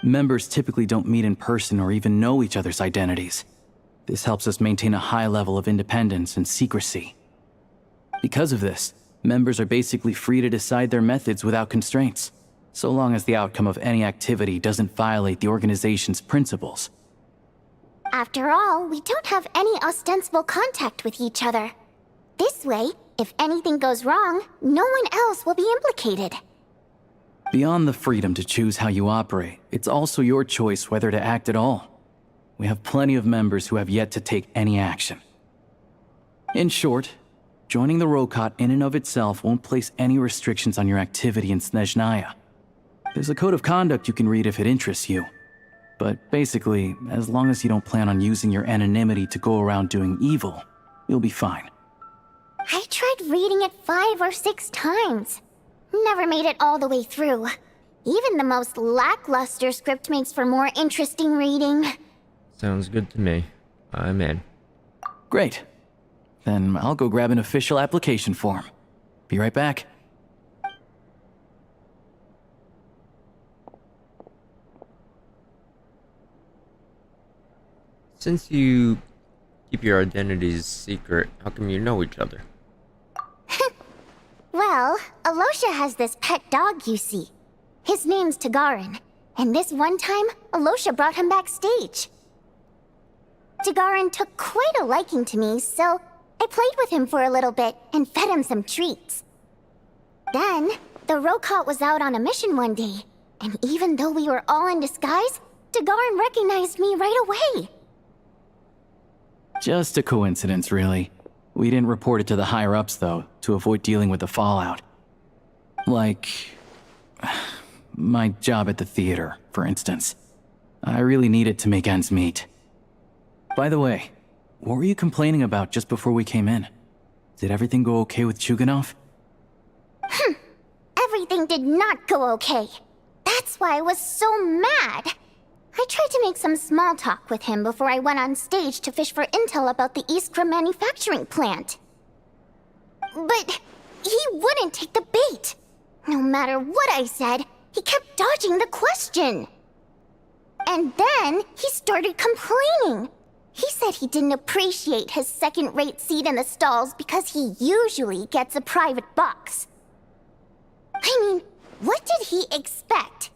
Members typically don't meet in person or even know each other's identities. This helps us maintain a high level of independence and secrecy. Because of this, members are basically free to decide their methods without constraints, so long as the outcome of any activity doesn't violate the organization's principles. After all, we don't have any ostensible contact with each other. This way, if anything goes wrong, no one else will be implicated. Beyond the freedom to choose how you operate, it's also your choice whether to act at all. We have plenty of members who have yet to take any action. In short, joining the Rokat in and of itself won't place any restrictions on your activity in Snezhnaya. There's a code of conduct you can read if it interests you. But basically, as long as you don't plan on using your anonymity to go around doing evil, you'll be fine. I tried reading it 5 or 6 times. Never made it all the way through. Even the most lackluster script makes for more interesting reading. Sounds good to me. I'm in. Great. Then I'll go grab an official application form. Be right back. Since you keep your identities secret, how come you know each other? Well, Alosha has this pet dog, you see. His name's Tagarin, and this one time, Alosha brought him backstage. Tagarin took quite a liking to me, so I played with him for a little bit and fed him some treats. Then, the Rokot was out on a mission one day, and even though we were all in disguise, Tagarin recognized me right away. Just a coincidence, really. We didn't report it to the higher-ups, though, to avoid dealing with the fallout. Like... my job at the theater, for instance. I really needed to make ends meet. By the way, what were you complaining about just before we came in? Did everything go okay with Chuganov? Everything did not go okay. That's why I was so mad. I tried to make some small talk with him before I went on stage to fish for intel about the Iskra manufacturing plant. But he wouldn't take the bait. No matter what I said, he kept dodging the question. And then he started complaining. He said he didn't appreciate his second-rate seat in the stalls because he usually gets a private box. I mean, what did he expect?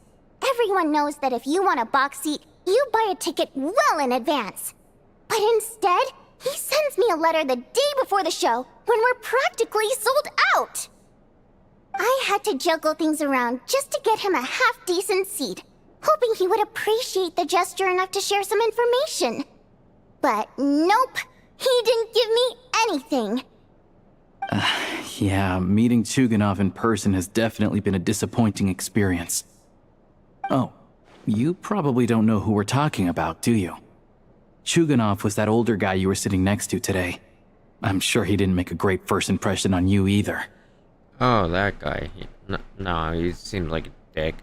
Everyone knows that if you want a box seat, you buy a ticket well in advance. But instead, he sends me a letter the day before the show when we're practically sold out. I had to juggle things around just to get him a half-decent seat, hoping he would appreciate the gesture enough to share some information. But nope, he didn't give me anything. Yeah, meeting Chuganov in person has definitely been a disappointing experience. Oh, you probably don't know who we're talking about, do you? Chuganov was that older guy you were sitting next to today. I'm sure he didn't make a great first impression on you either. Oh, that guy. No, he seemed like a dick.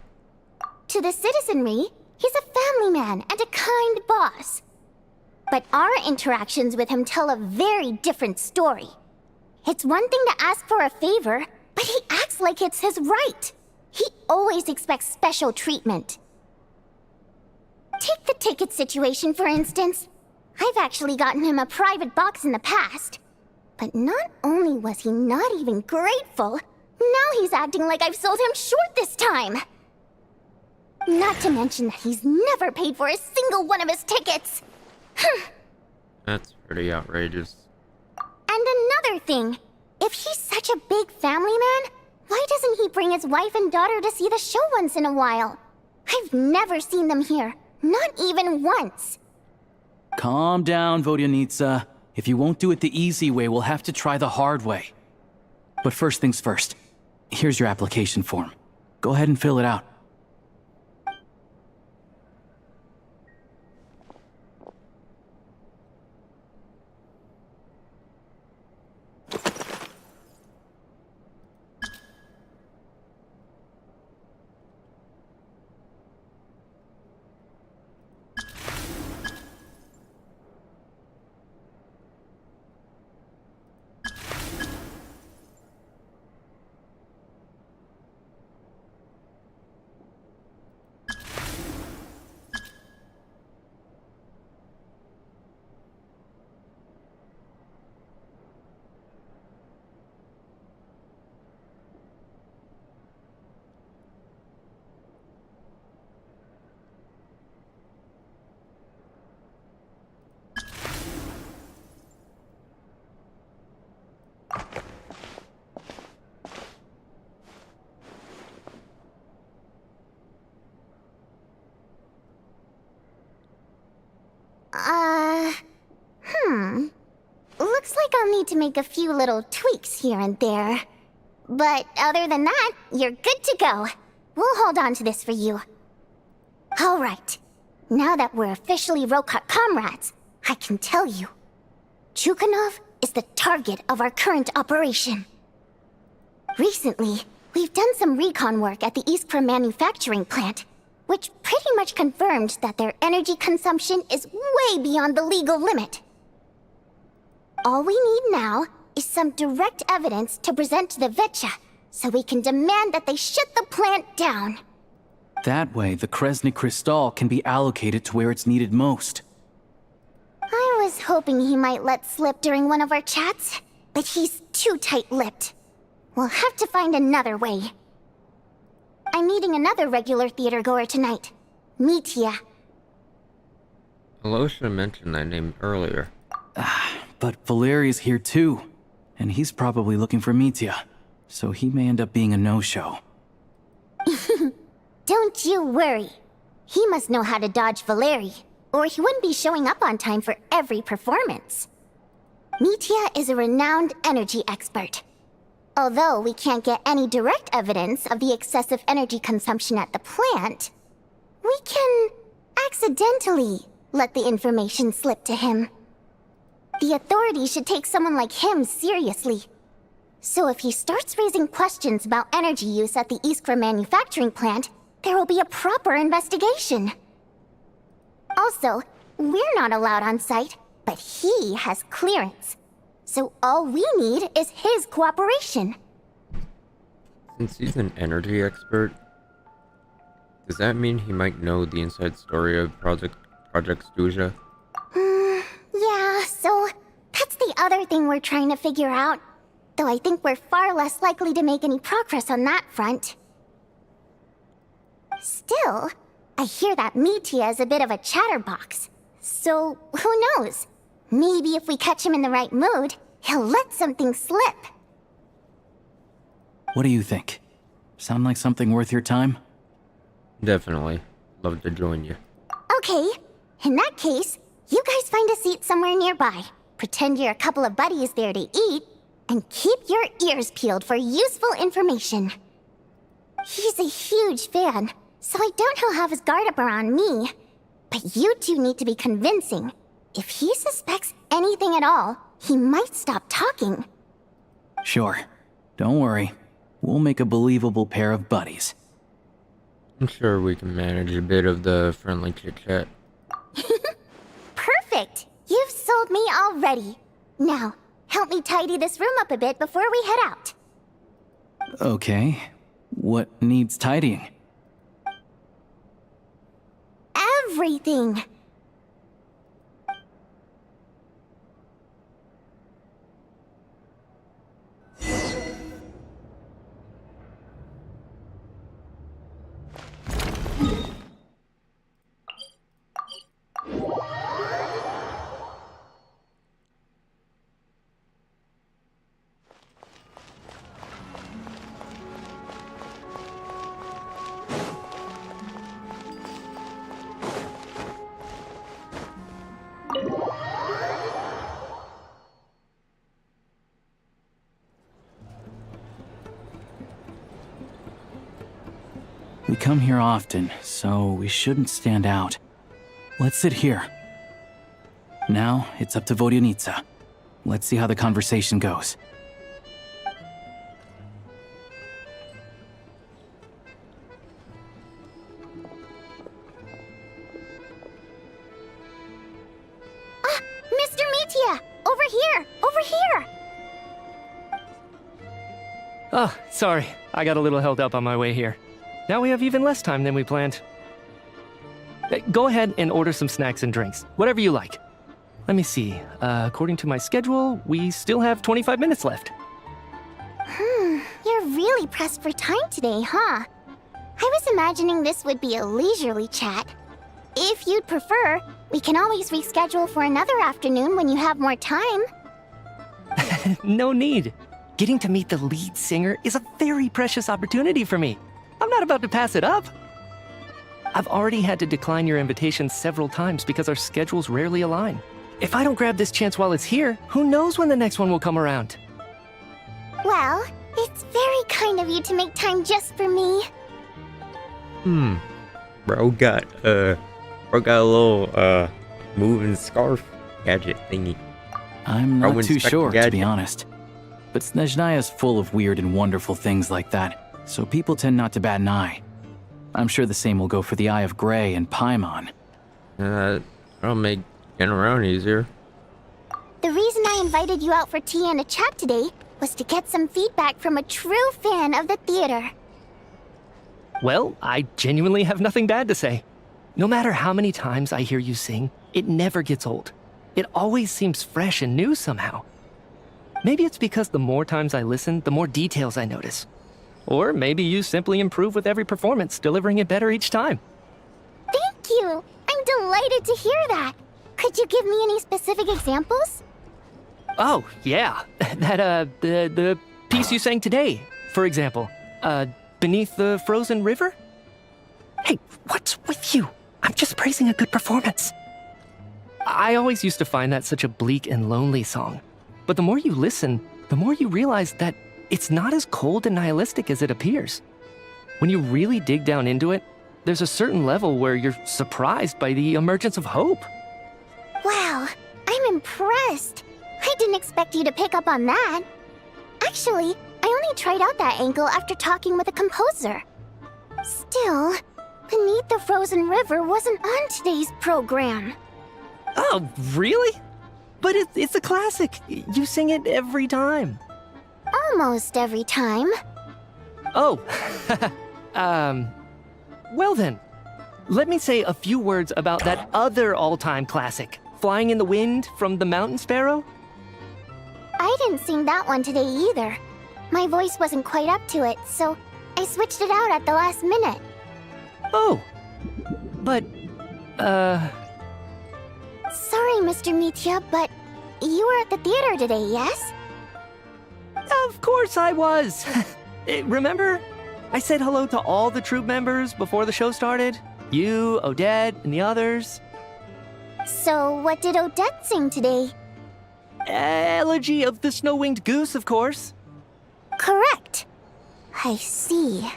To the citizenry, he's a family man and a kind boss. But our interactions with him tell a very different story. It's one thing to ask for a favor, but he acts like it's his right. He always expects special treatment. Take the ticket situation, for instance. I've actually gotten him a private box in the past. But not only was he not even grateful, now he's acting like I've sold him short this time. Not to mention that he's never paid for a single one of his tickets. That's pretty outrageous. And another thing, if he's such a big family man, why doesn't he bring his wife and daughter to see the show once in a while? I've never seen them here, not even once. Calm down, Vodyanitsa. If you won't do it the easy way, we'll have to try the hard way. But first things first, here's your application form. Go ahead and fill it out. Looks like I'll need to make a few little tweaks here and there. But other than that, you're good to go. We'll hold on to this for you. Alright. Now that we're officially Rokot comrades, I can tell you. Chuganov is the target of our current operation. Recently, we've done some recon work at the Iskra manufacturing plant, which pretty much confirmed that their energy consumption is way beyond the legal limit. All we need now is some direct evidence to present to the Vetcha, so we can demand that they shut the plant down. That way, the Kresny Crystal can be allocated to where it's needed most. was hoping he might let slip during one of our chats, but he's too tight-lipped. We'll have to find another way. I'm meeting another regular theater-goer tonight. Mitya. Hello, should have mentioned that name earlier. But Valeri's here too, and he's probably looking for Mitya, so he may end up being a no-show. Don't you worry. He must know how to dodge Valeri, or he wouldn't be showing up on time for every performance. Mitya is a renowned energy expert. Although we can't get any direct evidence of the excessive energy consumption at the plant, we can accidentally let the information slip to him. The authorities should take someone like him seriously. So if he starts raising questions about energy use at the Iskra manufacturing plant, there will be a proper investigation. Also, we're not allowed on site, but he has clearance. So all we need is his cooperation. Since he's an energy expert, does that mean he might know the inside story of Project Stuzha? Yeah, so that's the other thing we're trying to figure out. Though I think we're far less likely to make any progress on that front. Still, I hear that Mitya is a bit of a chatterbox. So, who knows? Maybe if we catch him in the right mood, he'll let something slip. What do you think? Sound like something worth your time? Definitely. Love to join you. Okay, in that case, you guys find a seat somewhere nearby. Pretend you're a couple of buddies there to eat, and keep your ears peeled for useful information. He's a huge fan, so I doubt he'll have his guard up around me. But you two need to be convincing. If he suspects anything at all, he might stop talking. Sure. Don't worry. We'll make a believable pair of buddies. I'm sure we can manage a bit of the friendly chit-chat. Perfect! You've sold me already. Now, help me tidy this room up a bit before we head out. Okay. What needs tidying? Everything! We come here often, so we shouldn't stand out. Let's sit here. Now, it's up to Vodyanica. Let's see how the conversation goes. Mr. Mitya! Over here! Over here! Oh, sorry. I got a little held up on my way here. Now we have even less time than we planned. Go ahead and order some snacks and drinks. Whatever you like. Let me see. According to my schedule, we still have 25 minutes left. You're really pressed for time today, huh? I was imagining this would be a leisurely chat. If you'd prefer, we can always reschedule for another afternoon when you have more time. No need. Getting to meet the lead singer is a very precious opportunity for me. I'm not about to pass it up. I've already had to decline your invitation several times because our schedules rarely align. If I don't grab this chance while it's here, who knows when the next one will come around? Well, it's very kind of you to make time just for me. Bro got a little moving scarf gadget thingy. I'm not too sure, to be honest. But Snezhnaya's full of weird and wonderful things like that, so people tend not to bat an eye. I'm sure the same will go for the Eye of Grey and Paimon. That'll make getting around easier. The reason I invited you out for tea and a chat today was to get some feedback from a true fan of the theater. Well, I genuinely have nothing bad to say. No matter how many times I hear you sing, it never gets old. It always seems fresh and new somehow. Maybe it's because the more times I listen, the more details I notice. Or maybe you simply improve with every performance, delivering it better each time. Thank you! I'm delighted to hear that! Could you give me any specific examples? Oh, yeah. The piece you sang today, for example. Beneath the Frozen River? Hey, what's with you? I'm just praising a good performance. I always used to find that such a bleak and lonely song. But the more you listen, the more you realize that it's not as cold and nihilistic as it appears. When you really dig down into it, there's a certain level where you're surprised by the emergence of hope. Wow, I'm impressed. I didn't expect you to pick up on that. Actually, I only tried out that angle after talking with a composer. Still, Beneath the Frozen River wasn't on today's program. Oh, really? But it's a classic. You sing it every time. Almost every time. Oh, well then, let me say a few words about that other all-time classic, Flying in the Wind from the Mountain Sparrow. I didn't sing that one today either. My voice wasn't quite up to it, so I switched it out at the last minute. Oh, but, Sorry, Mr. Mitya, but you were at the theater today, yes? Of course I was. Remember? I said hello to all the troupe members before the show started. You, Odette, and the others. So what did Odette sing today? Elegy of the Snow-Winged Goose, of course. Correct. I see.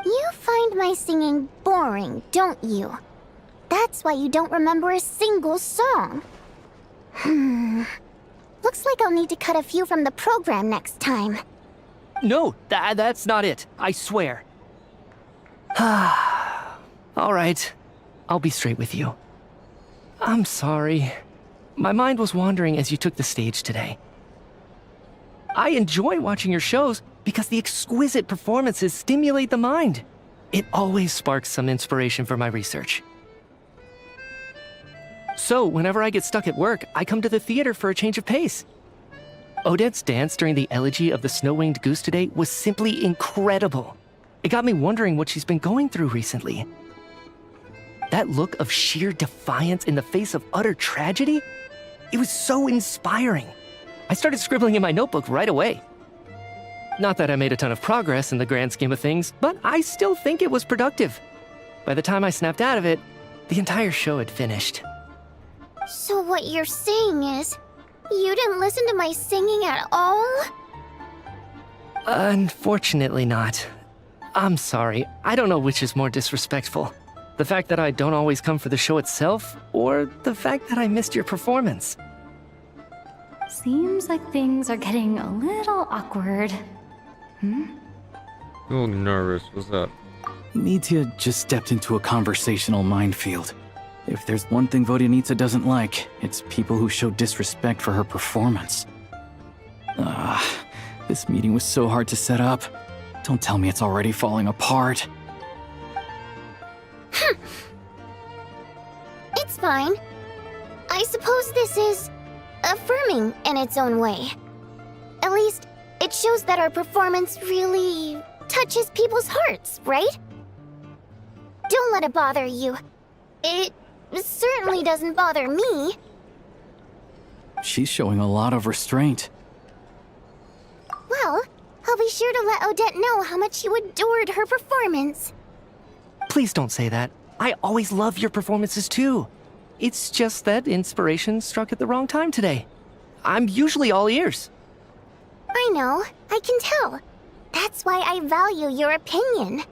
You find my singing boring, don't you? That's why you don't remember a single song. Looks like I'll need to cut a few from the program next time. No, that's not it. I swear. All right. I'll be straight with you. I'm sorry. My mind was wandering as you took the stage today. I enjoy watching your shows because the exquisite performances stimulate the mind. It always sparks some inspiration for my research. So, whenever I get stuck at work, I come to the theater for a change of pace. Odette's dance during the elegy of the Snow-Winged Goose today was simply incredible. It got me wondering what she's been going through recently. That look of sheer defiance in the face of utter tragedy, it was so inspiring. I started scribbling in my notebook right away. Not that I made a ton of progress in the grand scheme of things, but I still think it was productive. By the time I snapped out of it, the entire show had finished. So what you're saying is, you didn't listen to my singing at all? Unfortunately not. I'm sorry, I don't know which is more disrespectful. The fact that I don't always come for the show itself, or the fact that I missed your performance. Seems like things are getting a little awkward. You look nervous. What's up? Mitya just stepped into a conversational minefield. If there's one thing Vodyanitsa doesn't like, it's people who show disrespect for her performance. This meeting was so hard to set up. Don't tell me it's already falling apart. It's fine. I suppose this is affirming in its own way. At least, it shows that our performance really touches people's hearts, right? Don't let it bother you. It certainly doesn't bother me. She's showing a lot of restraint. Well, I'll be sure to let Odette know how much you adored her performance. Please don't say that. I always love your performances too. It's just that inspiration struck at the wrong time today. I'm usually all ears. I know, I can tell. That's why I value your opinion.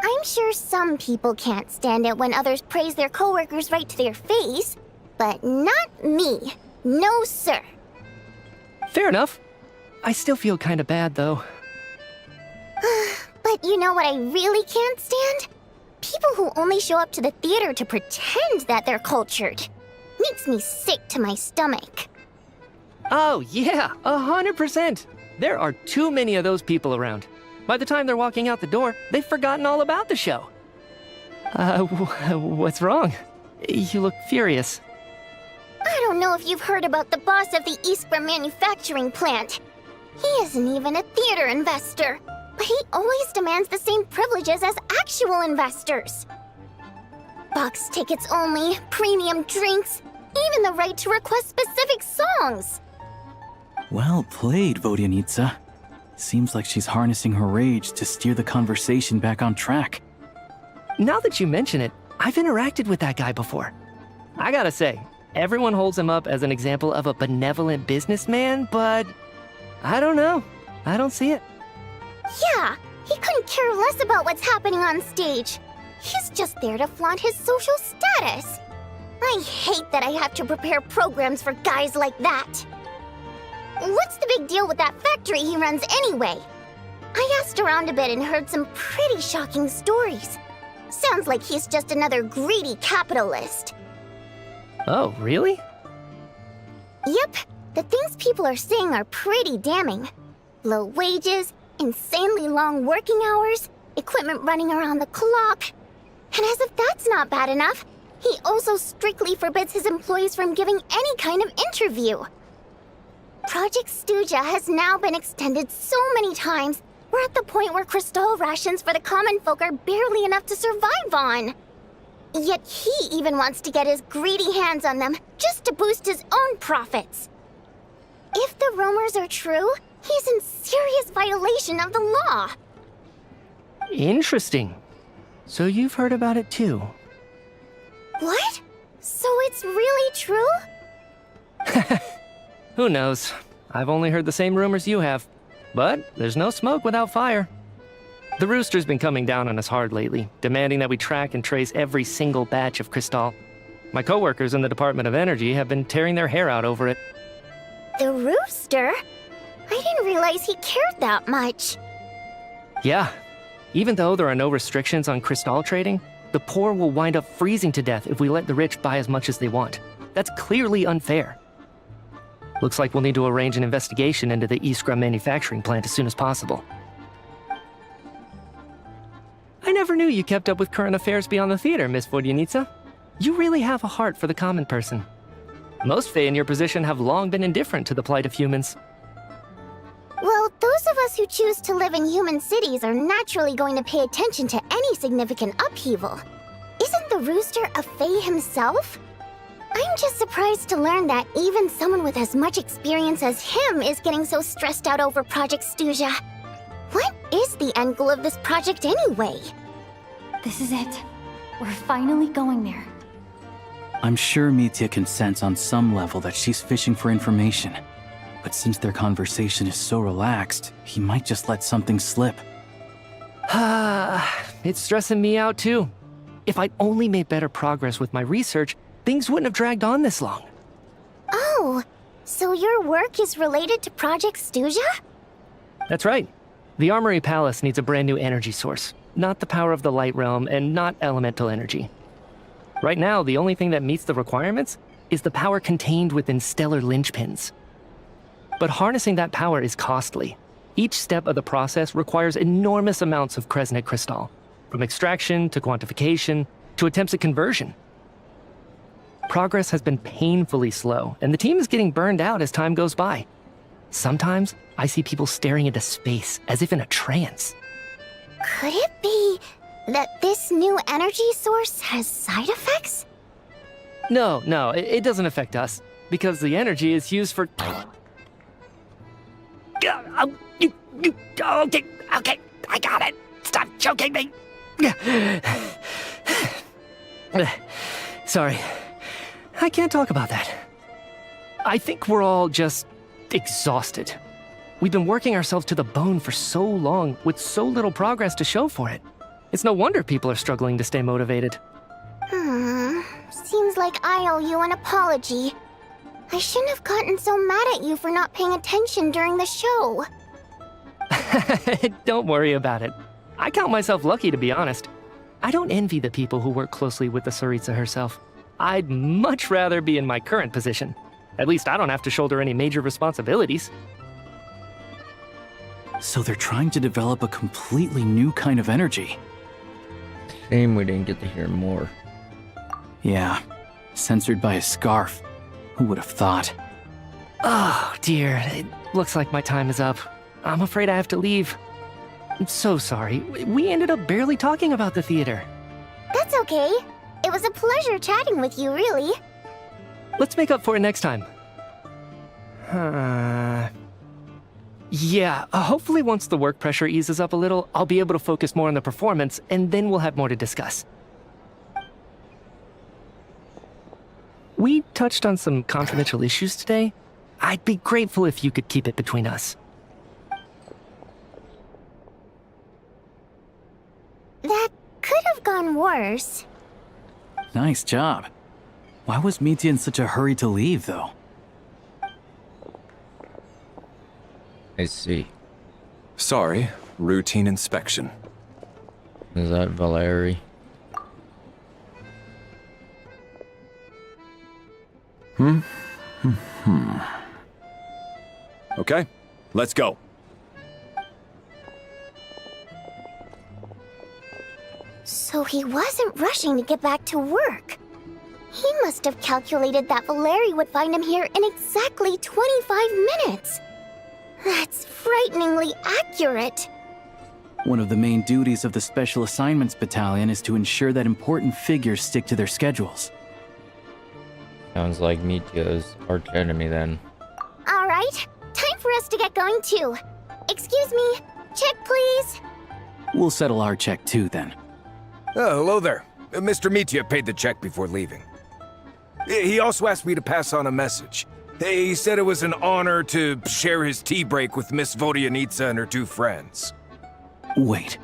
I'm sure some people can't stand it when others praise their coworkers right to their face, but not me. No, sir. Fair enough. I still feel kind of bad, though. But you know what I really can't stand? People who only show up to the theater to pretend that they're cultured. Makes me sick to my stomach. Oh, yeah, 100%. There are too many of those people around. By the time they're walking out the door, they've forgotten all about the show. What's wrong? You look furious. I don't know if you've heard about the boss of the Iskra manufacturing plant. He isn't even a theater investor, but he always demands the same privileges as actual investors. Box tickets only, premium drinks, even the right to request specific songs. Well played, Vodyanitsa. Seems like she's harnessing her rage to steer the conversation back on track. Now that you mention it, I've interacted with that guy before. I gotta say, everyone holds him up as an example of a benevolent businessman, but I don't know. I don't see it. Yeah, he couldn't care less about what's happening on stage. He's just there to flaunt his social status. I hate that I have to prepare programs for guys like that. What's the big deal with that factory he runs anyway? I asked around a bit and heard some pretty shocking stories. Sounds like he's just another greedy capitalist. Oh, really? Yep, the things people are saying are pretty damning. Low wages, insanely long working hours, equipment running around the clock. And as if that's not bad enough, he also strictly forbids his employees from giving any kind of interview. Project Stuja has now been extended so many times, we're at the point where crystal rations for the common folk are barely enough to survive on. Yet he even wants to get his greedy hands on them just to boost his own profits. If the rumors are true, he's in serious violation of the law. Interesting. So you've heard about it too. What? So it's really true? Who knows? I've only heard the same rumors you have. But there's no smoke without fire. The Rooster's been coming down on us hard lately, demanding that we track and trace every single batch of Crystal. My coworkers in the Department of Energy have been tearing their hair out over it. The Rooster? I didn't realize he cared that much. Yeah. Even though there are no restrictions on Crystal trading, the poor will wind up freezing to death if we let the rich buy as much as they want. That's clearly unfair. Looks like we'll need to arrange an investigation into the Iskra manufacturing plant as soon as possible. I never knew you kept up with current affairs beyond the theater, Miss Vodyanitsa. You really have a heart for the common person. Most Fae in your position have long been indifferent to the plight of humans. Well, those of us who choose to live in human cities are naturally going to pay attention to any significant upheaval. Isn't the Rooster a Fae himself? I'm just surprised to learn that even someone with as much experience as him is getting so stressed out over Project Stuja. What is the end goal of this project anyway? This is it. We're finally going there. I'm sure Mitya can sense on some level that she's fishing for information. But since their conversation is so relaxed, he might just let something slip. It's stressing me out too. If I'd only made better progress with my research, things wouldn't have dragged on this long. Oh, so your work is related to Project Stuja? That's right. The Armory Palace needs a brand new energy source. Not the power of the Light Realm and not elemental energy. Right now, the only thing that meets the requirements is the power contained within stellar linchpins. But harnessing that power is costly. Each step of the process requires enormous amounts of Kresnet crystal, from extraction to quantification to attempts at conversion. Progress has been painfully slow, and the team is getting burned out as time goes by. Sometimes, I see people staring into space as if in a trance. Could it be that this new energy source has side effects? No, it doesn't affect us, because the energy is used for... Okay, I got it. Stop choking me. Sorry, I can't talk about that. I think we're all just exhausted. We've been working ourselves to the bone for so long with so little progress to show for it. It's no wonder people are struggling to stay motivated. Seems like I owe you an apology. I shouldn't have gotten so mad at you for not paying attention during the show. Don't worry about it. I count myself lucky, to be honest. I don't envy the people who work closely with the Tsaritsa herself. I'd much rather be in my current position. At least I don't have to shoulder any major responsibilities. So they're trying to develop a completely new kind of energy. Shame we didn't get to hear more. Yeah, censored by a scarf. Who would have thought? Oh, dear. It looks like my time is up. I'm afraid I have to leave. I'm so sorry. We ended up barely talking about the theater. That's okay. It was a pleasure chatting with you, really. Let's make up for it next time. Yeah, hopefully once the work pressure eases up a little, I'll be able to focus more on the performance, and then we'll have more to discuss. We touched on some confidential issues today. I'd be grateful if you could keep it between us. That could have gone worse. Nice job. Why was Mitya in such a hurry to leave, though? I see. Sorry, routine inspection. Is that Valerie? Okay, let's go. So he wasn't rushing to get back to work. He must have calculated that Valerie would find him here in exactly 25 minutes. That's frighteningly accurate. One of the main duties of the Special Assignments Battalion is to ensure that important figures stick to their schedules. Sounds like Mitya's arch enemy then. All right, time for us to get going too. Excuse me, check please. We'll settle our check too then. Oh, hello there. Mr. Mitya paid the check before leaving. He also asked me to pass on a message. He said it was an honor to share his tea break with Miss Vodyanitsa and her two friends. Wait.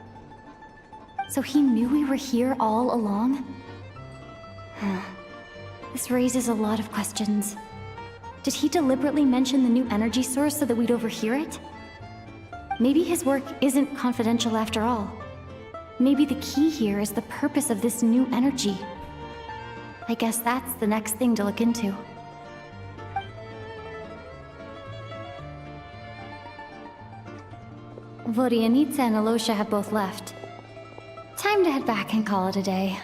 So he knew we were here all along? This raises a lot of questions. Did he deliberately mention the new energy source so that we'd overhear it? Maybe his work isn't confidential after all. Maybe the key here is the purpose of this new energy. I guess that's the next thing to look into. Vodyanitsa and Alosha have both left. Time to head back and call it a day.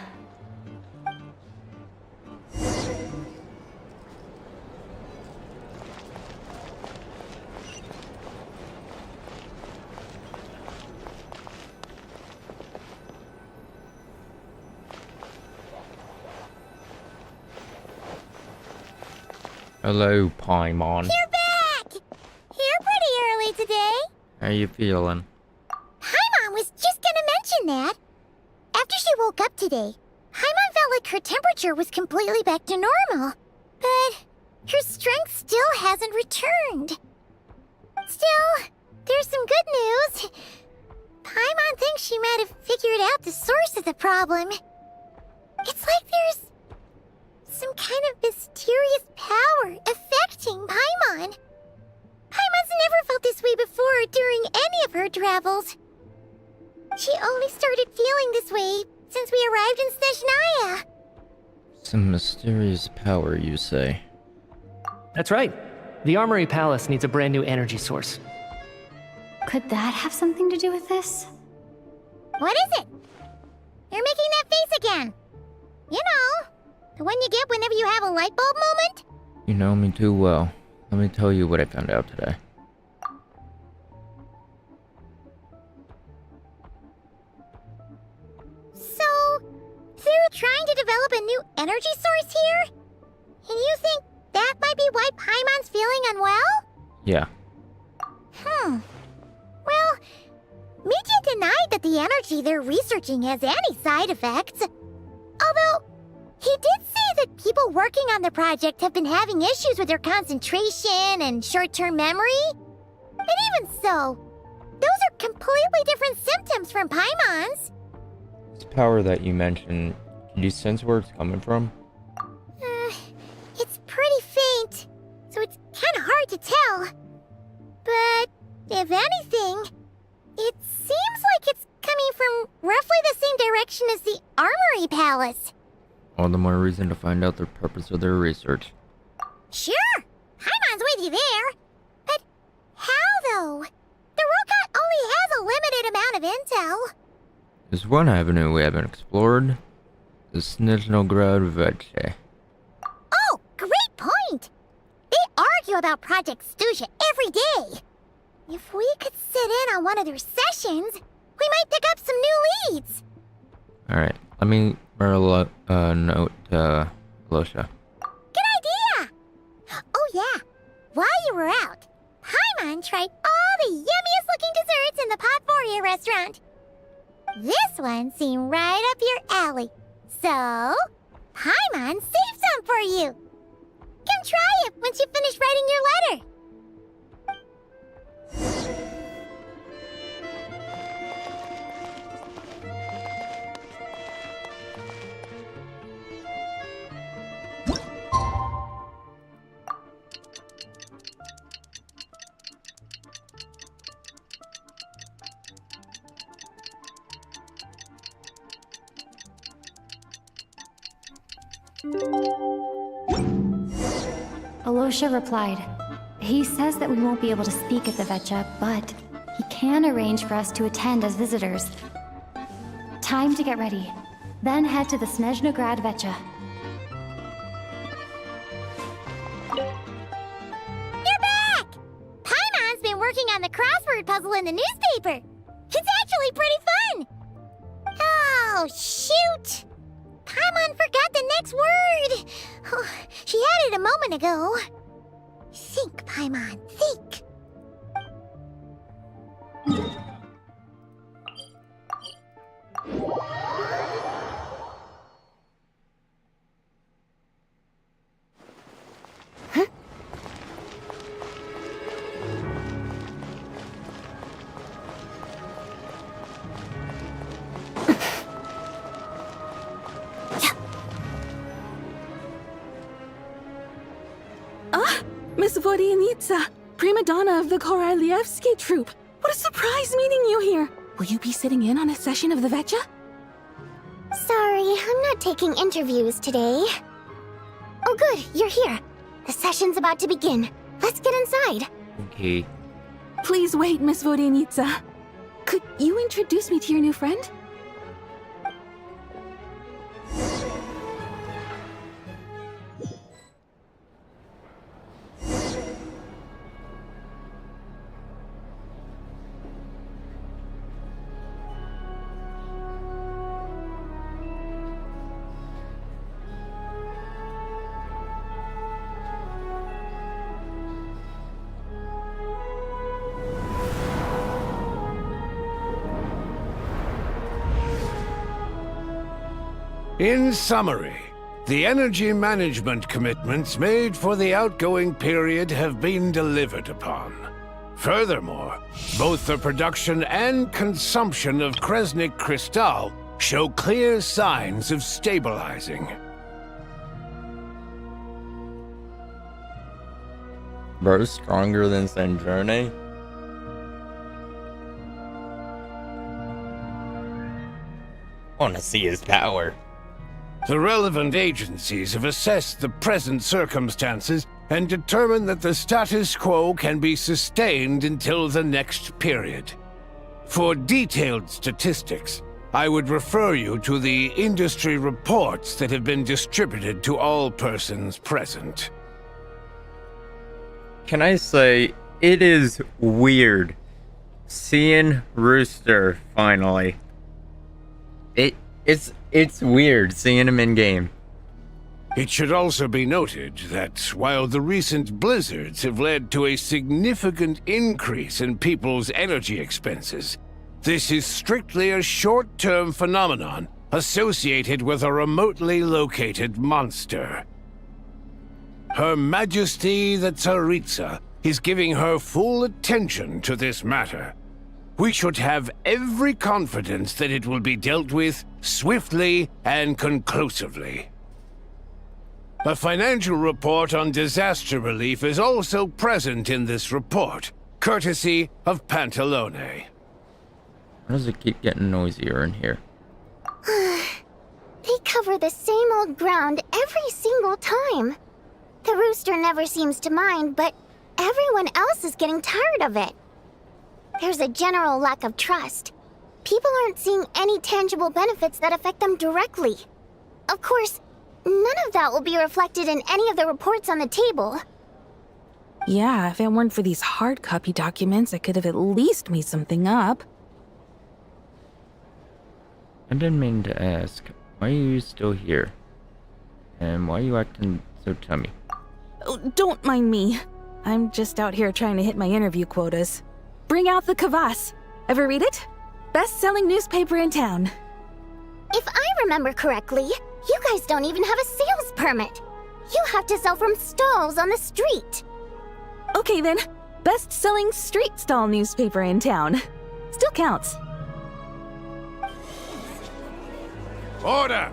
Hello, Paimon. You're back! Here pretty early today. How you feeling? Paimon was just gonna mention that. After she woke up today, Paimon felt like her temperature was completely back to normal. But her strength still hasn't returned. Still, there's some good news. Paimon thinks she might have figured out the source of the problem. It's like there's some kind of mysterious power affecting Paimon. Paimon's never felt this way before during any of her travels. She only started feeling this way since we arrived in Snezhnaya. Some mysterious power, you say? That's right. The Armory Palace needs a brand new energy source. Could that have something to do with this? What is it? You're making that face again. You know, the one you get whenever you have a light bulb moment? You know me too well. Let me tell you what I found out today. So, they're trying to develop a new energy source here? And you think that might be why Paimon's feeling unwell? Yeah. Well, Mitya denied that the energy they're researching has any side effects. Although, he did say that people working on the project have been having issues with their concentration and short-term memory. And even so, those are completely different symptoms from Paimon's. This power that you mentioned, can you sense where it's coming from? It's pretty faint, so it's kind of hard to tell. But, if anything, it seems like it's coming from roughly the same direction as the Armory Palace. All the more reason to find out the purpose of their research. Sure, Paimon's with you there. But how, though? The Rokat only has a limited amount of intel. There's one avenue we haven't explored. The Snezhnograd Veche. argue about Project Stuzha every day. If we could sit in on one of their sessions, we might pick up some new leads. Alright, let me note Losha. Good idea! Oh yeah, while you were out, Paimon tried all the yummiest looking desserts in the Potvoria restaurant. This one seemed right up your alley. So, Paimon saved some for you. Come try it once you finish writing your letter. Alosha replied, he says that we won't be able to speak at the Vetcha, but he can arrange for us to attend as visitors. Time to get ready. Then head to the Snezhnaya Vetcha. You're back! Paimon's been working on the crossword puzzle in the newspaper. It's actually pretty fun. Oh, shoot! Paimon forgot the next word. Oh, she had it a moment ago. Think, Paimon, think. Miss Vodyanitsa, prima donna of the Korolievsky troupe. What a surprise meeting you here. Will you be sitting in on a session of the Vetcha? Sorry, I'm not taking interviews today. Oh good, you're here. The session's about to begin. Let's get inside. Okay. Please wait, Miss Vodyanitsa. Could you introduce me to your new friend? In summary, the energy management commitments made for the outgoing period have been delivered upon. Furthermore, both the production and consumption of Kresnik Crystal show clear signs of stabilizing. Bro's stronger than Snezhnaya? I wanna see his power. The relevant agencies have assessed the present circumstances and determined that the status quo can be sustained until the next period. For detailed statistics, I would refer you to the industry reports that have been distributed to all persons present. Can I say, it is weird seeing Rooster finally. It's weird seeing him in game. It should also be noted that while the recent blizzards have led to a significant increase in people's energy expenses, this is strictly a short-term phenomenon associated with a remotely located monster. Her Majesty the Tsaritsa is giving her full attention to this matter. We should have every confidence that it will be dealt with swiftly and conclusively. A financial report on disaster relief is also present in this report, courtesy of Pantalone. Why does it keep getting noisier in here? They cover the same old ground every single time. The rooster never seems to mind, but everyone else is getting tired of it. There's a general lack of trust. People aren't seeing any tangible benefits that affect them directly. Of course, none of that will be reflected in any of the reports on the table. Yeah, if it weren't for these hard copy documents, I could have at least made something up. I didn't mean to ask. Why are you still here? And why are you acting so chummy? Oh, don't mind me. I'm just out here trying to hit my interview quotas. Bring out the kvass. Ever read it? Best-selling newspaper in town. If I remember correctly, you guys don't even have a sales permit. You have to sell from stalls on the street. Okay then, best-selling street stall newspaper in town. Still counts. Order!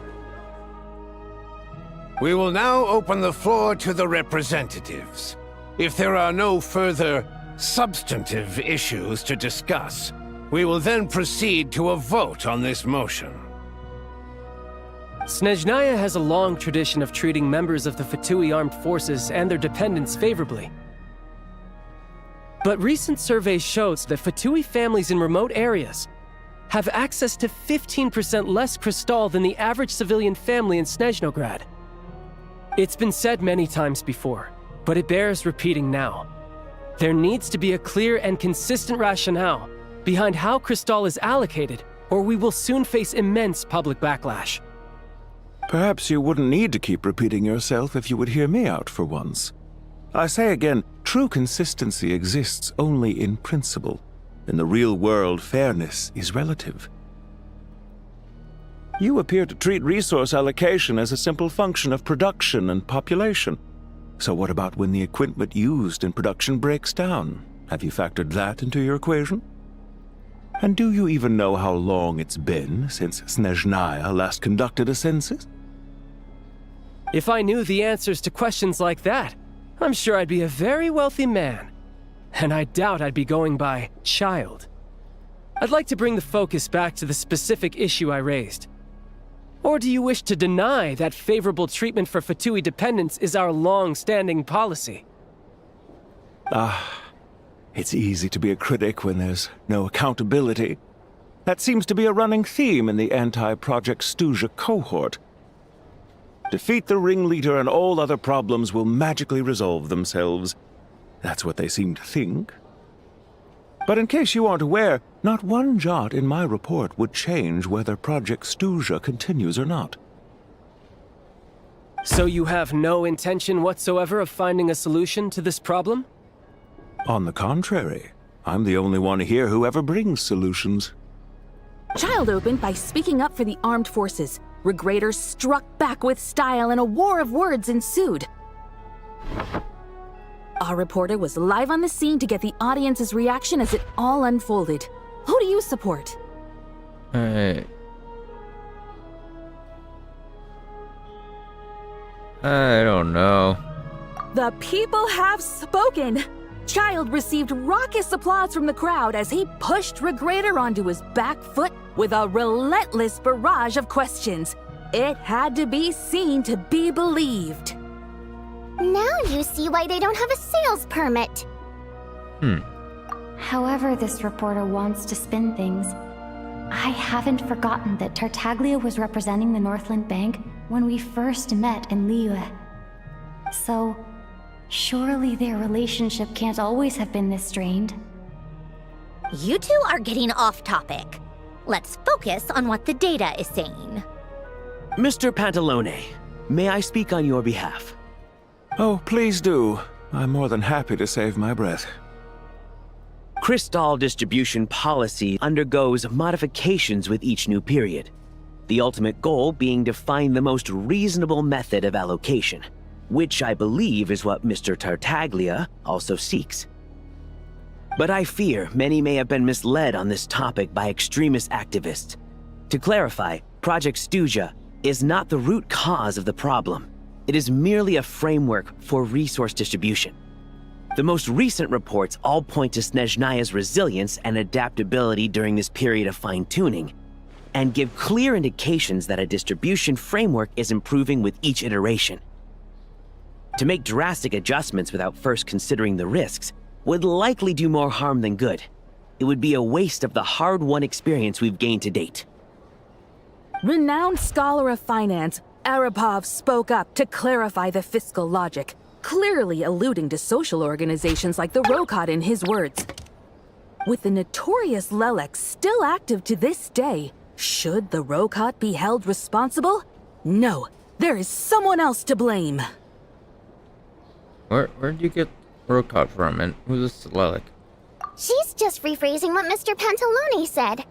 We will now open the floor to the representatives. If there are no further substantive issues to discuss, we will then proceed to a vote on this motion. Snezhnaya has a long tradition of treating members of the Fatui armed forces and their dependents favorably. But recent surveys shows that Fatui families in remote areas have access to 15% less crystal than the average civilian family in Snezhnograd. It's been said many times before, but it bears repeating now. There needs to be a clear and consistent rationale behind how crystal is allocated, or we will soon face immense public backlash. Perhaps you wouldn't need to keep repeating yourself if you would hear me out for once. I say again, true consistency exists only in principle. In the real world, fairness is relative. You appear to treat resource allocation as a simple function of production and population. So what about when the equipment used in production breaks down? Have you factored that into your equation? And do you even know how long it's been since Snezhnaya last conducted a census? If I knew the answers to questions like that, I'm sure I'd be a very wealthy man. And I doubt I'd be going by child. I'd like to bring the focus back to the specific issue I raised. Or do you wish to deny that favorable treatment for Fatui dependents is our long-standing policy? It's easy to be a critic when there's no accountability. That seems to be a running theme in the anti-Project Stuzha cohort. Defeat the ringleader and all other problems will magically resolve themselves. That's what they seem to think. But in case you aren't aware, not one jot in my report would change whether Project Stuzha continues or not. So you have no intention whatsoever of finding a solution to this problem? On the contrary, I'm the only one here who ever brings solutions. Child opened by speaking up for the armed forces. Regraders struck back with style and a war of words ensued. Our reporter was live on the scene to get the audience's reaction as it all unfolded. Who do you support? I don't know. The people have spoken! Child received raucous applause from the crowd as he pushed Regrader onto his back foot with a relentless barrage of questions. It had to be seen to be believed. Now you see why they don't have a sales permit. However this reporter wants to spin things, I haven't forgotten that Tartaglia was representing the Northland Bank when we first met in Liyue. So, surely their relationship can't always have been this strained. You two are getting off topic. Let's focus on what the data is saying. Mr. Pantalone, may I speak on your behalf? Oh, please do. I'm more than happy to save my breath. Crystal distribution policy undergoes modifications with each new period. The ultimate goal being to find the most reasonable method of allocation, which I believe is what Mr. Tartaglia also seeks. But I fear many may have been misled on this topic by extremist activists. To clarify, Project Stuzha is not the root cause of the problem. It is merely a framework for resource distribution. The most recent reports all point to Snezhnaya's resilience and adaptability during this period of fine-tuning, and give clear indications that a distribution framework is improving with each iteration. To make drastic adjustments without first considering the risks would likely do more harm than good. It would be a waste of the hard-won experience we've gained to date. Renowned scholar of finance, Arapov spoke up to clarify the fiscal logic. clearly alluding to social organizations like the Rokot in his words. With the notorious Lelek still active to this day, should the Rokot be held responsible? No, there is someone else to blame. Where'd you get Rokot from, and who's this Lelek? She's just rephrasing what Mr. Pantalone said.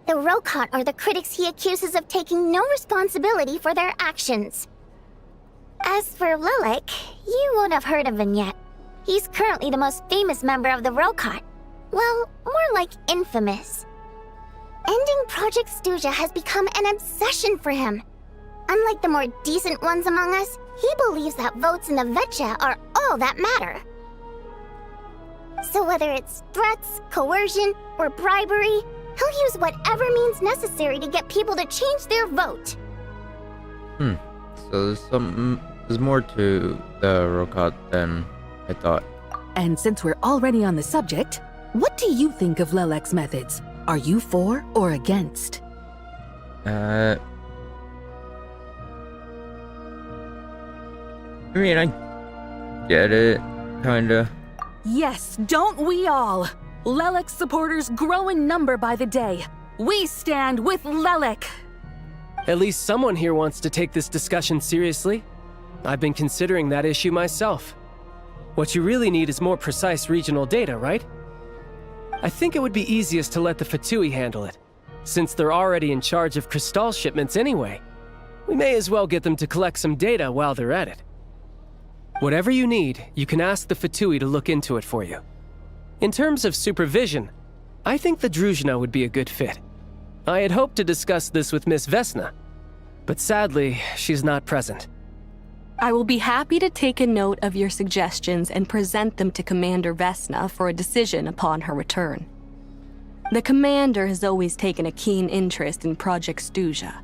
The Rokot are the critics he accuses of taking no responsibility for their actions. As for Lelek, you won't have heard of him yet. He's currently the most famous member of the Rokot. Well, more like infamous. Ending Project Stuja has become an obsession for him. Unlike the more decent ones among us, he believes that votes in the Vetcha are all that matter. So whether it's threats, coercion, or bribery, he'll use whatever means necessary to get people to change their vote. So there's more to the Rokot than I thought. And since we're already on the subject, what do you think of Lelek's methods? Are you for or against? I mean, I get it, kinda. Yes, don't we all? Lelek supporters grow in number by the day. We stand with Lelek. At least someone here wants to take this discussion seriously. I've been considering that issue myself. What you really need is more precise regional data, right? I think it would be easiest to let the Fatui handle it, since they're already in charge of Crystal shipments anyway. We may as well get them to collect some data while they're at it. Whatever you need, you can ask the Fatui to look into it for you. In terms of supervision, I think the Druzhna would be a good fit. I had hoped to discuss this with Miss Vesna, but sadly, she's not present. I will be happy to take a note of your suggestions and present them to Commander Vesna for a decision upon her return. The Commander has always taken a keen interest in Project Stuja.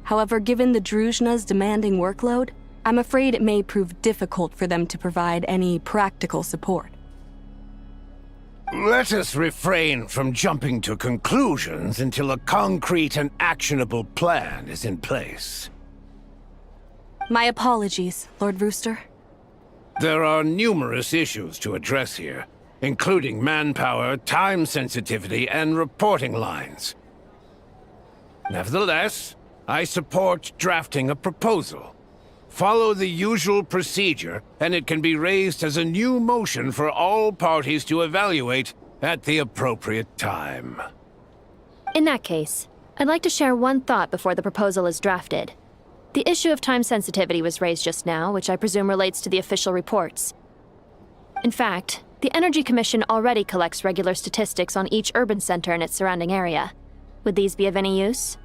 However, given the Druzhna's demanding workload, I'm afraid it may prove difficult for them to provide any practical support. Let us refrain from jumping to conclusions until a concrete and actionable plan is in place. My apologies, Lord Rooster. There are numerous issues to address here, including manpower, time sensitivity, and reporting lines. Nevertheless, I support drafting a proposal. Follow the usual procedure, and it can be raised as a new motion for all parties to evaluate at the appropriate time. In that case, I'd like to share one thought before the proposal is drafted. The issue of time sensitivity was raised just now, which I presume relates to the official reports. In fact, the Energy Commission already collects regular statistics on each urban center and its surrounding area. Would these be of any use?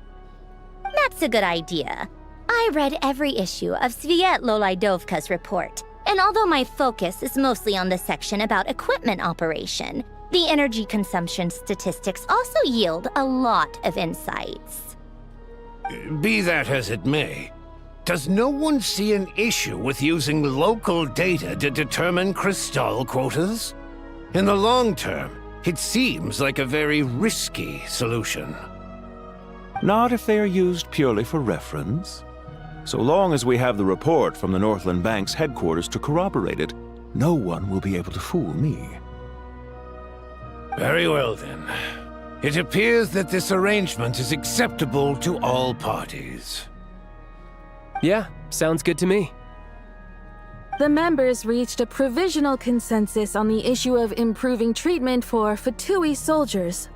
That's a good idea. I read every issue of Svietlo Laidovka's report, and although my focus is mostly on the section about equipment operation, the energy consumption statistics also yield a lot of insights. Be that as it may, does no one see an issue with using local data to determine Crystal quotas? In the long term, it seems like a very risky solution. Not if they are used purely for reference. So long as we have the report from the Northland Bank's headquarters to corroborate it, no one will be able to fool me. Very well then. It appears that this arrangement is acceptable to all parties. Yeah, sounds good to me. The members reached a provisional consensus on the issue of improving treatment for Fatui soldiers.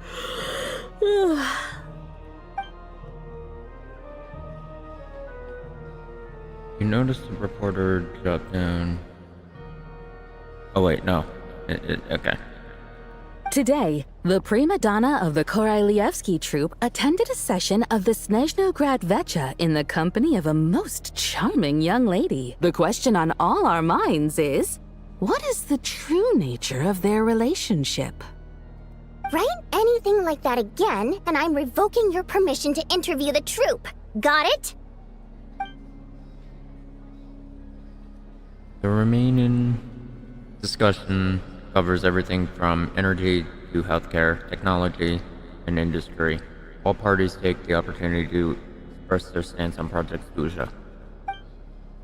You noticed the reporter dropped down. Oh wait, no. Okay. Today, the prima donna of the Korailievsky troupe attended a session of the Snezhnograd Vetcha in the company of a most charming young lady. The question on all our minds is, what is the true nature of their relationship? Write anything like that again, and I'm revoking your permission to interview the troupe. Got it? The remaining discussion covers everything from energy to healthcare, technology, and industry. All parties take the opportunity to express their stance on Project Stuja.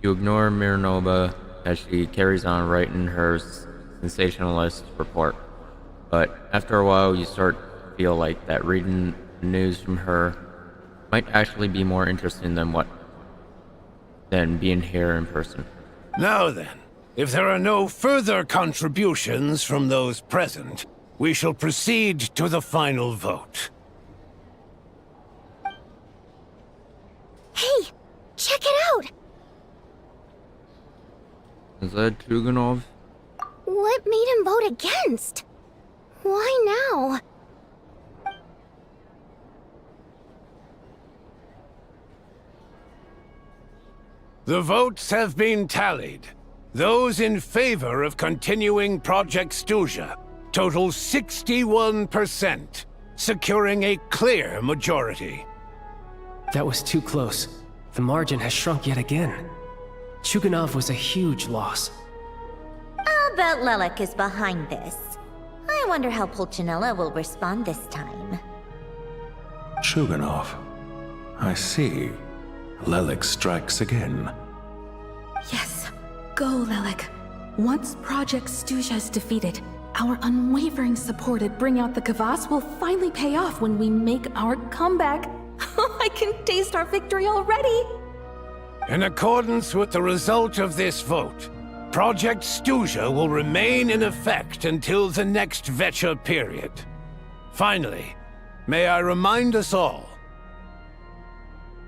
You ignore Miranova, as she carries on writing her sensationalist report. But after a while, you start to feel like that reading the news from her might actually be more interesting than being here in person. Now then, if there are no further contributions from those present, we shall proceed to the final vote. Hey, check it out! Is that Chuganov? What made him vote against? Why now? The votes have been tallied. Those in favor of continuing Project Stuzha total 61%, securing a clear majority. That was too close. The margin has shrunk yet again. Chuganov was a huge loss. I'll bet Lelek is behind this. I wonder how Pulcinella will respond this time. Chuganov. I see. Lelek strikes again. Yes, go, Lelek. Once Project Stuzha is defeated, our unwavering support at Bring Out the Kvass will finally pay off when we make our comeback. I can taste our victory already! In accordance with the result of this vote, Project Stuzha will remain in effect until the next Vecha period. Finally, may I remind us all,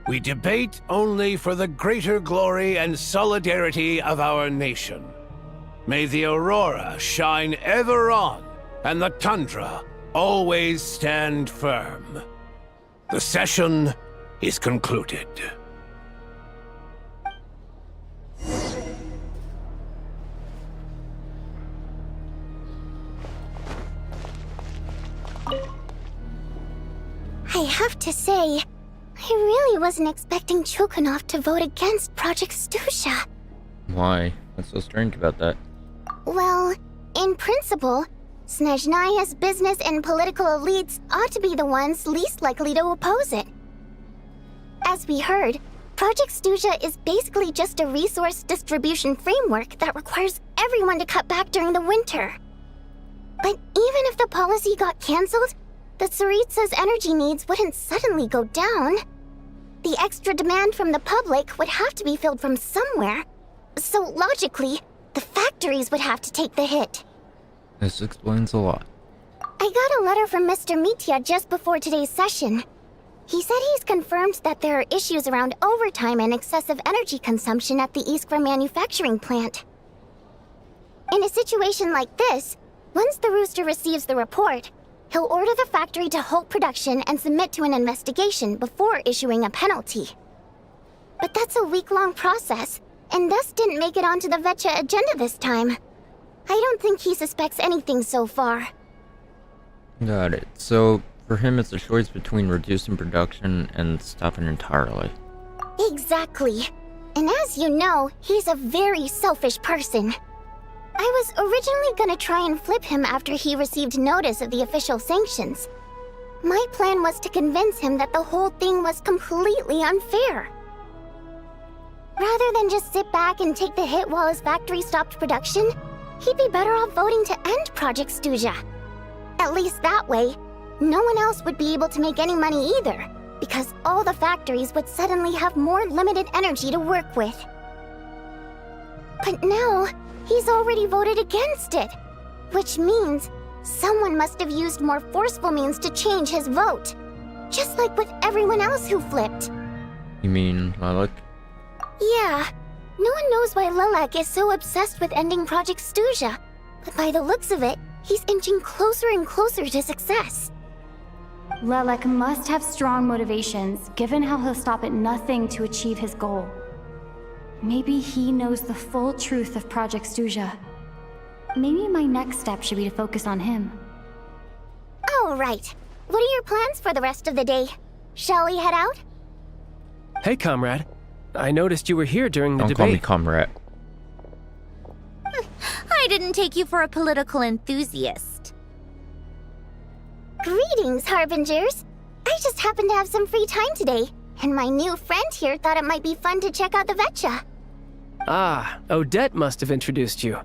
we debate only for the greater glory and solidarity of our nation. May the aurora shine ever on, and the tundra always stand firm. The session is concluded. I have to say, I really wasn't expecting Chuganov to vote against Project Stuzha. Why? What's so strange about that? Well, in principle, Snezhnaya's business and political elites ought to be the ones least likely to oppose it. As we heard, Project Stuzha is basically just a resource distribution framework that requires everyone to cut back during the winter. But even if the policy got cancelled, the Tsaritsa's energy needs wouldn't suddenly go down. The extra demand from the public would have to be filled from somewhere. So logically, the factories would have to take the hit. This explains a lot. I got a letter from Mr. Mitya just before today's session. He said he's confirmed that there are issues around overtime and excessive energy consumption at the Iskra manufacturing plant. In a situation like this, once the Rooster receives the report, he'll order the factory to halt production and submit to an investigation before issuing a penalty. But that's a week-long process, and thus didn't make it onto the Vecha agenda this time. I don't think he suspects anything so far. Got it. So, for him it's a choice between reducing production and stopping entirely. Exactly. And as you know, he's a very selfish person. I was originally gonna try and flip him after he received notice of the official sanctions. My plan was to convince him that the whole thing was completely unfair. Rather than just sit back and take the hit while his factory stopped production, he'd be better off voting to end Project Stuzha. At least that way, no one else would be able to make any money either, because all the factories would suddenly have more limited energy to work with. But now, he's already voted against it, which means someone must have used more forceful means to change his vote, just like with everyone else who flipped. You mean Lelek? Yeah, no one knows why Lelek is so obsessed with ending Project Stuzha, but by the looks of it, he's inching closer and closer to success. Lelek must have strong motivations, given how he'll stop at nothing to achieve his goal. Maybe he knows the full truth of Project Stuzha. Maybe my next step should be to focus on him. All right. What are your plans for the rest of the day? Shall we head out? Hey, comrade. I noticed you were here during the Don't debate. call me comrade. I didn't take you for a political enthusiast. Greetings, Harbingers. I just happened to have some free time today, and my new friend here thought it might be fun to check out the Vecha. Ah, Odette must have introduced you.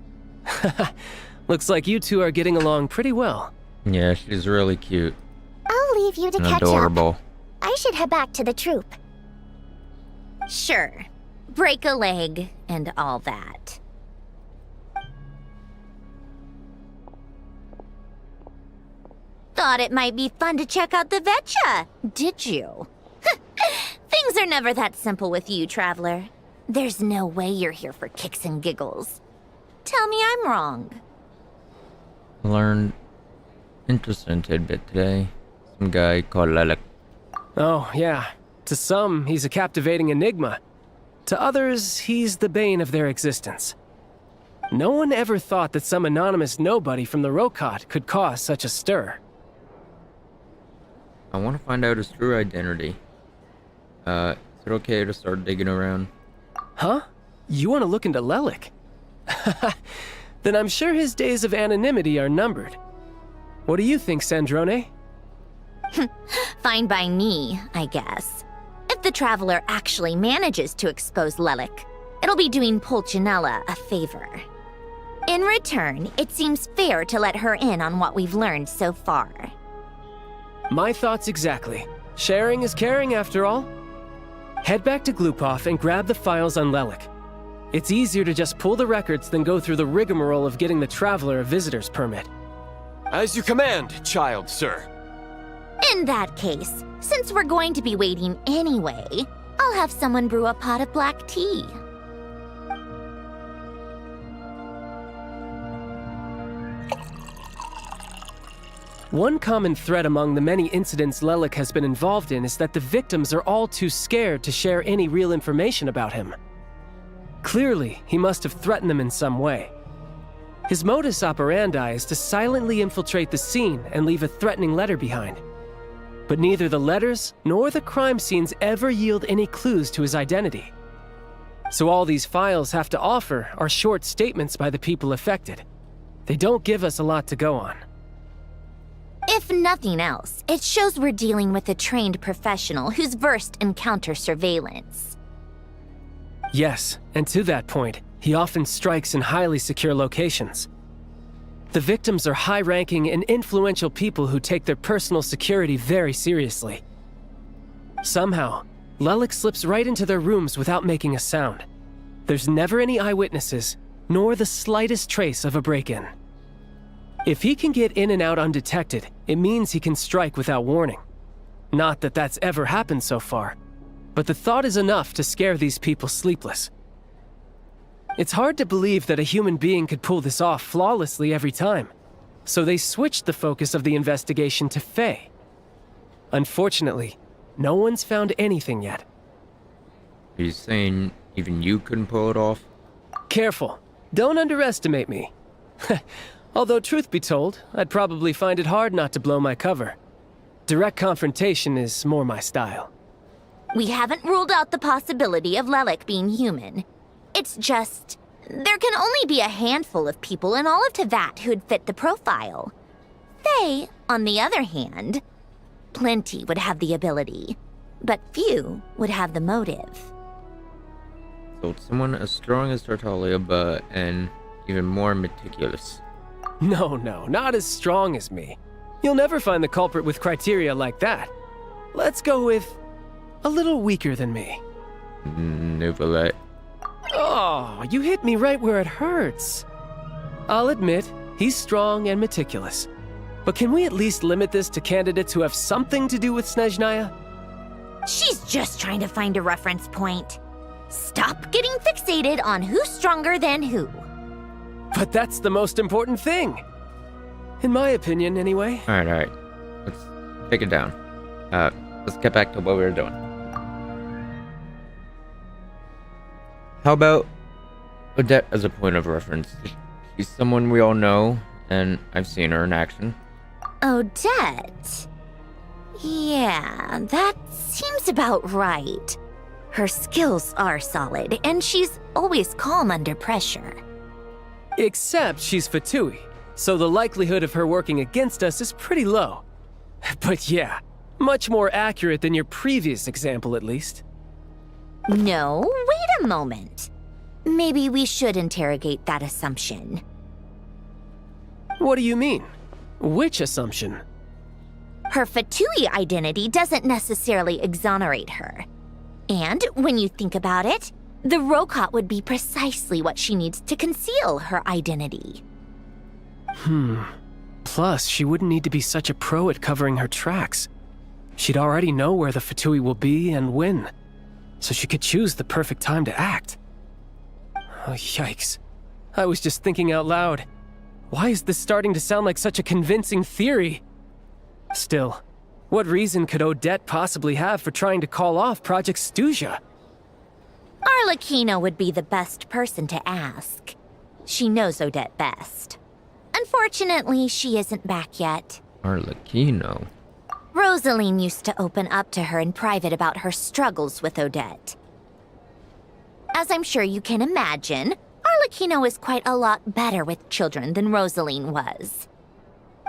Looks like you two are getting along pretty well. Yeah, she's really cute. I'll leave you to And catch adorable. up. I should head back to the troop. Sure. Break a leg and all that. Thought it might be fun to check out the Vetcha, did you? Things are never that simple with you, Traveler. There's no way you're here for kicks and giggles. Tell me I'm wrong. I learned interesting tidbit today. Some guy called Lelek. Oh, yeah. To some, he's a captivating enigma. To others, he's the bane of their existence. No one ever thought that some anonymous nobody from the Rokot could cause such a stir. I want to find out his true identity. Is it okay to start digging around? Huh? You want to look into Lelek? Then I'm sure his days of anonymity are numbered. What do you think, Sandrone? Fine by me, I guess. If the Traveler actually manages to expose Lelek, it'll be doing Pulcinella a favor. In return, it seems fair to let her in on what we've learned so far. My thoughts exactly. Sharing is caring, after all. Head back to Glupov and grab the files on Lelek. It's easier to just pull the records than go through the rigmarole of getting the Traveler a visitor's permit. As you command, child, sir. In that case, since we're going to be waiting anyway, I'll have someone brew a pot of black tea. One common thread among the many incidents Lelek has been involved in is that the victims are all too scared to share any real information about him. Clearly, he must have threatened them in some way. His modus operandi is to silently infiltrate the scene and leave a threatening letter behind. But neither the letters nor the crime scenes ever yield any clues to his identity. So all these files have to offer are short statements by the people affected. They don't give us a lot to go on. If nothing else, it shows we're dealing with a trained professional who's versed in counter surveillance. Yes, and to that point, he often strikes in highly secure locations. The victims are high-ranking and influential people who take their personal security very seriously. Somehow, Lelek slips right into their rooms without making a sound. There's never any eyewitnesses, nor the slightest trace of a break-in. If he can get in and out undetected, it means he can strike without warning. Not that that's ever happened so far, but the thought is enough to scare these people sleepless. It's hard to believe that a human being could pull this off flawlessly every time, so they switched the focus of the investigation to Faye. Unfortunately, no one's found anything yet. Are you saying even you couldn't pull it off? Careful. Don't underestimate me. Although, truth be told, I'd probably find it hard not to blow my cover. Direct confrontation is more my style. We haven't ruled out the possibility of Lelek being human. It's just, there can only be a handful of people in all of Teyvat who'd fit the profile. Faye, on the other hand, plenty would have the ability, but few would have the motive. So it's someone as strong as Tartaglia, but and even more meticulous. No, not as strong as me. You'll never find the culprit with criteria like that. Let's go with a little weaker than me. Nouvelle. Oh, you hit me right where it hurts. I'll admit, he's strong and meticulous. But can we at least limit this to candidates who have something to do with Snezhnaya? She's just trying to find a reference point. Stop getting fixated on who's stronger than who. But that's the most important thing. In my opinion, anyway. Alright. Let's take it down. Let's get back to what we were doing. How about Odette as a point of reference? She's someone we all know, and I've seen her in action. Odette? Yeah, that seems about right. Her skills are solid, and she's always calm under pressure. Except she's Fatui, so the likelihood of her working against us is pretty low. But yeah, much more accurate than your previous example, at least. No, wait a moment. maybe we should interrogate that assumption. What do you mean? Which assumption? Her Fatui identity doesn't necessarily exonerate her. And when you think about it, the Rokot would be precisely what she needs to conceal her identity. Plus, she wouldn't need to be such a pro at covering her tracks. She'd already know where the Fatui will be and when, so she could choose the perfect time to act. Oh, yikes. I was just thinking out loud. Why is this starting to sound like such a convincing theory? Still, what reason could Odette possibly have for trying to call off Project Stuzha? Arlecchino would be the best person to ask. She knows Odette best. Unfortunately, she isn't back yet. Arlecchino. Rosaline used to open up to her in private about her struggles with Odette. As I'm sure you can imagine, Arlecchino is quite a lot better with children than Rosaline was.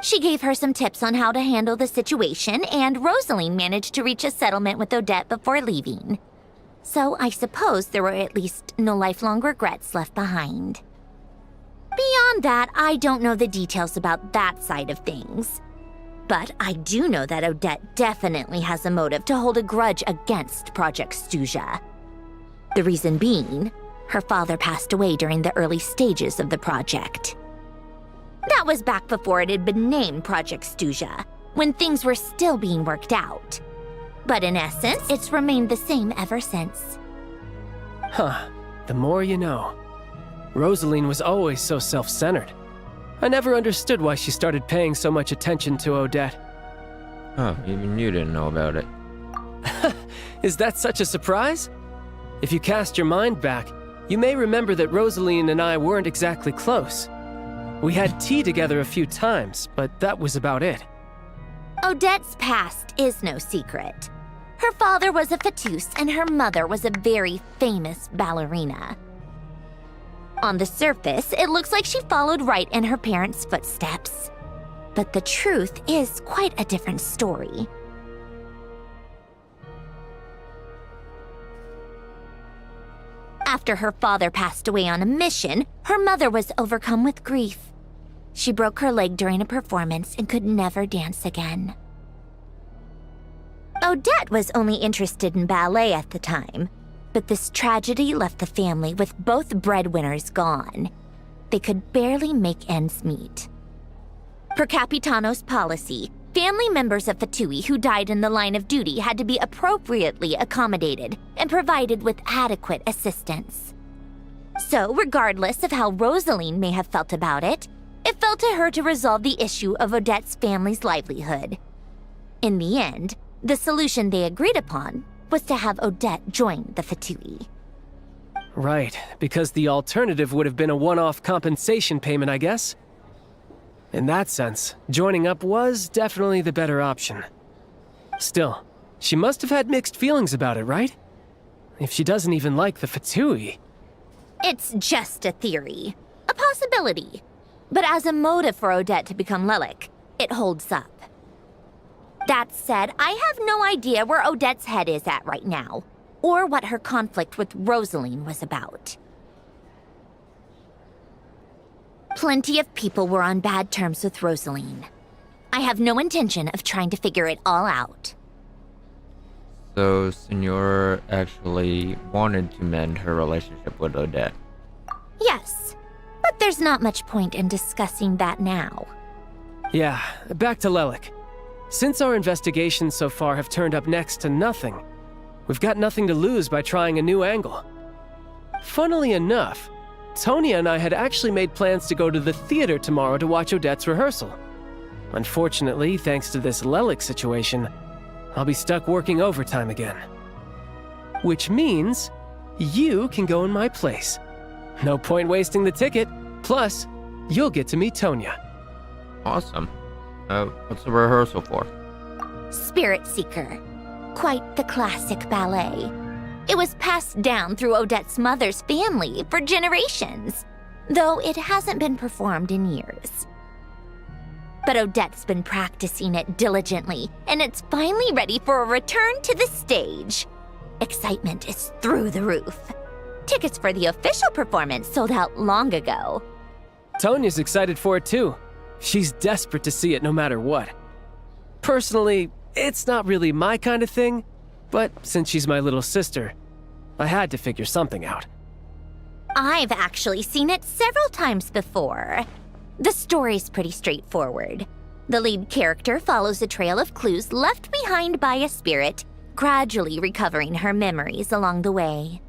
She gave her some tips on how to handle the situation, and Rosaline managed to reach a settlement with Odette before leaving. So I suppose there were at least no lifelong regrets left behind. Beyond that, I don't know the details about that side of things. But I do know that Odette definitely has a motive to hold a grudge against Project Stuzha. The reason being, her father passed away during the early stages of the project. That was back before it had been named Project Stuzha, when things were still being worked out. But in essence, it's remained the same ever since. Huh, the more you know. Rosaline was always so self-centered. I never understood why she started paying so much attention to Odette. Oh, even you didn't know about it. Is that such a surprise? If you cast your mind back, you may remember that Rosaline and I weren't exactly close. We had tea together a few times, but that was about it. Odette's past is no secret. Her father was a Fatus and her mother was a very famous ballerina. On the surface, it looks like she followed right in her parents' footsteps. But the truth is quite a different story. After her father passed away on a mission, her mother was overcome with grief. She broke her leg during a performance and could never dance again. Odette was only interested in ballet at the time, but this tragedy left the family with both breadwinners gone. They could barely make ends meet. Per Capitano's policy, family members of Fatui who died in the line of duty had to be appropriately accommodated and provided with adequate assistance. So, regardless of how Rosaline may have felt about it, it fell to her to resolve the issue of Odette's family's livelihood. In the end, the solution they agreed upon was to have Odette join the Fatui. Right, because the alternative would have been a one-off compensation payment, I guess. In that sense, joining up was definitely the better option. Still, she must have had mixed feelings about it, right? If she doesn't even like the Fatui. It's just a theory, a possibility. But as a motive for Odette to become Lelik, it holds up. That said, I have no idea where Odette's head is at right now, or what her conflict with Rosaline was about. Plenty of people were on bad terms with Rosaline. I have no intention of trying to figure it all out. So, Senor actually wanted to mend her relationship with Odette. Yes, but there's not much point in discussing that now. Yeah, back to Lelik. Since our investigations so far have turned up next to nothing, we've got nothing to lose by trying a new angle. Funnily enough, Tonya and I had actually made plans to go to the theater tomorrow to watch Odette's rehearsal. Unfortunately, thanks to this Lelik situation, I'll be stuck working overtime again. Which means you can go in my place. No point wasting the ticket, plus you'll get to meet Tonya. Awesome. What's the rehearsal for? Spirit Seeker. Quite the classic ballet. It was passed down through Odette's mother's family for generations, though it hasn't been performed in years. But Odette's been practicing it diligently, and it's finally ready for a return to the stage. Excitement is through the roof. Tickets for the official performance sold out long ago. Tonya's excited for it too. She's desperate to see it no matter what. Personally, it's not really my kind of thing, but since she's my little sister, I had to figure something out. I've actually seen it several times before. The story's pretty straightforward. The lead character follows a trail of clues left behind by a spirit, gradually recovering her memories along the way.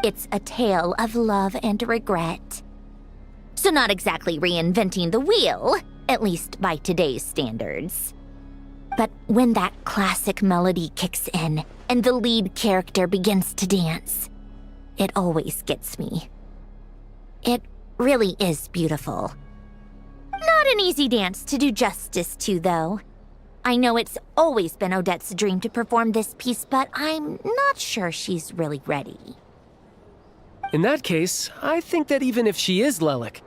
It's a tale of love and regret. So not exactly reinventing the wheel, at least by today's standards. But when that classic melody kicks in and the lead character begins to dance, it always gets me. It really is beautiful. Not an easy dance to do justice to, though. I know it's always been Odette's dream to perform this piece, but I'm not sure she's really ready. In that case, I think that even if she is Lelik,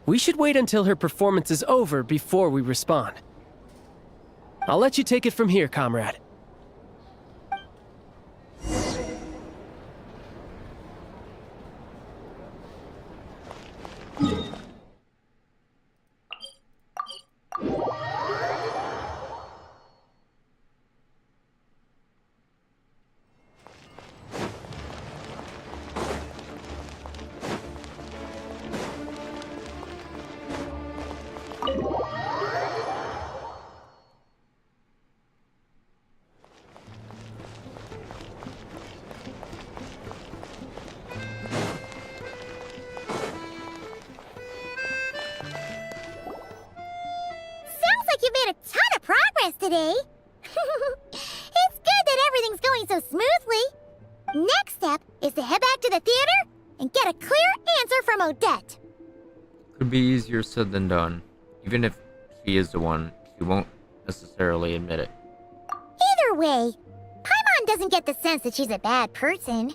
we should wait until her performance is over before we respond. I'll let you take it from here, comrade. You made a ton of progress today. It's good that everything's going so smoothly. Next step is to head back to the theater and get a clear answer from Odette. Could be easier said than done. Even if she is the one, she won't necessarily admit it. Either way, Paimon doesn't get the sense that she's a bad person.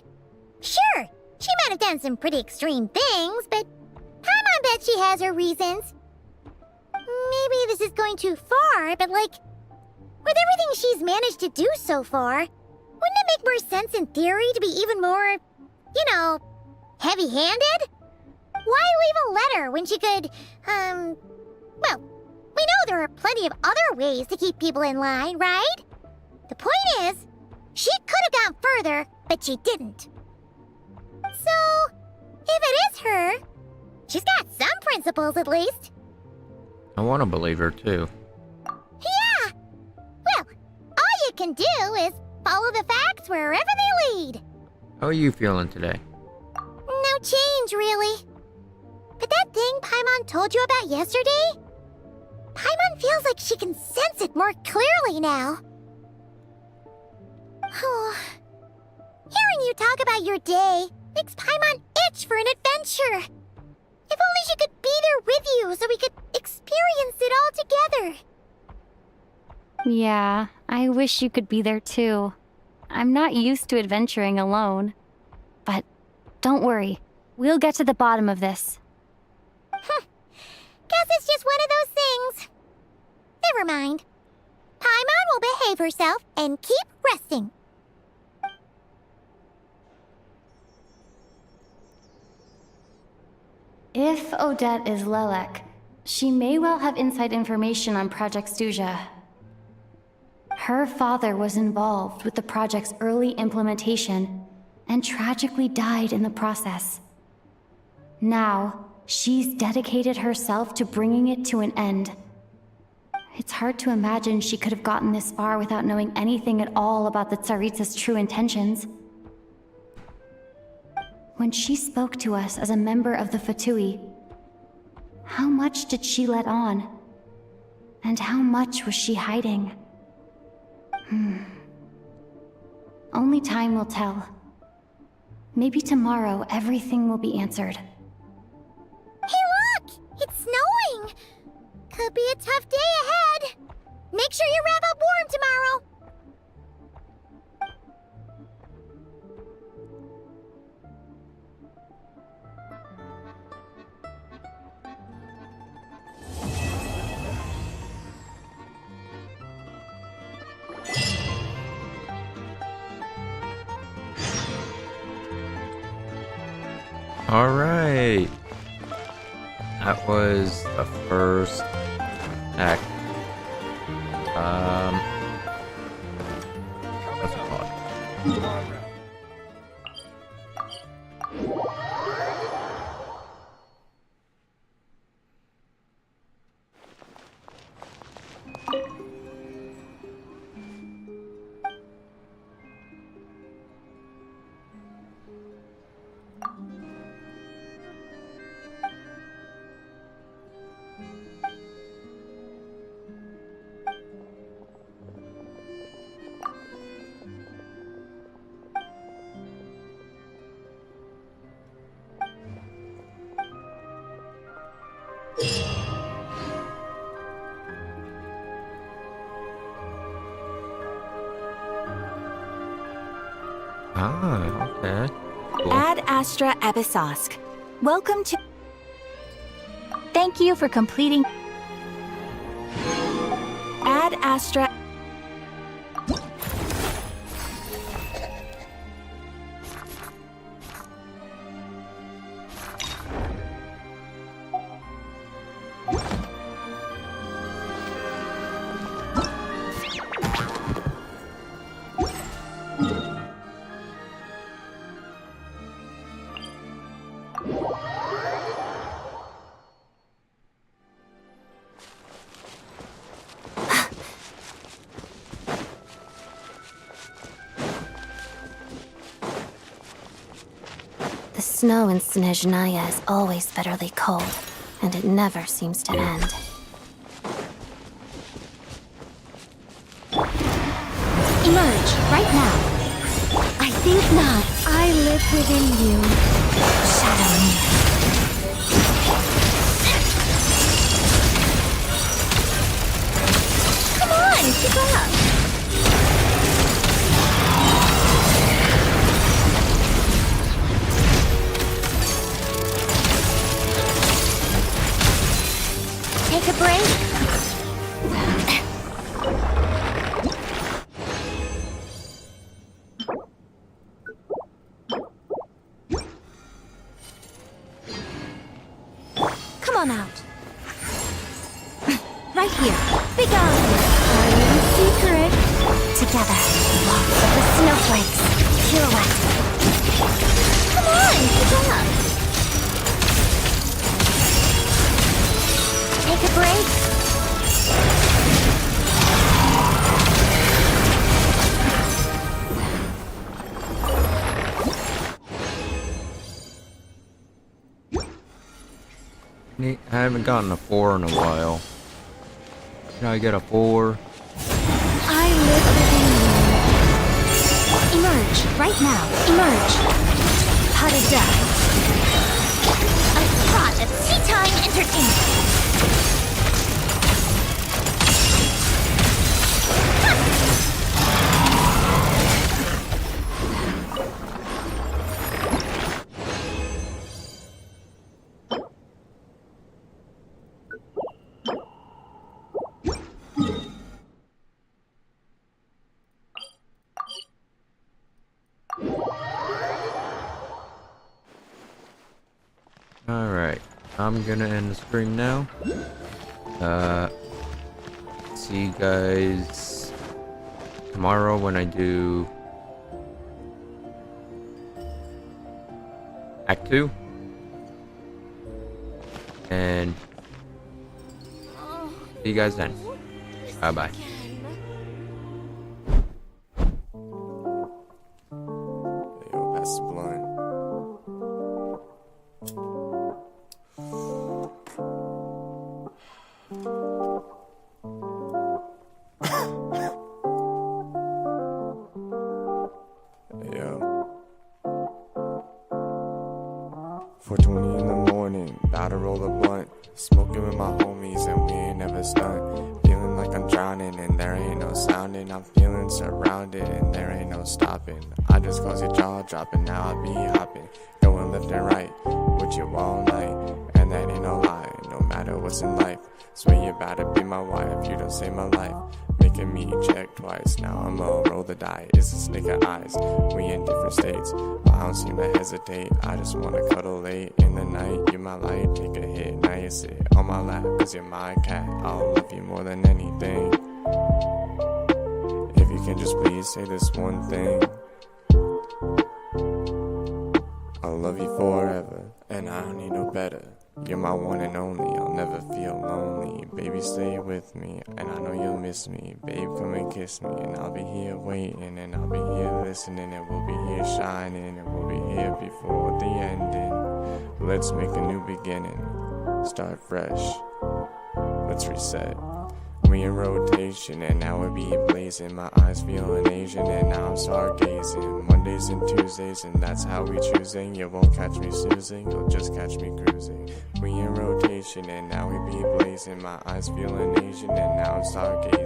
Sure, she might have done some pretty extreme things, but Paimon bet she has her reasons. Maybe this is going too far, but with everything she's managed to do so far, wouldn't it make more sense in theory to be even more, heavy-handed? Why leave a letter when she could, we know there are plenty of other ways to keep people in line, right? The point is, she could have gone further, but she didn't. So, if it is her, she's got some principles at least. I want to believe her too. Yeah! Well, all you can do is follow the facts wherever they lead. How are you feeling today? No change, really. But that thing Paimon told you about yesterday? Paimon feels like she can sense it more clearly now. Hearing you talk about your day makes Paimon itch for an adventure. If only she could be there with you so we could experience it all together. Yeah, I wish you could be there too. I'm not used to adventuring alone. But don't worry, we'll get to the bottom of this. Guess it's just one of those things. Never mind. Paimon will behave herself and keep resting. If Odette is Lelek, she may well have inside information on Project Stuja. Her father was involved with the project's early implementation and tragically died in the process. Now, she's dedicated herself to bringing it to an end. It's hard to imagine she could have gotten this far without knowing anything at all about the Tsaritsa's true intentions. When she spoke to us as a member of the Fatui, how much did she let on? And how much was she hiding? Only time will tell. Maybe tomorrow everything will be answered. Hey look! It's snowing! Could be a tough day ahead. Make sure you wrap up warm tomorrow. Alright. That was the first act. What's it called? Ah, okay. Cool. Ad Astra Abyssosque. Welcome to... Thank you for completing... Ad Astra... The snow in Snezhnaya is always bitterly cold, and it never seems to end. Emerge, right now. I think not. I live within you. Shadow me. Come on, keep up. Take a break. Come on out. Right here. Be gone. Our little secret. Together, walk with the snowflakes. Pirouette. Come on, keep up. Take a break. I haven't gotten a 4 in a while. Can I get a 4? I live within you. Emerge, right now. Emerge. Pot of death. A pot of tea time entertainment. Alright, I'm gonna end the stream now. See you guys tomorrow when I do Act 2. And see you guys then. Bye bye. Yo, that's blunt. Yo. 4:20 in the morning, about to roll a blunt. Smoking with my homies and we ain't never stunt. Feeling like I'm drowning and there ain't no sounding. I'm feeling surrounded and there ain't no stopping. I just close your jaw dropping, now I be hopping. Going left and right with you all night. And that ain't no lie, no matter what's in life. Swear you about to be my wife, you don't save my life. Make making me check twice. Now I'ma roll the die. It's a snake of eyes. We in different states, but I don't seem to hesitate. I just wanna cuddle late in the night. You're my light, take a hit. Now you sit on my lap, cause you're my cat. I'll love you more than anything. If you can just please say this one thing. I'll love you forever, and I don't need no better. You're my one and only, I'll never feel lonely. Baby, stay with me, and I know you'll miss me. Babe, come and kiss me, and I'll be here waiting, and I'll be here listening, and we'll be here shining, and we'll be here before the ending. Let's make a new beginning, start fresh, let's reset. We in rotation, and now we be blazing. My eyes feeling Asian, and now I'm stargazing. Mondays and Tuesdays, and that's how we choosing. You won't catch me snoozing, you'll just catch me cruising. We in rotation, and now we be blazing. My eyes feeling Asian, and now I'm stargazing.